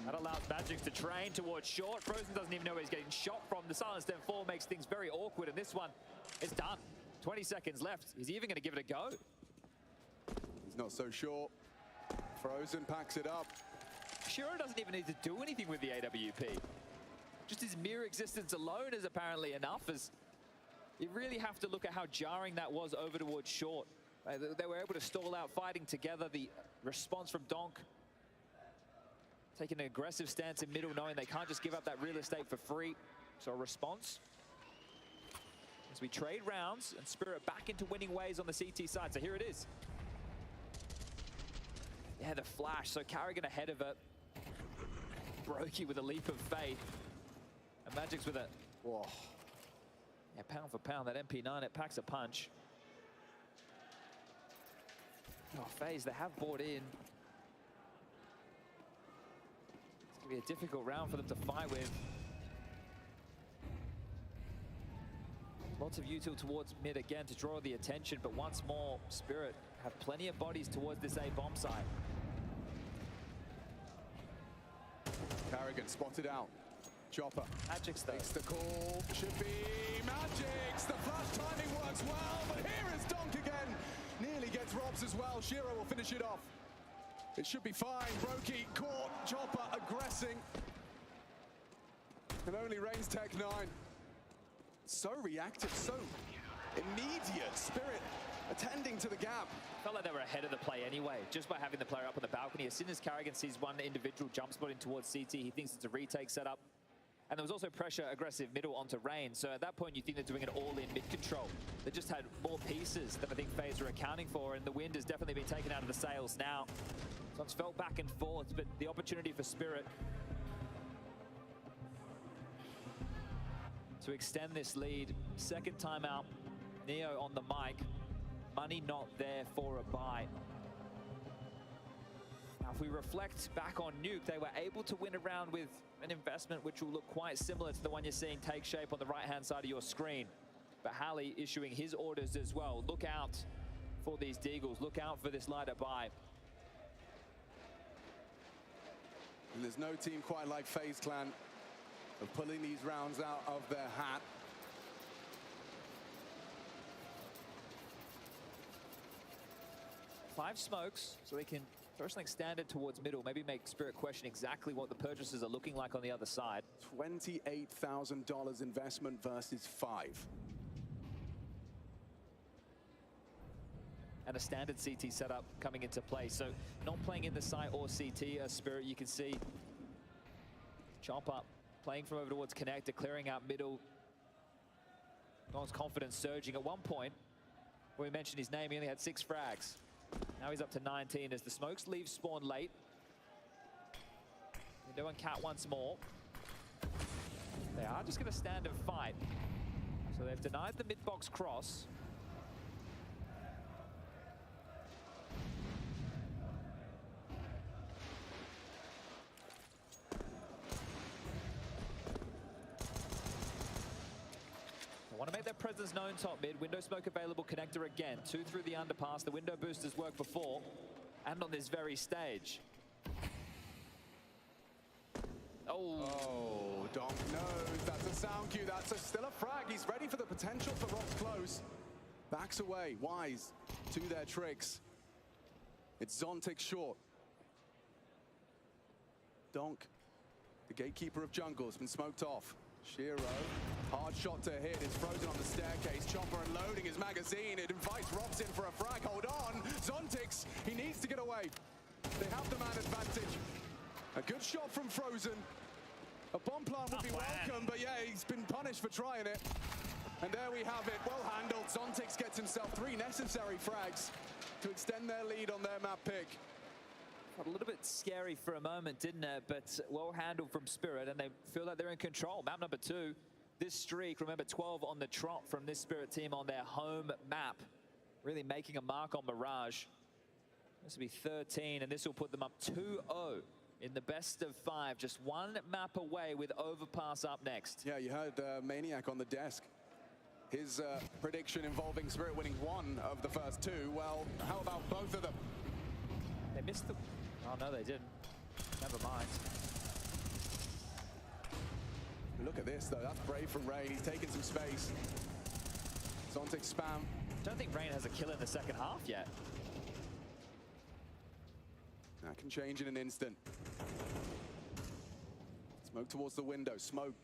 That allows Magix to train towards short. Frozen doesn't even know where he's getting shot from. The silenced M4 makes things very awkward, and this one is done. 20 seconds left. Is he even going to give it a go? He's not so sure. Frozen packs it up. Shiro doesn't even need to do anything with the AWP. Just his mere existence alone is apparently enough, as you really have to look at how jarring that was over towards short. They were able to stall out fighting together. The response from Donk, taking an aggressive stance in middle, knowing they can't just give up that real estate for free. So a response as we trade rounds and Spirit back into winning ways on the CT side. So here it is. Yeah, the flash. So Carrigan ahead of it. Brokey with a leap of faith. And Magic's with a... Whoa. Yeah, pound for pound, that MP9, it packs a punch. Oh, FaZe, they have bought in. It's going to be a difficult round for them to fight with. Lots of util towards mid again to draw the attention, but once more, Spirit have plenty of bodies towards this A bomb site. Carrigan spotted out. Chopper. Magic's though. Takes the call. Should be Magic's. The flash timing works well, but here is Donk again. Nearly gets Robs as well. Shiro will finish it off. It should be fine. Brokey caught. Chopper aggressing. And only Reigns Tech 9. So reactive, so immediate. Spirit attending to the gap. Felt like they were ahead of the play anyway, just by having the player up on the balcony. As soon as Carrigan sees one individual jump spotting towards CT, he thinks it's a retake setup. And there was also pressure, aggressive middle onto Rain. So at that point, you think they're doing it all in mid control. They just had more pieces than I think FaZe were accounting for, and the wind has definitely been taken out of the sails now. So it's felt back and forth, but the opportunity for Spirit to extend this lead. Second timeout, Neo on the mic. Money not there for a buy. Now, if we reflect back on Nuke, they were able to win a round with an investment which will look quite similar to the one you're seeing take shape on the right-hand side of your screen. But Halley issuing his orders as well. Look out for these Deagles. Look out for this light-up buy. And there's no team quite like FaZe Clan of pulling these rounds out of their hat. Five smokes, so they can throw something standard towards middle, maybe make Spirit question exactly what the purchases are looking like on the other side. $28,000 investment versus 5. And a standard CT setup coming into play. So not playing in the site or CT as Spirit, you can see Chomp Up playing from over towards Connector, clearing out middle. Nolan's confidence surging. At one point, when we mentioned his name, he only had 6 frags. Now he's up to 19 as the smokes leave spawn late. They're doing cat once more. They are just going to stand and fight. So they've denied the mid-box cross. Want to make their presence known top mid. Window smoke available, Connector again. 2 through the underpass. The window boosters worked before and on this very stage. Oh, Donk knows. That's a sound cue. That's still a frag. He's ready for the potential for Rock close. Backs away. Wise to their tricks. It's Zontic short. Donk, the gatekeeper of jungle, has been smoked off. Shiro, hard shot to hit, is frozen on the staircase. Chopper unloading his magazine. It invites Robs in for a frag. Hold on. Zontix, he needs to get away. They have the man advantage. A good shot from Frozen. A bomb plant would be welcome, but yeah, he's been punished for trying it. And there we have it. Well handled. Zontix gets himself 3 necessary frags to extend their lead on their map pick. A little bit scary for a moment, didn't it? But well handled from Spirit, and they feel like they're in control. Map number 2. This streak, remember, 12 on the trot from this Spirit team on their home map. Really making a mark on Mirage. This will be 13, and this will put them up 2-0 in the best of 5. Just 1 map away with Overpass up next. Yeah, you heard Maniac on the desk. His prediction involving Spirit winning 1 of the first 2. Well, how about both of them? They missed the... Oh, no, they didn't. Never mind. Look at this, though. That's brave from Rain. He's taking some space. Zontic spam. Don't think Rain has a kill in the second half yet. That can change in an instant. Smoke towards the window. Smoke.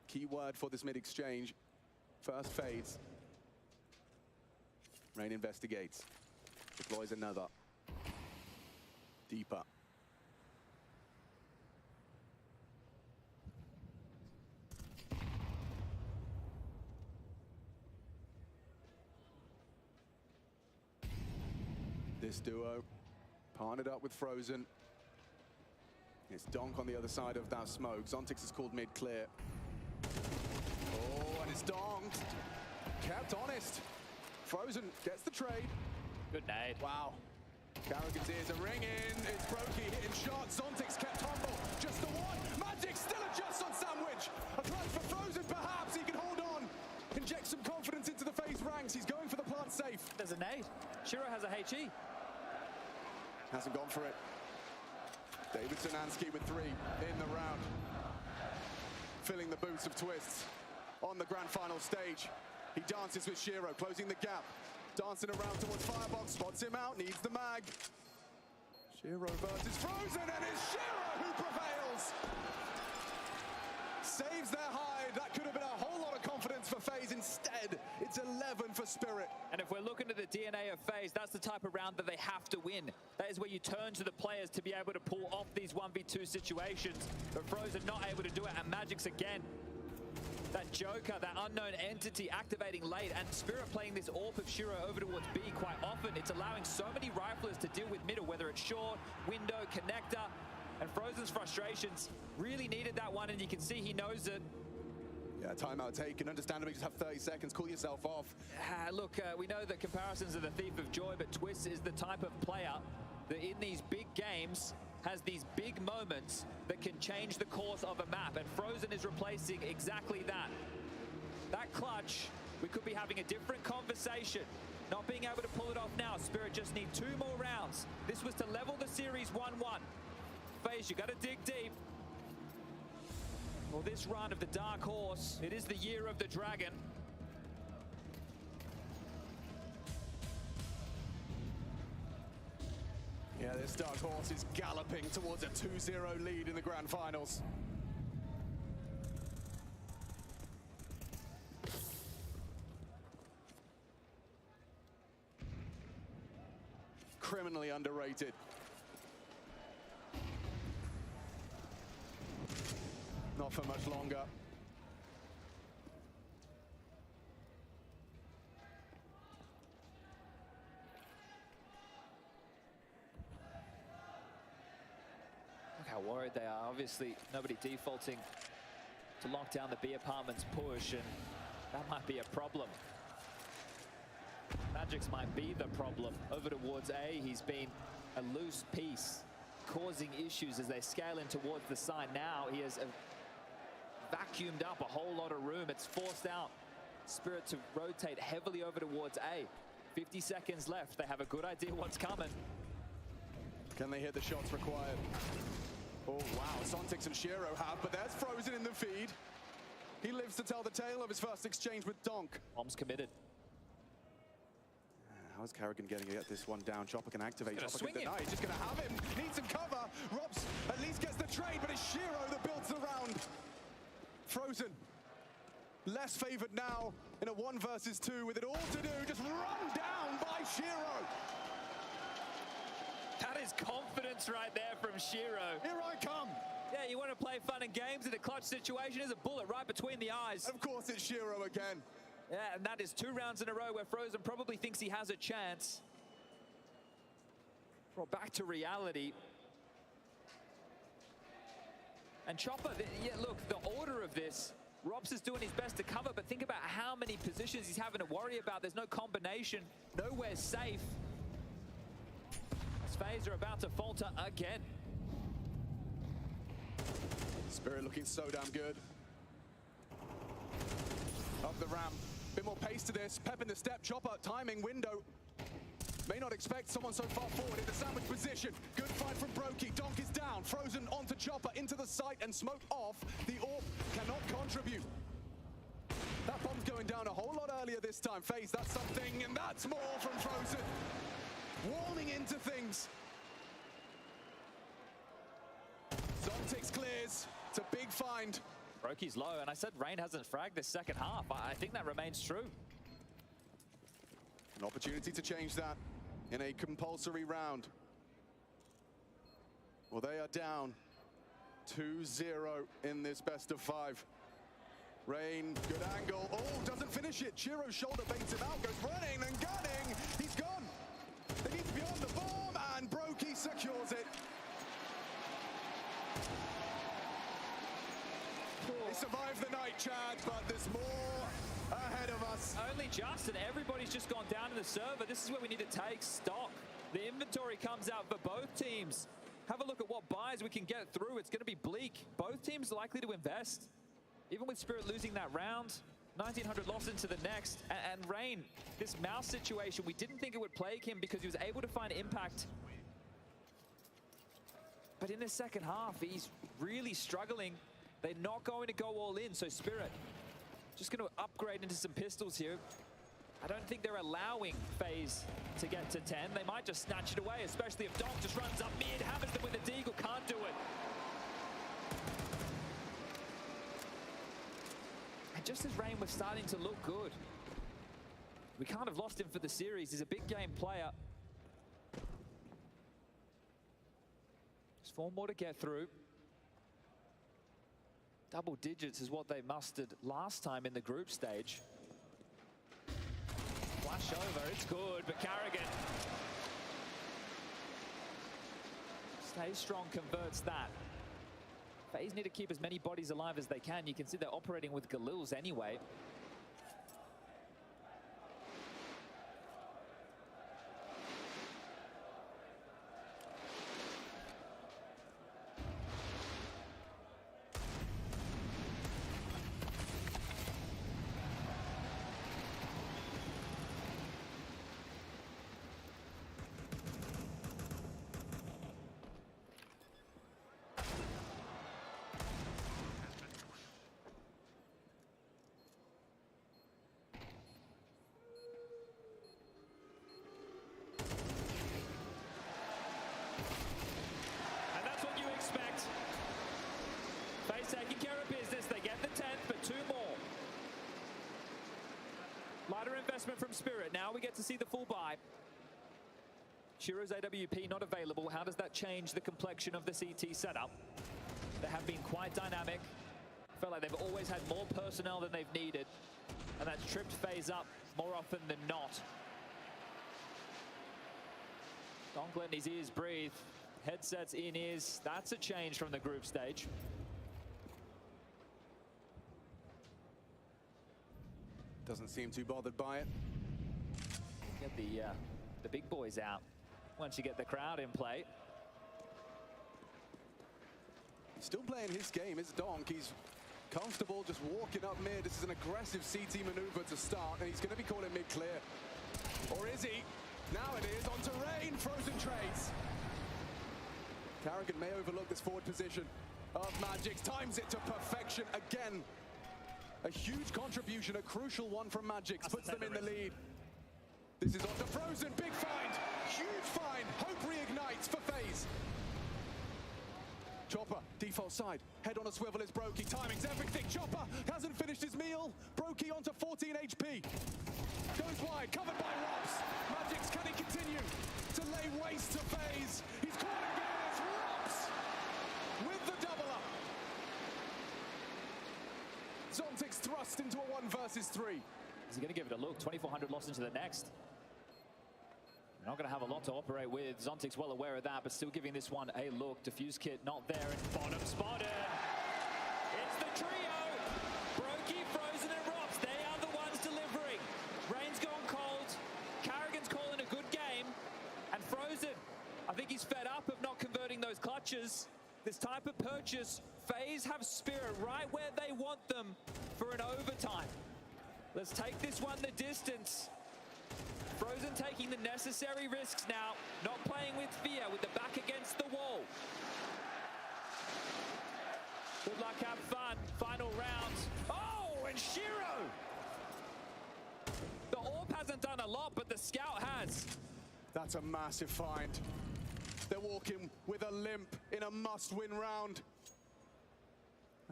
Key word for this mid-exchange. First fades. Rain investigates. Deploys another. Deeper. This duo partnered up with Frozen. It's Donk on the other side of that smoke. Zontix is called mid-clear. Oh, and it's Donk. Kept honest. Frozen gets the trade. Good nade. Wow. Carrigan's ears are ringing. It's Brokey hitting shots. Zontix kept humble. Just the one. Magic still adjusts on Sandwich. A clutch for Frozen, perhaps. He can hold on. Inject some confidence into the FaZe ranks. He's going for the plant safe. There's a nade. Shiro has a HE. Hasn't gone for it. David Sanansky with 3 in the round. Filling the boots of Twists on the grand final stage. He dances with Shiro, closing the gap. Dancing around towards Firebox, spots him out, needs the mag. Shiro versus Frozen, and it's Shiro who prevails! Saves their hide. That could have been a whole lot of confidence for FaZe. Instead, it's 11 for Spirit. And if we're looking at the DNA of FaZe, that's the type of round that they have to win. That is where you turn to the players to be able to pull off these 1v2 situations. But Frozen not able to do it, and Magic's again. That Joker, that unknown entity activating late, and Spirit playing this AWP of Shiro over towards B quite often. It's allowing so many riflers to deal with middle, whether it's short, window, connector. And Frozen's frustrations really needed that one, and you can see he knows it. Yeah, timeout taken. Understandably, just have 30 seconds. Cool yourself off. Look, we know that comparisons are the thief of joy, but Twist is the type of player that in these big games has these big moments that can change the course of a map, and Frozen is replacing exactly that. That clutch, we could be having a different conversation. Not being able to pull it off now. Spirit just need 2 more rounds. This was to level the series 1-1. FaZe, you got to dig deep. Well, this run of the Dark Horse, it is the year of the Dragon. Yeah, this Dark Horse is galloping towards a 2-0 lead in the grand finals. Criminally underrated. Not for much longer. Look how worried they are. Obviously, nobody defaulting to lock down the B apartments push, and that might be a problem. Magic's might be the problem. Over towards A, he's been a loose piece, causing issues as they scale in towards the side. Now he has vacuumed up a whole lot of room. It's forced out Spirit to rotate heavily over towards A. 50 seconds left. They have a good idea what's coming. Can they hit the shots required? Oh, wow. Zontix and Shiro have, but there's Frozen in the feed. He lives to tell the tale of his first exchange with Donk. Bomb's committed. How's Carrigan getting to get this one down? Chopper can activate. He's Chopper can deny. He's just going to have him. Needs some cover. Robs at least gets the trade, but it's Shiro that builds the round. Frozen. Less favored now in a 1 versus 2 with it all to do. Just run down by Shiro. That is confidence right there from Shiro. Here I come. Yeah, you want to play fun and games in a clutch situation. There's a bullet right between the eyes. Of course, it's Shiro again. Yeah, and that is 2 rounds in a row where Frozen probably thinks he has a chance. Well, back to reality. And Chopper, yeah, look, the order of this, Robs is doing his best to cover, but think about how many positions he's having to worry about. There's no combination, nowhere safe. As FaZe are about to falter again. Spirit looking so damn good. Up the ramp. Bit more pace to this. Pep in the step. Chopper timing window. May not expect someone so far forward in the sandwich position. Good fight from Brokey. Donk is down. Frozen onto Chopper into the site and smoke off. The AWP cannot contribute. That bomb's going down a whole lot earlier this time. FaZe, that's something, and that's more from Frozen. Warming into things. Zontix clears. It's a big find. Brokey's low, and I said Rain hasn't fragged this second half. I think that remains true. An opportunity to change that in a compulsory round. Well, they are down 2-0 in this best of 5. Rain, good angle. Oh, doesn't finish it. Chiro's shoulder baits him out, goes running and gunning. He's gone. They need to be on the bomb, and Brokey secures it. great, Chad, but there's more ahead of us. Only just, and everybody's just gone down to the server. This is where we need to take stock. The inventory comes out for both teams. Have a look at what buys we can get through. It's going to be bleak. Both teams are likely to invest. Even with Spirit losing that round, 1900 lost into the next. And Rain, this mouse situation, we didn't think it would plague him because he was able to find impact. But in the second half, he's really struggling. They're not going to go all in, so Spirit just going to upgrade into some pistols here. I don't think they're allowing FaZe to get to 10. They might just snatch it away, especially if Donk just runs up mid, hammers them with a deagle, can't do it. And just as Rain was starting to look good, we can't have lost him for the series. He's a big game player. There's 4 more to get through. Double digits is what they mustered last time in the group stage. Flash over, it's good, but Carrigan stays strong, converts that. FaZe need to keep as many bodies alive as they can. You can see they're operating with Galils anyway. Taking care of business, they get the 10th, but 2 more. Lighter investment from Spirit. Now we get to see the full buy. Shiro's AWP not available. How does that change the complexion of the CT setup? They have been quite dynamic. Felt like they've always had more personnel than they've needed, and that's tripped FaZe up more often than not. Donk letting his ears breathe. Headsets in ears. That's a change from the group stage. Doesn't seem too bothered by it. Get the big boys out once you get the crowd in play. Still playing his game is Donk. He's comfortable just walking up mid. This is an aggressive CT maneuver to start, and he's going to be calling mid clear. Or is he? Now it is. Onto Rain. Frozen trades. Carrigan may overlook this forward position of Magix. Times it to perfection again. A huge contribution, a crucial one from Magix, puts them in the lead. This is onto Frozen, big find, huge find. Hope reignites for FaZe. Chopper, default side, head on a swivel is Brokey. Timing's everything. Chopper hasn't finished his meal. Brokey onto 14 HP. Goes wide, covered by Robs. Magix, can he continue to lay waste to FaZe? He's caught again, it's Robs with the double up. Zontix thrust into a 1 versus 3. Is he going to give it a look? 2400 lost into the next. They're not going to have a lot to operate with. Zontix well aware of that, but still giving this one a look. Diffuse kit not there, and bottom spotted. It's the trio. Brokey, Frozen, and Robs. They are the ones delivering. Rain's gone cold. Carrigan's calling a good game. And Frozen, I think he's fed up of not converting those clutches. This type of purchase, FaZe have Spirit right where they want them for an overtime. Let's take this one the distance. Frozen taking the necessary risks now, not playing with fear, with the back against the wall. Good luck, have fun. Final round. Oh, and Shiro! The AWP hasn't done a lot, but the Scout has. That's a massive find. They're walking with a limp in a must-win round.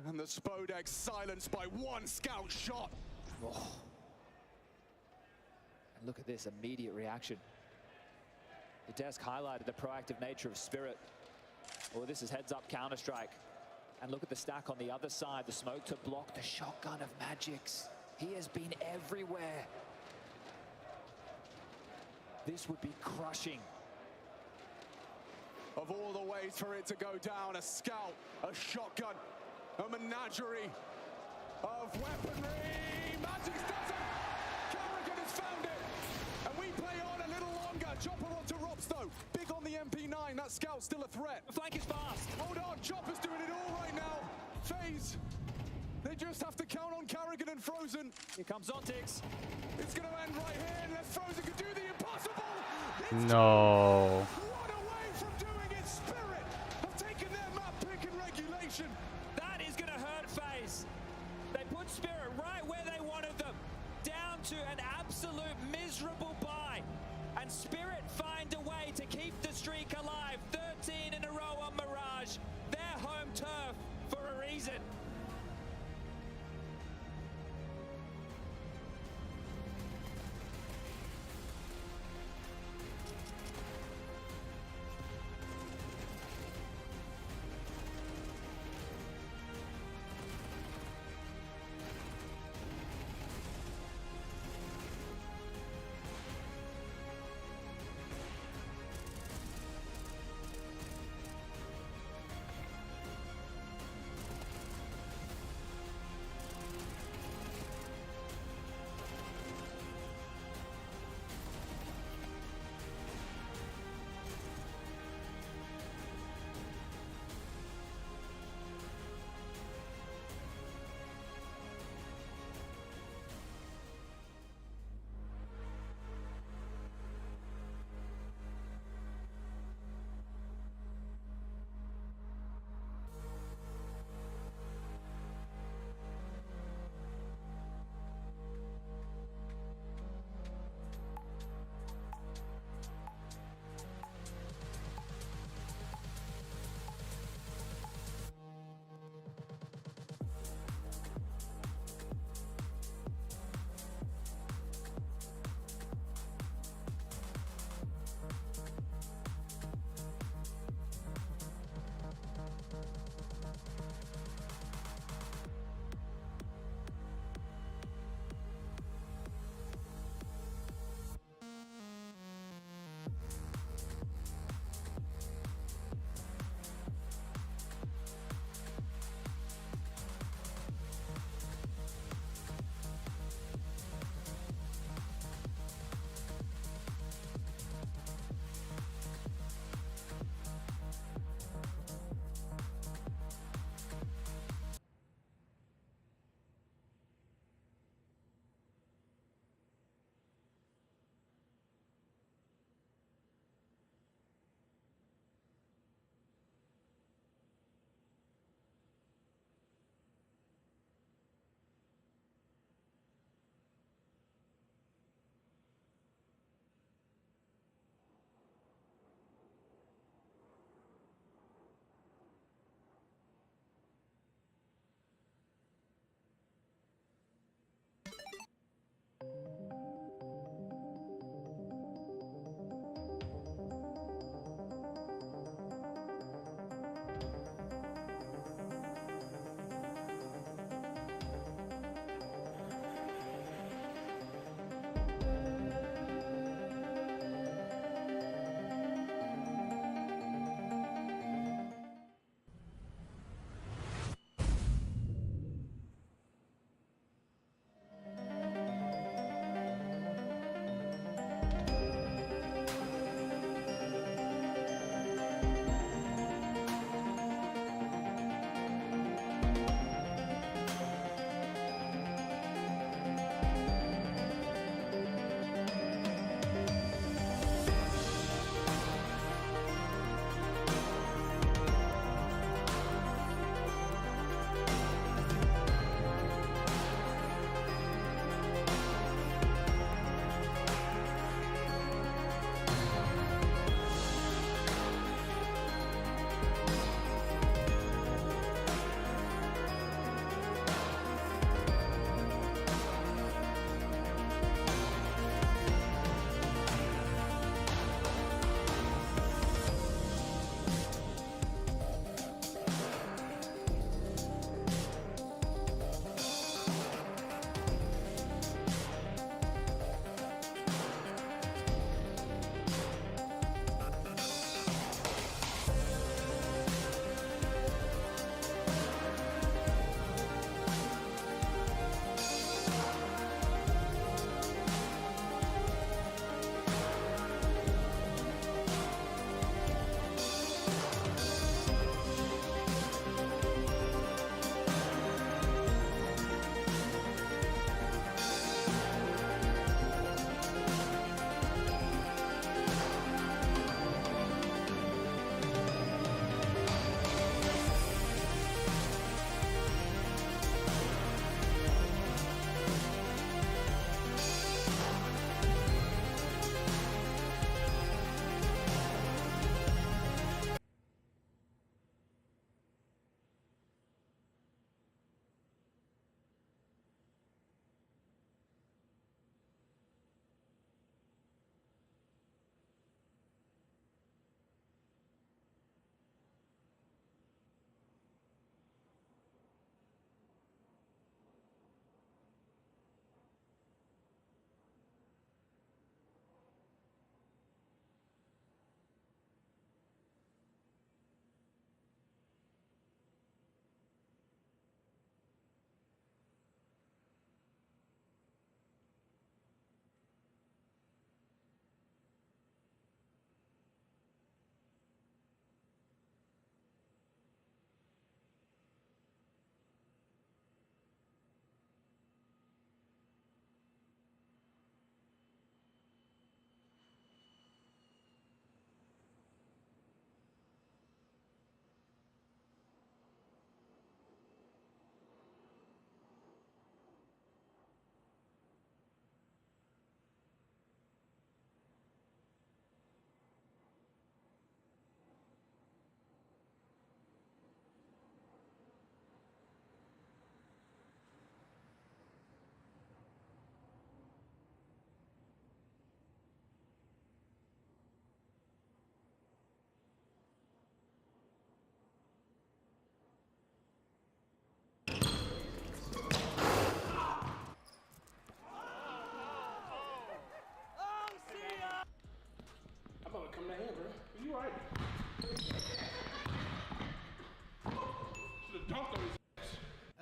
And the Spodek silenced by 1 Scout shot. Oh. And look at this immediate reaction. The desk highlighted the proactive nature of Spirit. Oh, this is heads-up Counter-Strike. And look at the stack on the other side. The smoke to block the shotgun of Magix. He has been everywhere. This would be crushing. Of all the ways for it to go down, a Scout, a shotgun, a menagerie. of weaponry. Magic does it. Carrigan has found it. And we play on a little longer. Chopper onto Rops though. Big on the MP9. That scout's still a threat. The flank is fast. Hold on. Chopper's doing it all right now. FaZe. They just have to count on Carrigan and Frozen. Here comes Zontix. It's going to end right here unless Frozen can do the impossible. No. One away from doing it. Spirit have taken their map pick and regulation. That is going to hurt FaZe. They put Spirit right where they wanted them. Down to an absolute miserable bye. And Spirit find a way to keep the streak alive. 13 in a row on Mirage. Their home turf for a reason.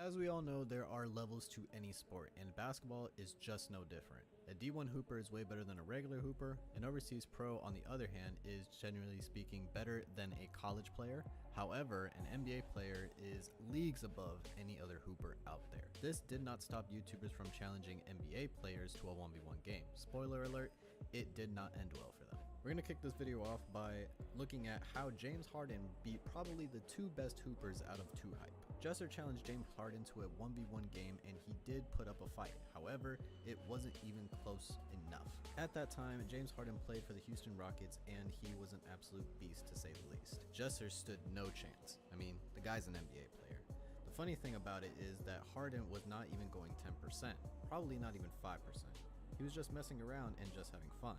As we all know, there are levels to any sport, and basketball is just no different. A D1 hooper is way better than a regular hooper. An overseas pro, on the other hand, is generally speaking better than a college player. However, an NBA player is leagues above any other hooper out there. This did not stop YouTubers from challenging NBA players to a 1v1 game. Spoiler alert, it did not end well for them. We're going to kick this video off by looking at how James Harden beat probably the two best hoopers out of 2Hype. Jesser challenged James Harden to a 1v1 game and he did put up a fight. However, it wasn't even close enough. At that time, James Harden played for the Houston Rockets and he was an absolute beast to say the least. Jesser stood no chance. I mean, the guy's an NBA player. The funny thing about it is that Harden was not even going 10%, probably not even 5%. He was just messing around and just having fun.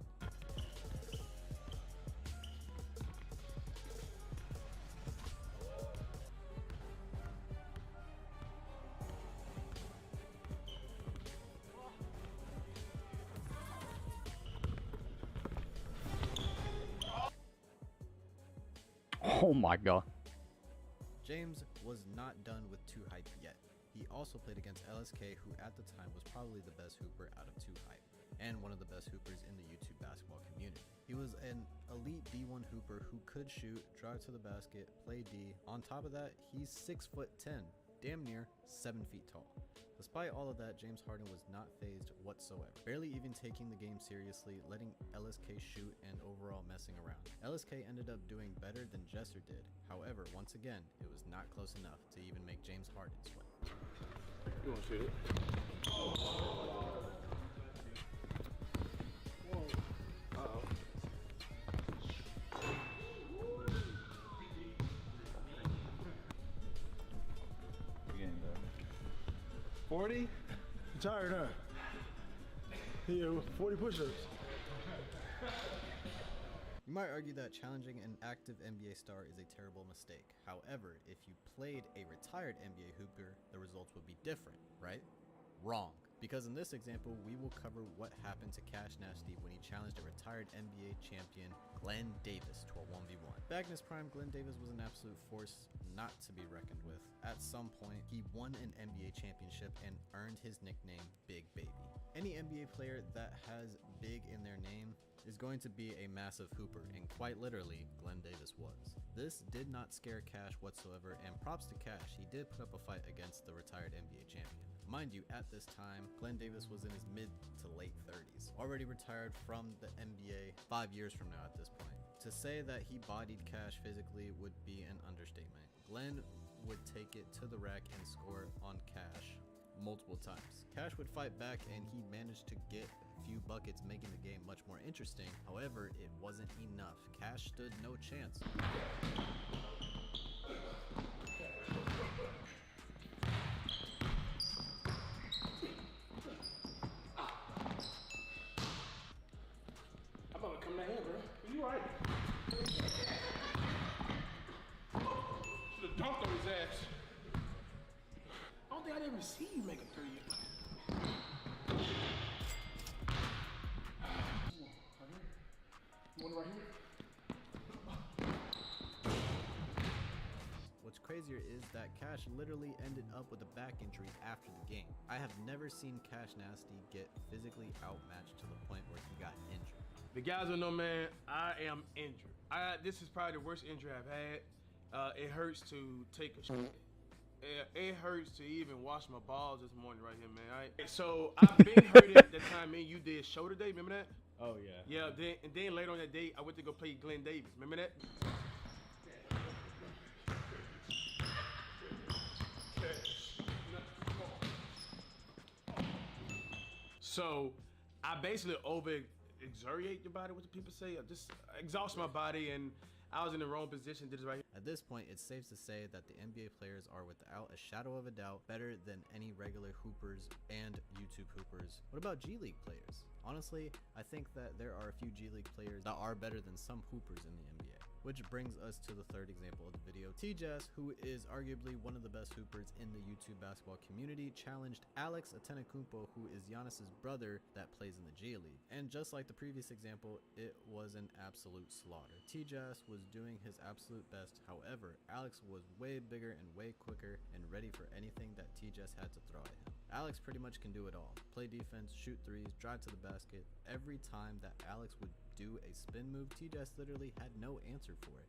Oh my god. James was not done with 2Hype yet. He also played against LSK, who at the time was probably the best hooper out of 2Hype, and one of the best hoopers in the YouTube basketball community. He was an elite D1 hooper who could shoot, drive to the basket, play D. On top of that, he's 6'10", damn near 7 feet tall. Despite all of that, James Harden was not fazed whatsoever, barely even taking the game seriously, letting LSK shoot and overall messing around. LSK ended up doing better than Jesser did. However, once again, it was not close enough to even make James Harden sweat. You want to shoot it? Uh-oh. 40? You tired, huh? Yeah, 40 push-ups. You might argue that challenging an active NBA star is a terrible mistake. However, if you played a retired NBA hooper, the results would be different, right? Wrong. Because in this example, we will cover what happened to Cash Nasty when he challenged a retired NBA champion, Glenn Davis, to a 1v1. Back in his prime, Glenn Davis was an absolute force not to be reckoned with. At some point, he won an NBA championship and earned his nickname, Big Baby. Any NBA player that has big in their name is going to be a massive hooper, and quite literally, Glenn Davis was. This did not scare Cash whatsoever, and props to Cash, he did put up a fight against the retired NBA champion. Mind you, at this time, Glenn Davis was in his mid to late 30s, already retired from the NBA 5 years from now at this point. To say that he bodied Cash physically would be an understatement. Glenn would take it to the rack and score on Cash multiple times. Cash would fight back and he managed to get a few buckets, making the game much more interesting. However, it wasn't enough. Cash stood no chance. I'm about to come down here, bro. You right? Should've dunked on his ass. I don't think I'd ever see you make a three. One right here. What's crazier is that Cash literally ended up with a back injury after the game. I have never seen Cash Nasty get physically outmatched to the point where he got injured. The guys don't know, man, I am injured. This is probably the worst injury I've had. It hurts to take a shit. It hurts to even wash my balls this morning right here, man. Right? So I've been hurt at the time, man. You did shoulder day, remember that? Oh yeah. Yeah. Then later on that day, I went to go play Glenn Davis. Remember that? So I basically over-exuriate the body. What do people say? I just exhaust my body, and I was in the wrong position. Did it right here. At this point, it's safe to say that the NBA players are without a shadow of a doubt better than any regular hoopers and YouTube hoopers. What about G League players? Honestly, I think that there are a few G League players that are better than some hoopers in the NBA. Which brings us to the third example of the video. TJass, who is arguably one of the best hoopers in the YouTube basketball community, challenged Alex Antetokounmpo, who is Giannis's brother that plays in the G League. And just like the previous example, it was an absolute slaughter. TJass was doing his absolute best. However, Alex was way bigger and way quicker and ready for anything that TJass had to throw at him. Alex pretty much can do it all. Play defense, shoot threes, drive to the basket. Every time that Alex would do a spin move, TJass literally had no answer for it.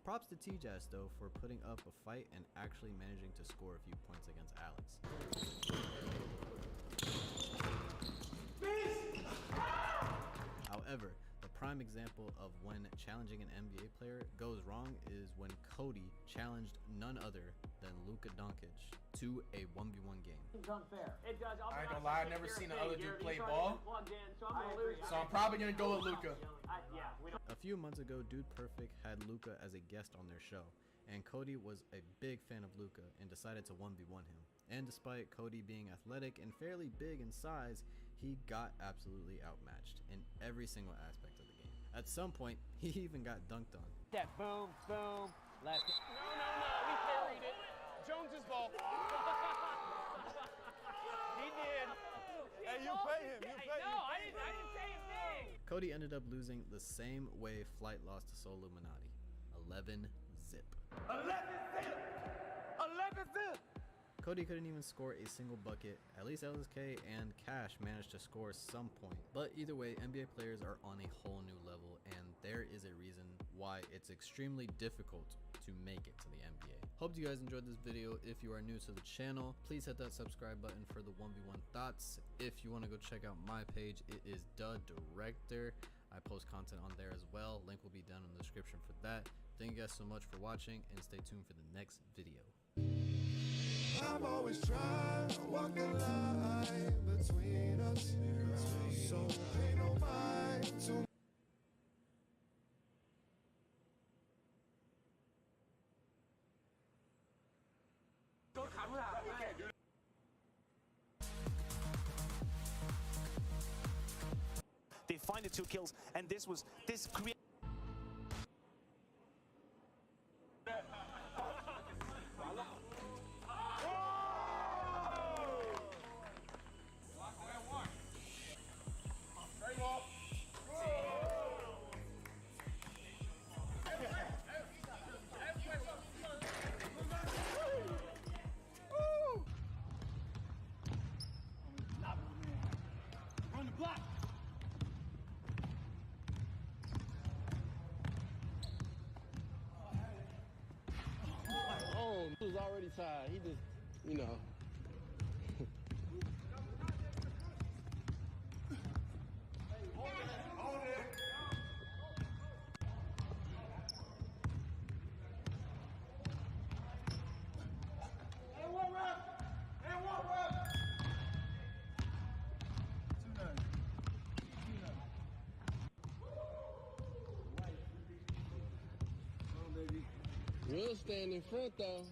Props to TJass though for putting up a fight and actually managing to score a few points against Alex. However, the prime example of when challenging an NBA player goes wrong is when Cody challenged none other than Luka Doncic to a 1v1 game. It's unfair. I ain't gonna lie, I've never seen the other dude play ball, so I'm probably gonna go with Luka. A few months ago, Dude Perfect had Luka as a guest on their show, and Cody was a big fan of Luka and decided to 1v1 him. And despite Cody being athletic and fairly big in size, he got absolutely outmatched in every single aspect of the game. At some point, he even got dunked on. That boom, boom, left. No, we carried it. Jones's ball. He did. Hey, you pay him. You pay him. No, I didn't say a thing. Cody ended up losing the same way Flight lost to Sol Illuminati. 11-zip. 11-zip. 11-zip. Cody couldn't even score a single bucket. At least LSK and Cash managed to score some point. But either way, NBA players are on a whole new level, and there is a reason why it's extremely difficult to make it to the NBA. Hope you guys enjoyed this video. If you are new to the channel, please hit that subscribe button for the 1v1 thoughts. If you want to go check out my page, it is The Director. I post content on there as well. Link will be down in the description for that. Thank you guys so much for watching, and stay tuned for the next video. I'm always trying to walk the line between us, so pay no mind to They find the 2 kills, and this create. He was already tired. He just, you know. We'll stand in front though.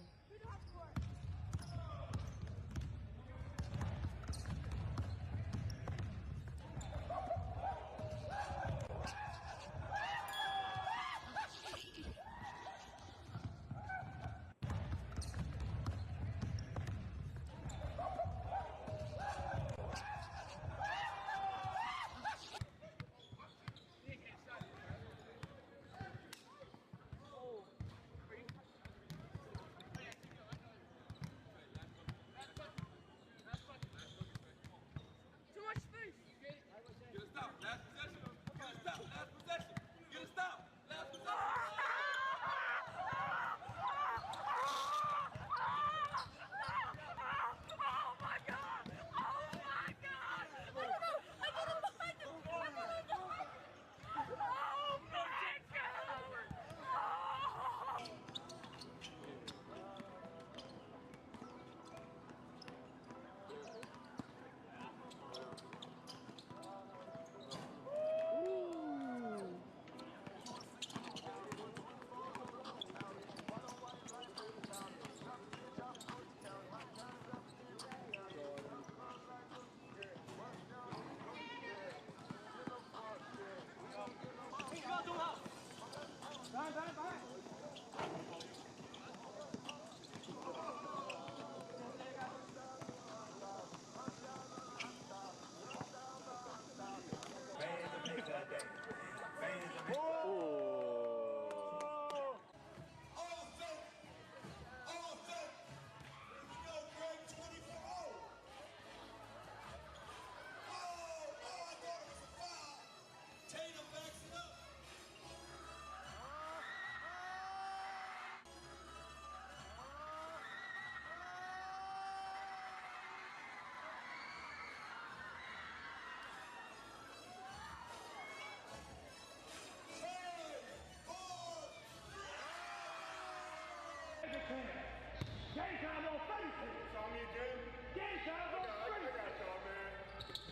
Game time on face. It's on me again. Game time on face. I got y'all, man.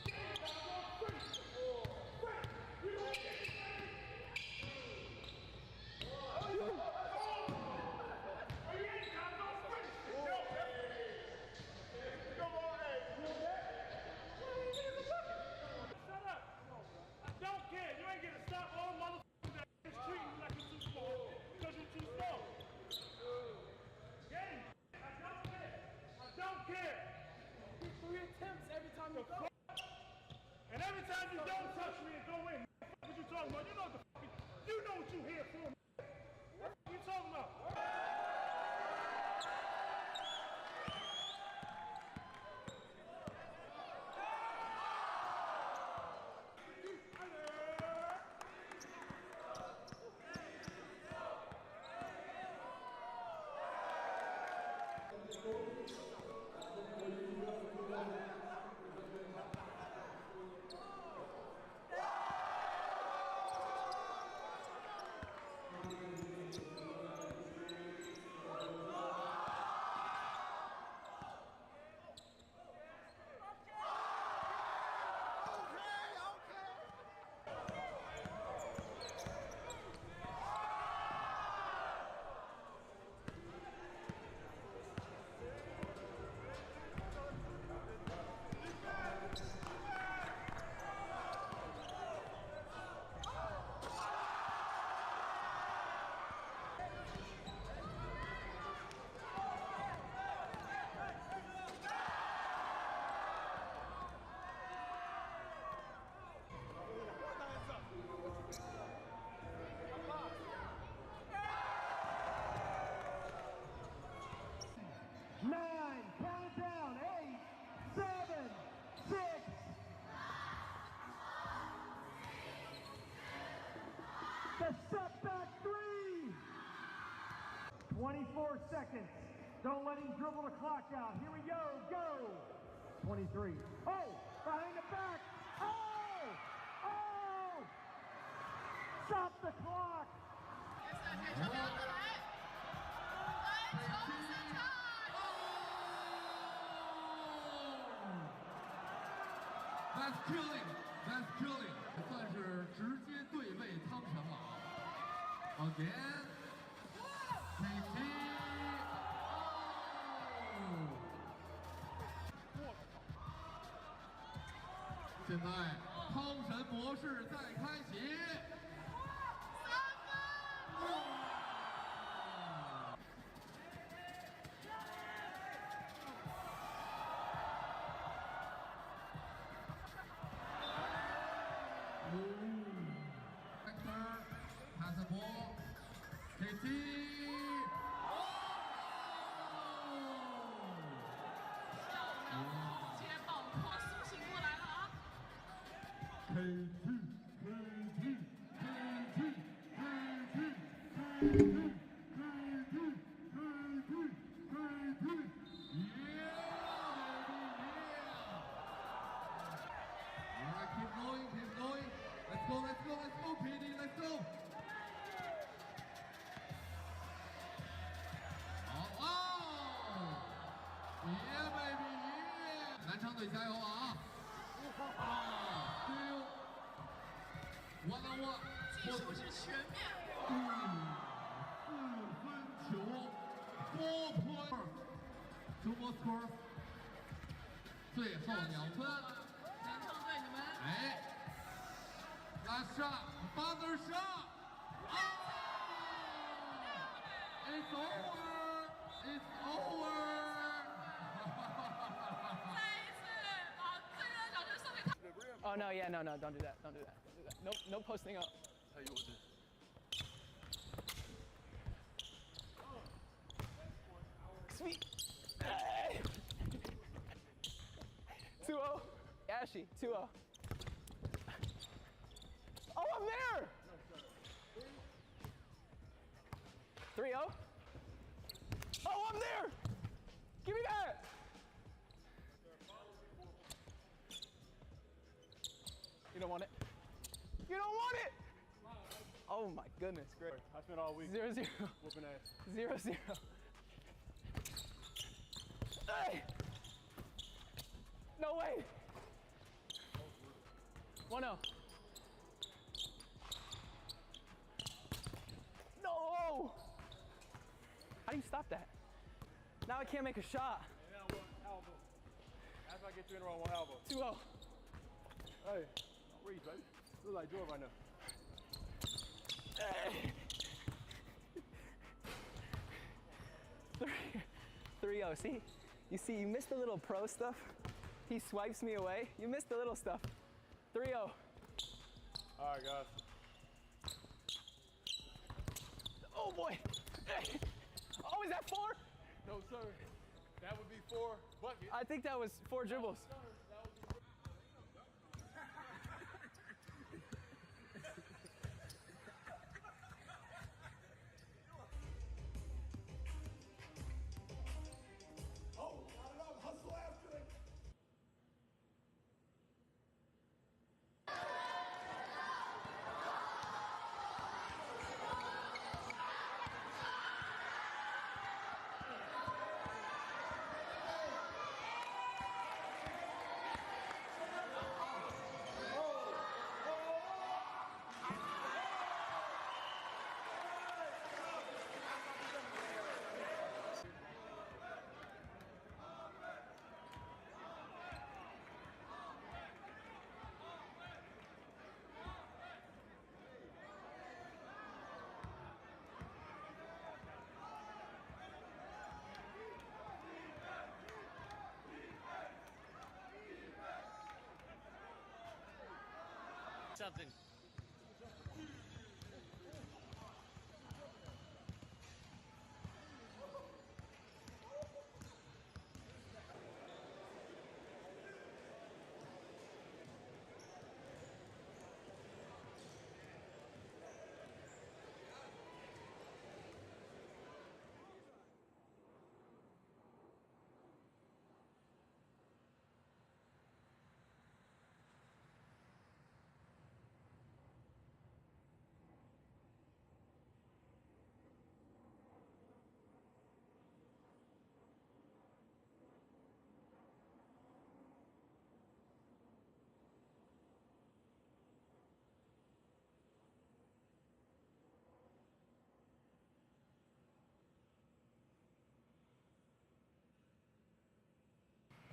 Game time on face. You don't get it. And every time you don't touch me and go in, what you talking about? You know what you here for. What you talking about? The setback three. 24 seconds. Don't let him dribble the clock out. Here we go. Go. 23. Oh, behind the back. Oh! Oh! Stop the clock. That's killing. That's killing. 算是直接对位汤神了啊。Again. KT. Oh. 现在汤神模式在开启。Has the ball. KT. Keep going, keep going. Let's go, let's go, let's go, PD, let's go. Oh, yeah, baby, yeah. 南昌队加油啊！Still one on one， 技术是全面。4分球，4 point，2 more score， 最后2分。南昌队你们。哎。Last shot, mother shot. Oh! It's over. It's over. 再一次把最热的掌声送给他。Oh no, yeah, no, don't do that, don't do that, don't do that. Nope, no posting up. Sweet. 2-0. Ashy, 2-0. Oh, I'm there! 3-0. Oh, I'm there! Give me that! You don't want it? You don't want it! Oh my goodness, great. I spent all week 0-0. whooping ass. 0-0. Hey! No way! 1-0. No! How do you stop that? Now I can't make a shot. Yeah, one elbow. That's why I get you in the wrong one elbow. 2-0. Hey, don't reach, baby. Look like Jordan right now. Hey. 3-0. See? You missed the little pro stuff. He swipes me away. You missed the little stuff. 3-0. All right, guys. Oh boy. Oh, is that 4? No, sir. That would be 4 buckets. I think that was 4 dribbles. Something.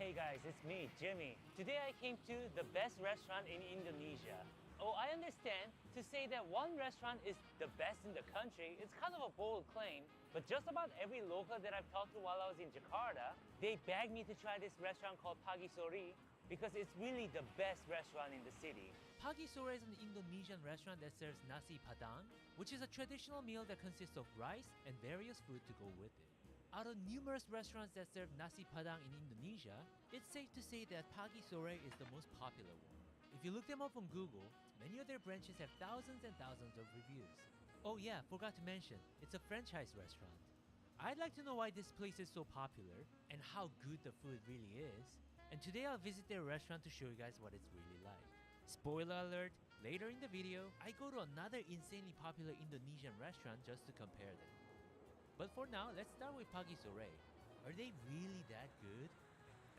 Hey guys, it's me, Jimmy. Today I came to the best restaurant in Indonesia. Oh, I understand to say that one restaurant is the best in the country, it's kind of a bold claim, but just about every local that I've talked to while I was in Jakarta, they begged me to try this restaurant called Pagi Sore because it's really the best restaurant in the city. Pagi Sore is an Indonesian restaurant that serves nasi padang, which is a traditional meal that consists of rice and various food to go with it. Out of numerous restaurants that serve nasi padang in Indonesia, it's safe to say that Pagi Sore is the most popular one. If you look them up on Google, many of their branches have thousands and thousands of reviews. Oh yeah, forgot to mention, it's a franchise restaurant. I'd like to know why this place is so popular and how good the food really is. And today I'll visit their restaurant to show you guys what it's really like. Spoiler alert, later in the video, I go to another insanely popular Indonesian restaurant just to compare them. But for now, let's start with Pagi Sore. Are they really that good?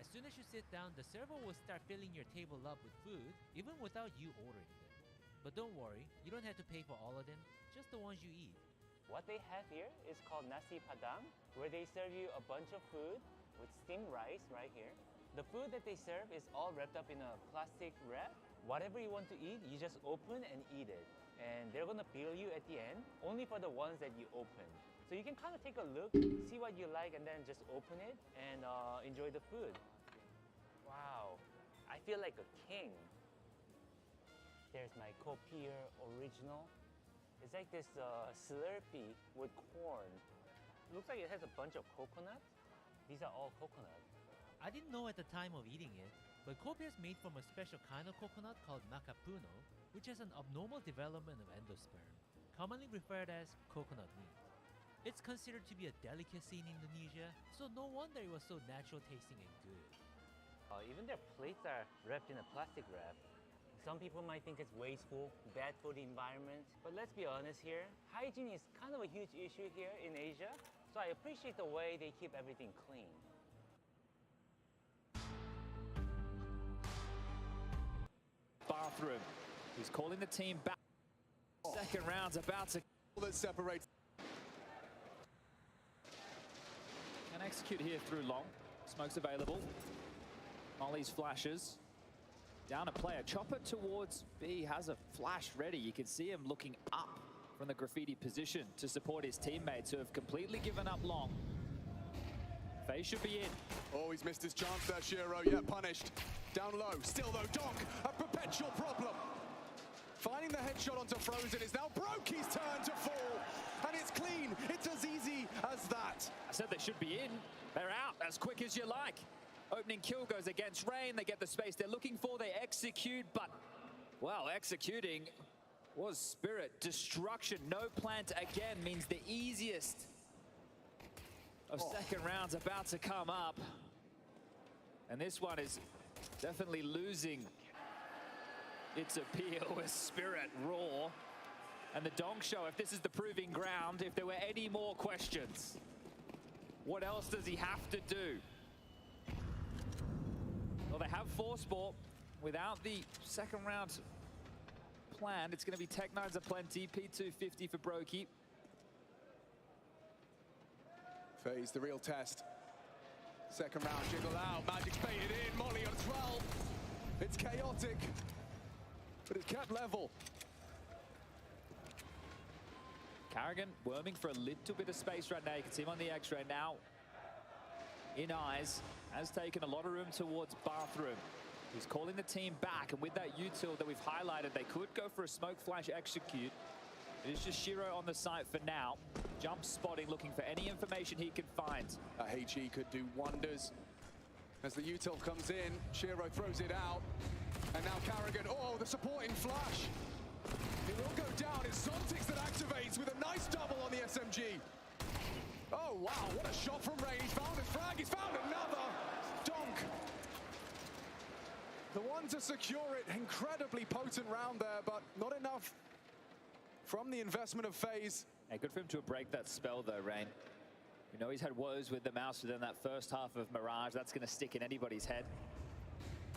As soon as you sit down, the server will start filling your table up with food, even without you ordering them. But don't worry, you don't have to pay for all of them, just the ones you eat. What they have here is called nasi padang, where they serve you a bunch of food with steamed rice right here. The food that they serve is all wrapped up in a plastic wrap. Whatever you want to eat, you just open and eat it. And they're gonna bill you at the end, only for the ones that you open. So you can kind of take a look, see what you like, and then just open it and enjoy the food. Wow, I feel like a king. There's my Kopier original. It's like this Slurpee with corn. Looks like it has a bunch of coconuts. These are all coconut. I didn't know at the time of eating it, but kopier is made from a special kind of coconut called nakapuno, which has an abnormal development of endosperm, commonly referred as coconut meat. It's considered to be a delicacy in Indonesia, so no wonder it was so natural tasting and good. Even their plates are wrapped in a plastic wrap. Some people might think it's wasteful, bad for the environment, but let's be honest here, hygiene is kind of a huge issue here in Asia, so I appreciate the way they keep everything clean. Bathroom. He's calling the team back. Second round's about to... That separates. Can execute here through long. Smoke's available. Molly's flashes. Down a player. Chopper towards B has a flash ready. You can see him looking up from the graffiti position to support his teammates who have completely given up long. FaZe should be in. Oh, he's missed his chance there, Shiro. Yeah, punished. Down low. Still though, Donk, a perpetual problem. Finding the headshot onto Frozen is now Brokey's turn to fall. And it's clean. It's as easy as that. I said they should be in. They're out as quick as you like. Opening kill goes against Rain. They get the space they're looking for. They execute, but, well, executing was Spirit. Destruction, no plant again means the easiest of second rounds about to come up. And this one is definitely losing its appeal with Spirit raw. And the Donk show, if this is the proving ground, if there were any more questions, what else does he have to do? Well, they have Force Ball. Without the second round planned, it's going to be Tech-9s aplenty, P250 for Brokey. FaZe, the real test. Second round, jiggle out, Magic's baited in, Molly on 12. It's chaotic, but it's kept level. Carrigan worming for a little bit of space right now. You can see him on the X-ray now. In eyes, has taken a lot of room towards Bathroom. He's calling the team back, and with that util that we've highlighted, they could go for a smoke flash execute. It is just Shiro on the site for now. Jump spotting, looking for any information he can find. HE could do wonders. As the util comes in, Shiro throws it out. And now Carrigan, oh, the supporting flash. It will go down. It's Zontix that activates with a nice double on the SMG. Oh, wow, what a shot from Rain. He's found a frag, he's found another. Donk. The one to secure it. Incredibly potent round there, but not enough from the investment of FaZe. Hey, good for him to break that spell though, Rain. We know he's had woes with the mouse within that first half of Mirage. That's going to stick in anybody's head.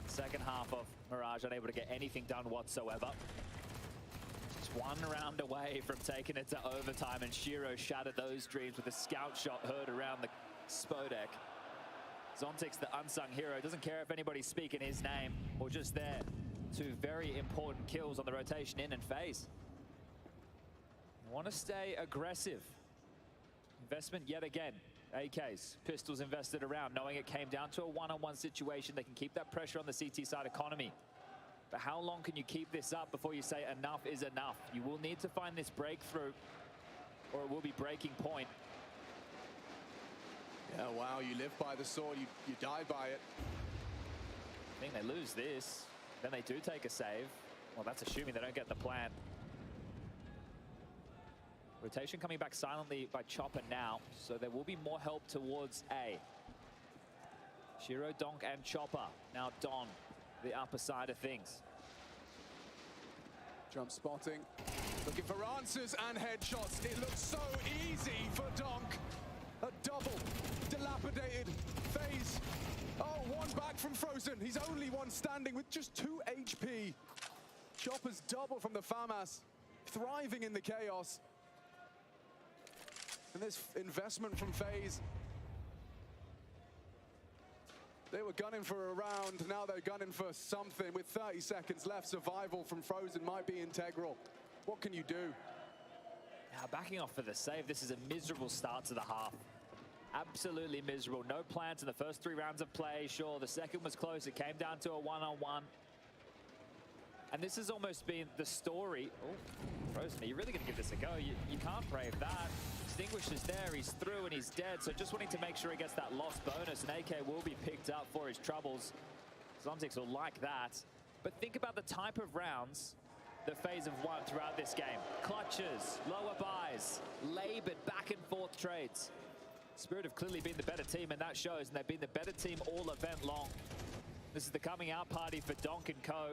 Second half of Mirage, unable to get anything done whatsoever. Just one round away from taking it to overtime, and Shiro shattered those dreams with a scout shot heard around the Spodek. Zontix, the unsung hero, doesn't care if anybody's speaking his name or just there. Two very important kills on the rotation in and FaZe. Want to stay aggressive. Investment yet again. AKs, pistols invested around, knowing it came down to a one-on-one situation. They can keep that pressure on the CT side economy. But how long can you keep this up before you say enough is enough? You will need to find this breakthrough, or it will be breaking point. Yeah, wow, you live by the sword, you die by it. I think they lose this, then they do take a save. Well, that's assuming they don't get the plant. Rotation coming back silently by Chopper now, so there will be more help towards A. Shiro, Donk, and Chopper. Now Don, the upper side of things. Jump spotting, looking for answers and headshots. It looks so easy for Donk. A double, dilapidated FaZe. Oh, one back from Frozen. He's only one standing with just 2 HP. Chopper's double from the FAMAS, thriving in the chaos. And this investment from FaZe. They were gunning for a round, now they're gunning for something. With 30 seconds left, survival from Frozen might be integral. What can you do? Now backing off for the save, this is a miserable start to the half. Absolutely miserable. No plans in the first 3 rounds of play. Sure, the second was close. It came down to a one-on-one. And this has almost been the story. Oh, Frozen, are you really going to give this a go? You can't brave that. Extinguisher's there, he's through and he's dead. So just wanting to make sure he gets that lost bonus, and AK will be picked up for his troubles. Zontix will like that. But think about the type of rounds that FaZe have won throughout this game. Clutches, lower buys, labored back and forth trades. Spirit have clearly been the better team, and that shows, and they've been the better team all event long. This is the coming out party for Donk and Co.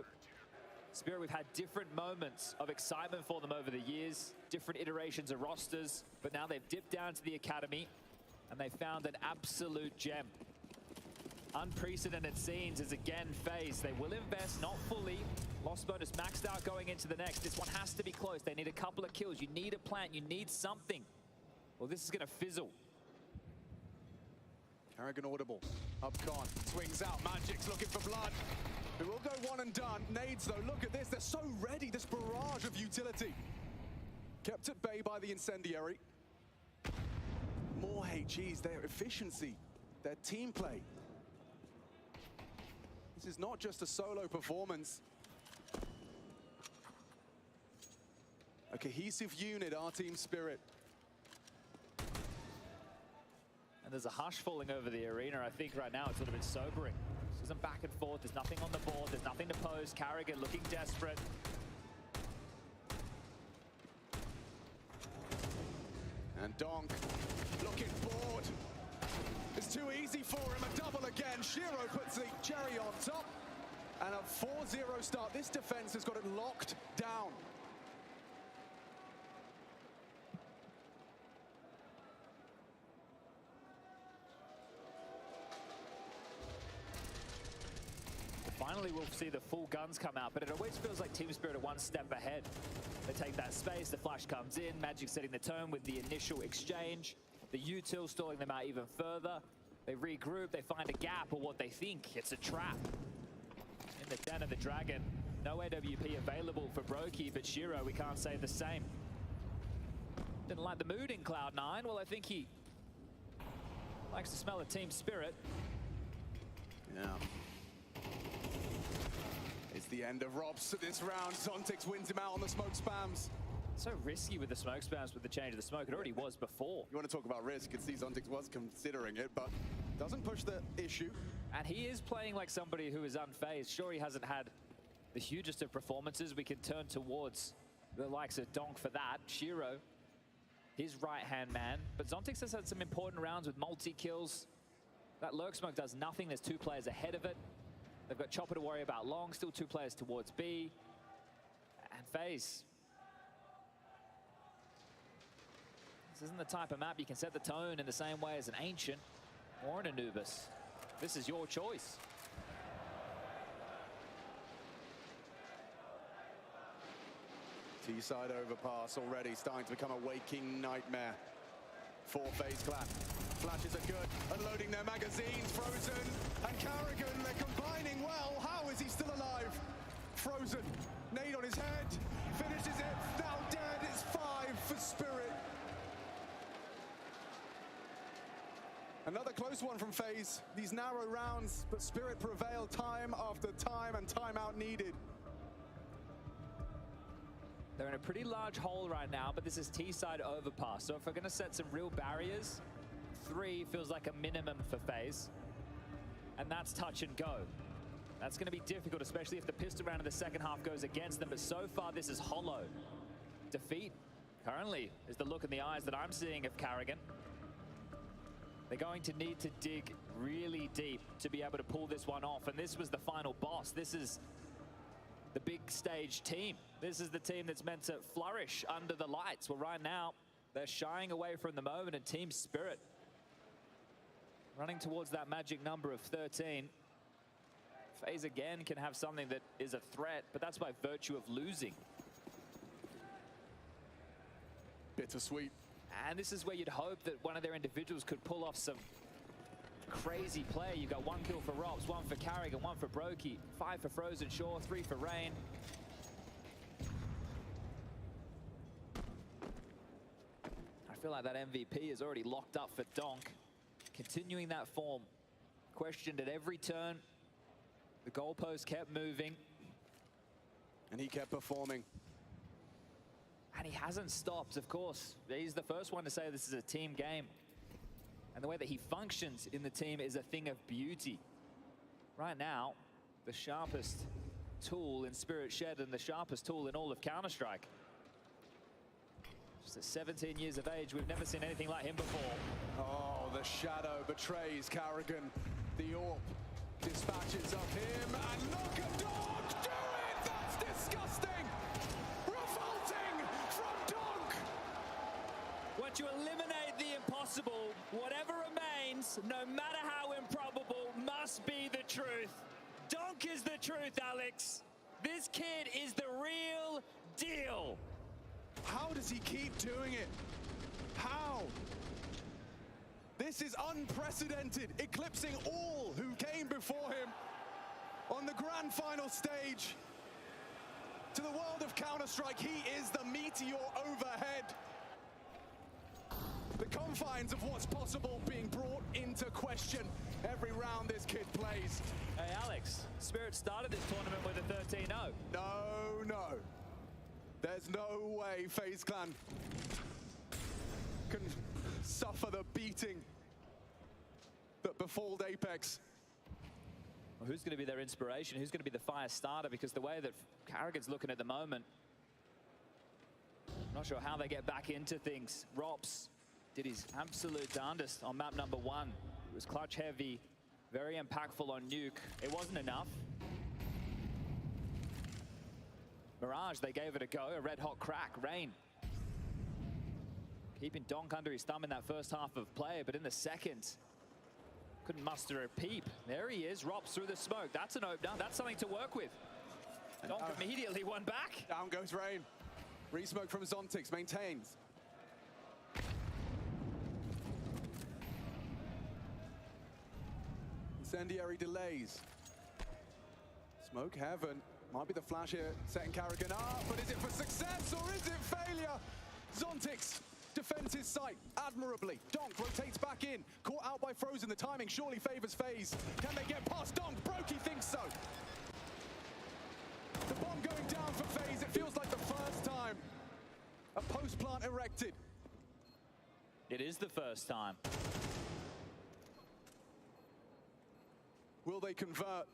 Spirit, we've had different moments of excitement for them over the years, different iterations of rosters, but now they've dipped down to the academy, and they found an absolute gem. unprecedented scenes as again FaZe. They will invest, not fully. Lost bonus maxed out going into the next. This one has to be close. They need a couple of kills. You need a plant. You need something. Well, this is going to fizzle. Karrigan audible. Up con. Swings out. Magic's looking for blood. It will go one and done. Nades, though, look at this. They're so ready. This barrage of utility. Kept at bay by the incendiary. More HEs. Their efficiency. Their team play. This is not just a solo performance. A cohesive unit, our Team Spirit. And there's a hush falling over the arena. I think right now it's a little bit sobering. This isn't back and forth. There's nothing on the board. There's nothing to post. Karrigan looking desperate. And Donk looking bored. It's too easy for him. A double again. Shiro puts the cherry on top. And a 4-0 start. This defense has got it locked down. Finally, we'll see the full guns come out, but it always feels like Team Spirit are one step ahead. They take that space, the flash comes in, Magic setting the tone with the initial exchange, the util stalling them out even further. They regroup, they find a gap or what they think it's a trap. In the Den of the Dragon, no AWP available for Brokey, but Shiro, we can't say the same. Didn't like the mood in Cloud9. Well, I think he likes to smell a Team Spirit. Yeah. It's the end of Robs this round. Zontix wins him out on the smoke spams. So risky with the smoke spams with the change of the smoke. It already was before. You want to talk about risk? You can see Zontix was considering it, but doesn't push the issue. And he is playing like somebody who is unfazed. Sure, he hasn't had the hugest of performances. We can turn towards the likes of Donk for that. Shiro, his right-hand man. But Zontix has had some important rounds with multi-kills. That lurk smoke does nothing. There's 2 players ahead of it. They've got Chopper to worry about long, still 2 players towards B. And FaZe. This isn't the type of map you can set the tone in the same way as an Ancient or an Anubis. This is your choice. T-side overpass already starting to become a waking nightmare for FaZe Clan. Flashes are good, unloading their magazines. Frozen and Karrigan, they're combining well. How is he still alive? Frozen, nade on his head, finishes it, now dead. It's 5 for Spirit. Another close one from FaZe. These narrow rounds, but Spirit prevailed time after time and timeout needed. They're in a pretty large hole right now, but this is T-side overpass. So if we're going to set some real barriers, 3 feels like a minimum for FaZe. And that's touch and go. That's going to be difficult, especially if the pistol round in the second half goes against them. But so far, this is hollow. Defeat, currently, is the look in the eyes that I'm seeing of Karrigan. They're going to need to dig really deep to be able to pull this one off. And this was the final boss. This is the big stage team. This is the team that's meant to flourish under the lights. Well, right now, they're shying away from the moment, and Team Spirit running towards that magic number of 13. FaZe again can have something that is a threat, but that's by virtue of losing. Bittersweet. And this is where you'd hope that one of their individuals could pull off some crazy play. You've got 1 kill for Robs, 1 for Karrigan, 1 for Brokey, 5 for Frozen Shore, 3 for Rain. I feel like that MVP is already locked up for Donk. Continuing that form. Questioned at every turn. The goalpost kept moving. And he kept performing. And he hasn't stopped, of course. He's the first one to say this is a team game. And the way that he functions in the team is a thing of beauty. Right now, the sharpest tool in Spirit Shed and the sharpest tool in all of Counter-Strike. Just at 17 years of age, we've never seen anything like him before. Oh, the shadow betrays Karrigan. The AWP dispatches of him, and look at Donk do it! That's disgusting! Revolting from Donk! Once you eliminate the impossible, whatever remains happens, no matter how improbable, must be the truth. Donk is the truth, Alex. This kid is the real deal. How does he keep doing it? How? This is unprecedented, eclipsing all who came before him on the grand final stage. To the world of Counter-Strike, he is the meteor overhead. The confines of what's possible being brought into question every round this kid plays. Hey, Alex, Spirit started this tournament with a 13-0. No. There's no way FaZe Clan can suffer the beating that befalled Apex. Well, who's going to be their inspiration? Who's going to be the fire starter? Because the way that Karrigan's looking at the moment, I'm not sure how they get back into things. Rops did his absolute darndest on map number 1. It was clutch heavy, very impactful on Nuke. It wasn't enough. Mirage, they gave it a go, a red hot crack. Rain keeping Donk under his thumb in that first half of play, but in the second, couldn't muster a peep. There he is, Rops through the smoke. That's an opener, that's something to work with. Donk immediately won back. Down goes Rain. Re-smoke from Zontix, maintains. Incendiary delays. Smoke heaven. Might be the flash here, setting Karrigan up, but is it for success or is it failure? Zontix defends his sight admirably. Donk rotates back in, caught out by Frozen. The timing surely favors FaZe. Can they get past Donk? Brokey thinks so. The bomb going down for FaZe. It feels like the first time a post plant erected. It is the first time. Will they convert?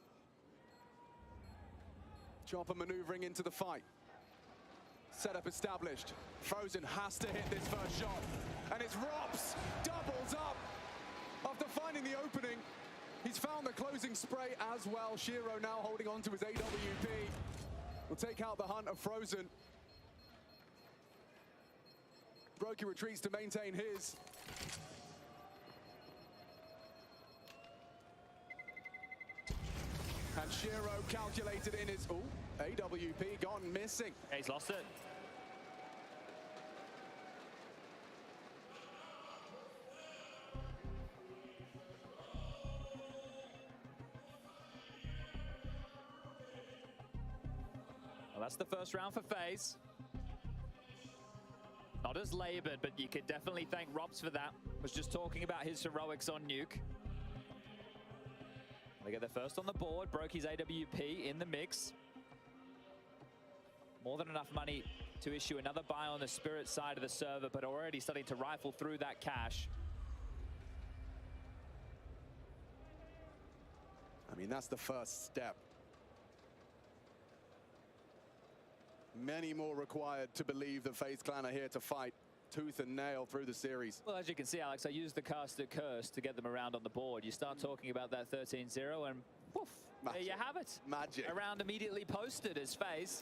Chopper maneuvering into the fight. Setup established. Frozen has to hit this first shot. And it's Rops doubles up. After finding the opening, he's found the closing spray as well. Shiro now holding on to his AWP. Will take out the hunt of Frozen. Brokey retreats to maintain his. And Shiro calculated in his AWP gone missing. Yeah, he's lost it. Well, that's the first round for FaZe. Not as labored, but you could definitely thank Robs for that. Was just talking about his heroics on Nuke. They get the first on the board. Brokey's AWP in the mix. More than enough money to issue another buy on the Spirit side of the server, but already starting to rifle through that cash. I mean, that's the first step. Many more required to believe that FaZe Clan are here to fight tooth and nail through the series. Well, as you can see, Alex, I used the caster curse to get them around on the board. You start talking about that 13-0 and poof, there you have it. Magic. A round immediately posted as FaZe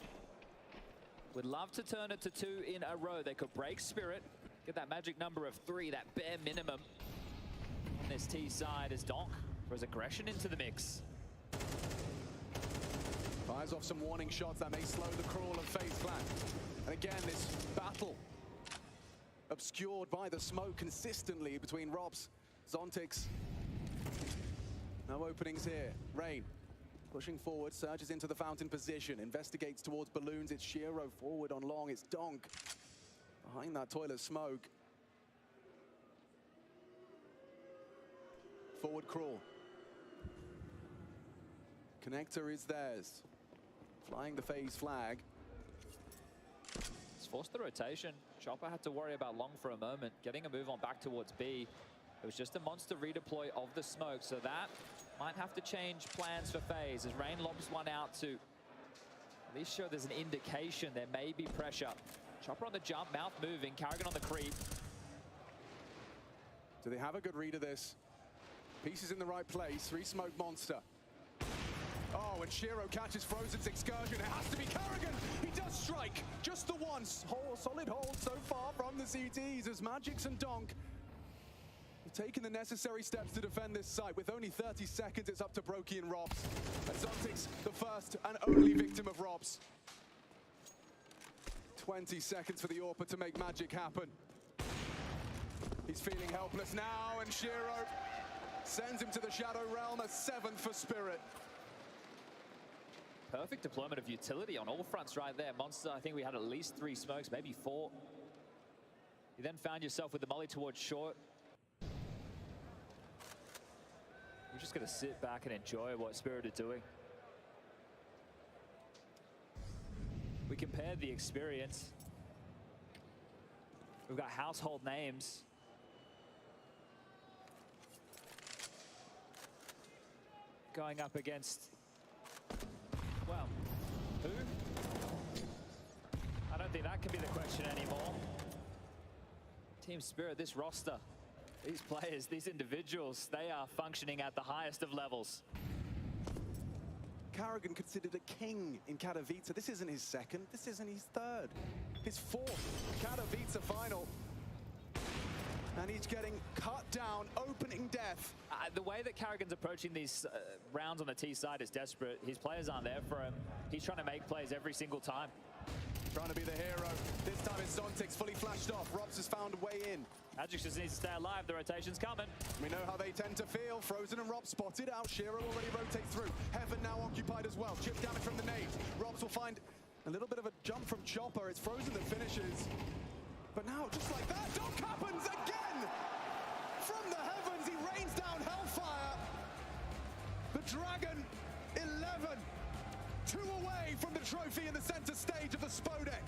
would love to turn it to 2 in a row. They could break Spirit, get that magic number of 3, that bare minimum. On this T side as Donk throws aggression into the mix. Fires off some warning shots that may slow the crawl of FaZe Clan. And again, this battle obscured by the smoke consistently between Robs, Zontix. No openings here. Rain pushing forward, surges into the fountain position, investigates towards balloons. It's Shiro forward on long. It's Donk behind that toilet smoke. Forward crawl. Connector is theirs. Flying the FaZe flag. It's forced the rotation. Chopper had to worry about long for a moment, getting a move on back towards B. It was just a monster redeploy of the smoke, so that might have to change plans for FaZe as Rain lobs one out to at least show there's an indication there may be pressure. Chopper on the jump, mouth moving, Karrigan on the creep. Do they have a good read of this? Pieces in the right place, re-smoke monster. Oh, and Shiro catches Frozen's excursion. It has to be Karrigan. He does strike. Just the once. Solid hold so far from the CTs as Magix and Donk taking the necessary steps to defend this site. With only 30 seconds, it's up to Brokey and Robs. And Zontic's the first and only victim of Robs. 20 seconds for the AWPer to make magic happen. He's feeling helpless now, and Shiro sends him to the Shadow Realm, a 7th for Spirit. Perfect deployment of utility on all fronts right there. Monster, I think we had at least 3 smokes, maybe 4. You then found yourself with the molly towards short. You're just going to sit back and enjoy what Spirit are doing. We compared the experience. We've got household names. Going up against, well, who? I don't think that can be the question anymore. Team Spirit, this roster, these players, these individuals, they are functioning at the highest of levels. Karrigan considered a king in Katowice. This isn't his second, this isn't his third. His 4th Katowice final. And he's getting cut down, opening death. The way that Karrigan's approaching these rounds on the T side is desperate. His players aren't there for him. He's trying to make plays every single time. Trying to be the hero. This time it's Zontic's fully flashed off. Robs has found a way in. Magic just needs to stay alive. The rotation's coming. We know how they tend to feel. Frozen and Rob spotted out. Shiro already rotates through. Heaven now occupied as well. Chip damage from the nades. Robs will find a little bit of a jump from Chopper. It's Frozen that finishes. But now, just like that, Doc happens again! From the heavens, he rains down hellfire. The Dragon, 11. 2 away from the trophy in the center stage of the Spodek.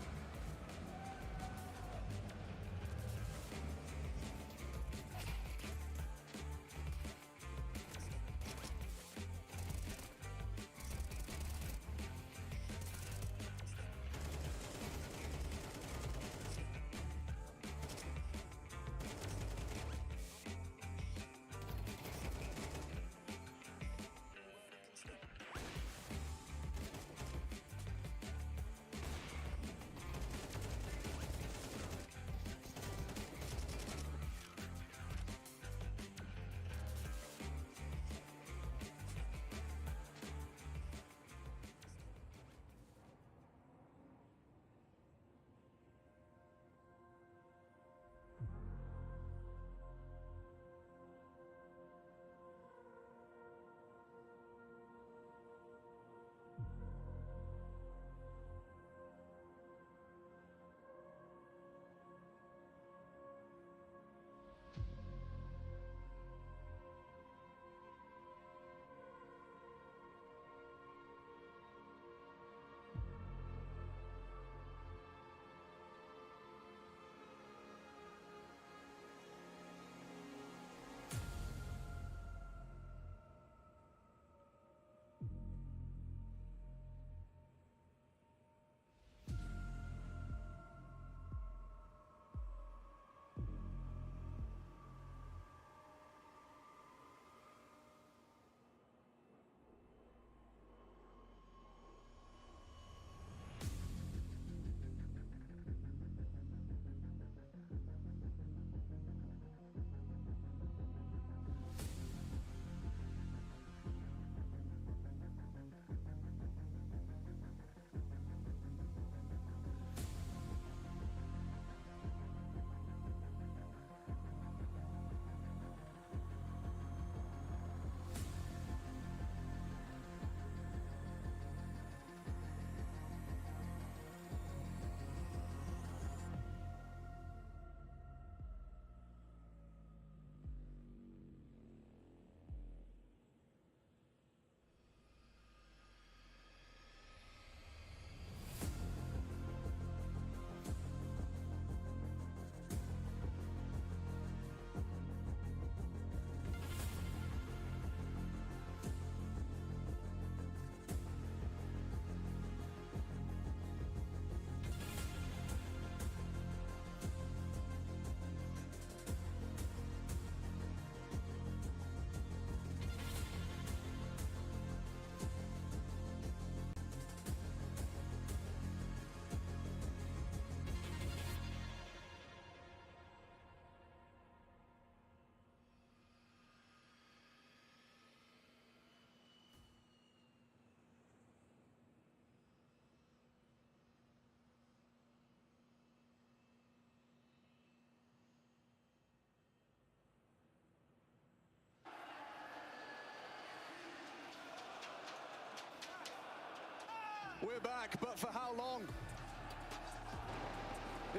We're back, but for how long?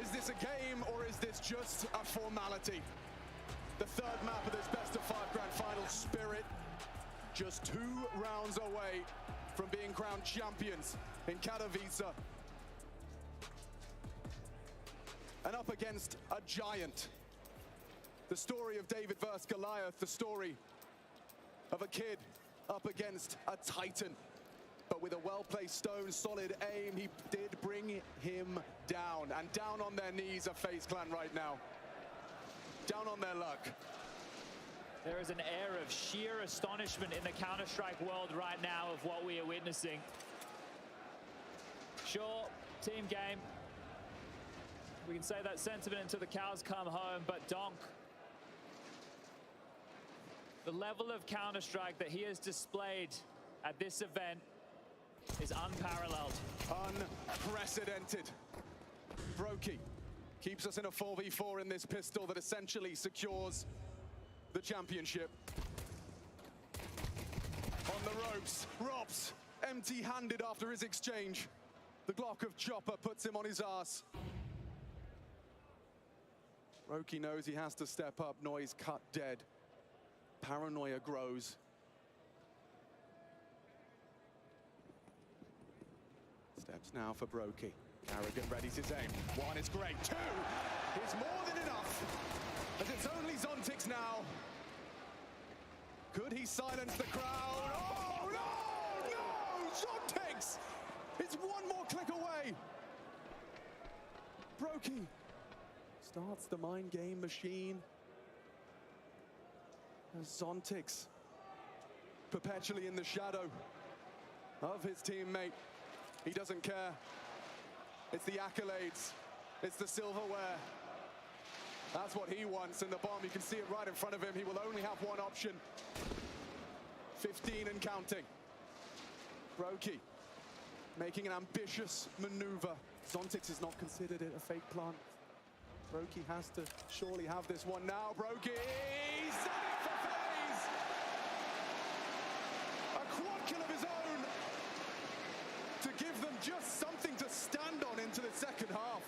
Is this a game or is this just a formality? The third map of this best of 5 grand final. Spirit just 2 rounds away from being crowned champions in Katowice. And up against a giant. The story of David versus Goliath, the story of a kid up against a titan. But with a well-placed stone, solid aim, he did bring him down. And down on their knees are FaZe Clan right now. Down on their luck. There is an air of sheer astonishment in the Counter-Strike world right now of what we are witnessing. Sure, team game. We can say that sentiment until the cows come home, but Donk, the level of Counter-Strike that he has displayed at this event is unparalleled. Unprecedented. Brokey keeps us in a 4v4 in this pistol that essentially secures the championship. On the ropes, Robs empty-handed after his exchange. The Glock of Chopper puts him on his ass. Brokey knows he has to step up. Noise cut dead. Paranoia grows. Steps now for Brokey. Carrigan readies his aim. 1 is great. 2 is more than enough. As it's only Zontix now. Could he silence the crowd? Oh, no! No! Zontix! It's 1 more click away. Brokey starts the mind game machine. As Zontix perpetually in the shadow of his teammate. He doesn't care. It's the accolades. It's the silverware. That's what he wants. And the bomb, you can see it right in front of him. He will only have 1 option. 15 and counting. Brokey making an ambitious maneuver. Zontix is not considered it a fake plant. Brokey has to surely have this one now. Brokey, he's done it for FaZe! A quad kill of his own to give them just something to stand on into the second half.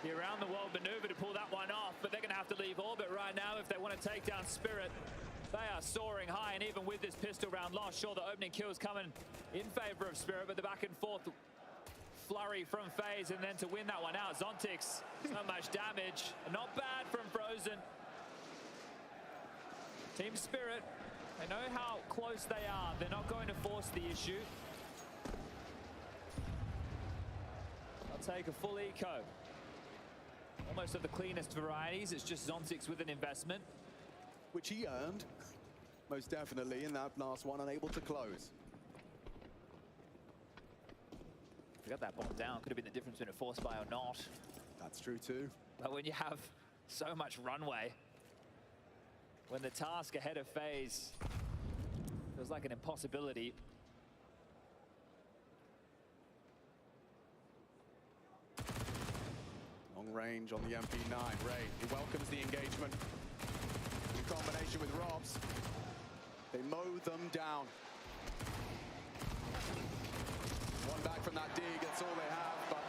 The around-the-world maneuver to pull that one off, but they're going to have to leave orbit right now if they want to take down Spirit. They are soaring high, and even with this pistol round loss, sure, the opening kills coming in favor of Spirit, but the back and forth flurry from FaZe, and then to win that one out, Zontix, so much damage. Not bad from Frozen. Team Spirit, they know how close they are. They're not going to force the issue. They'll take a full eco. Almost of the cleanest varieties. It's just Zontix with an investment. Which he earned, most definitely, in that last one, unable to close. If we got that bomb down, could have been the difference between a force buy or not. That's true too. But when you have so much runway, when the task ahead of FaZe feels like an impossibility. Long range on the MP9. Ray, he welcomes the engagement. In combination with Robs, they mow them down. 1 back from that dig, that's all they have, but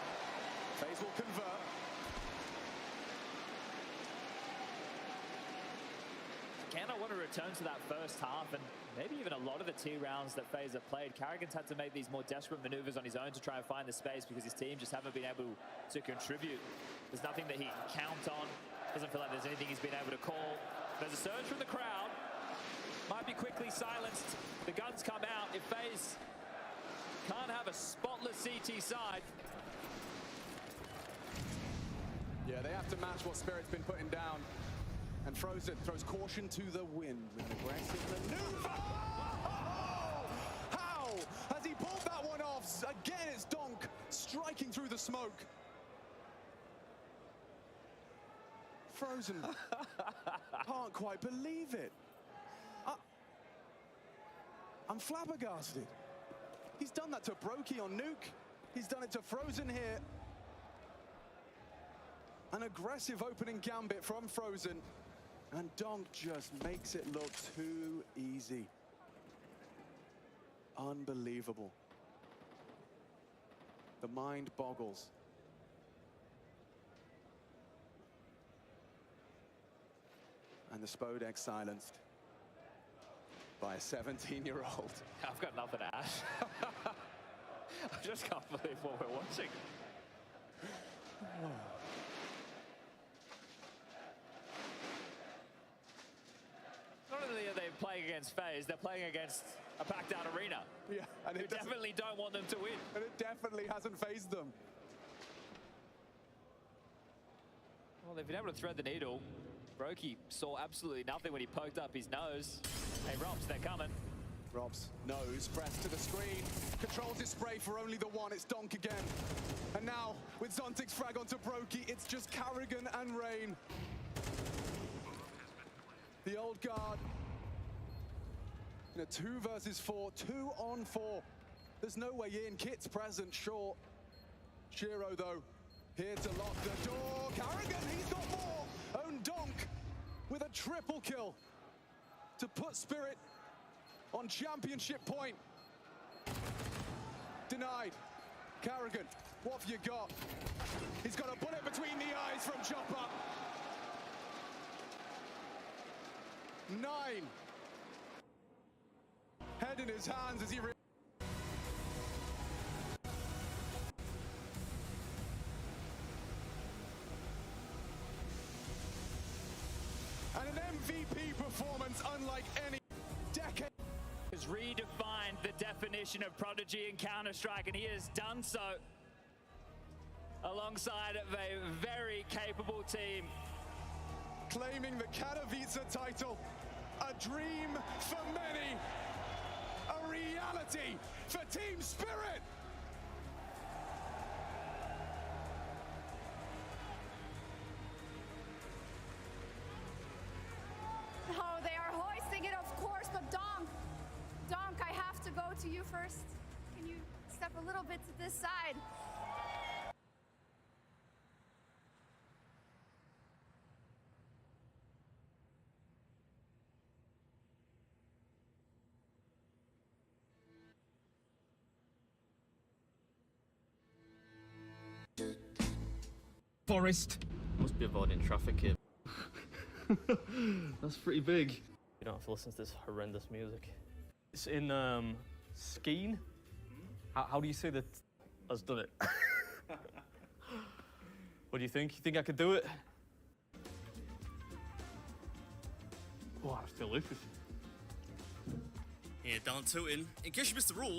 FaZe will convert. Again, I want to return to that first half and maybe even a lot of the 2 rounds that FaZe have played. Carrigan's had to make these more desperate maneuvers on his own to try and find the space because his team just haven't been able to contribute. There's nothing that he can count on. Doesn't feel like there's anything he's been able to call. There's a surge from the crowd. Might be quickly silenced. The guns come out. If FaZe can't have a spotless CT side. Yeah, they have to match what Spirit's been putting down. And Frozen throws caution to the wind with an aggressive maneuver. Oh! How has he pulled that one off? Again, it's Donk striking through the smoke. Frozen can't quite believe it. I'm flabbergasted. He's done that to Brokey on Nuke. He's done it to Frozen here. An aggressive opening gambit from Frozen. And Donk just makes it look too easy. Unbelievable. The mind boggles. And the Spodek silenced by a 17-year-old. I've got nothing to add. I just can't believe what we're watching. Not only are they playing against FaZe, they're playing against a packed-out arena. Yeah, and who definitely don't want them to win. And it definitely hasn't phased them. Well, they've been able to thread the needle. Brokey saw absolutely nothing when he poked up his nose. Hey, Robs, they're coming. Robs, nose, pressed to the screen. Controls his spray for only the one. It's Donk again. And now, with Zontic's frag onto Brokey, it's just Carrigan and Rain. The old guard. In a 2 versus 4, 2 on 4. There's no way in. Kit's present, sure. Shiro, though, here to lock the door. Carrigan, he's got more. Own Donk with a triple kill to put Spirit on championship point. Denied. Carrigan, what have you got? He's got a bullet between the eyes from Chopper. 9. Head in his hands as he and an MVP performance unlike any decade. Has redefined the definition of Prodigy in Counter-Strike, and he has done so alongside of a very capable team. Claiming the Katowice title, a dream for many, a reality for Team Spirit. Oh, they are hoisting it, of course, but Donk, I have to go to you first. Can you step a little bit to this side? Forest. Must be avoiding traffic here. That's pretty big. You don't have to listen to this horrendous music. It's in Skeen. How do you say that? Has done it. What do you think? You think I could do it? Oh, it's delicious. Here, Dan Tootin. In case you missed the rules,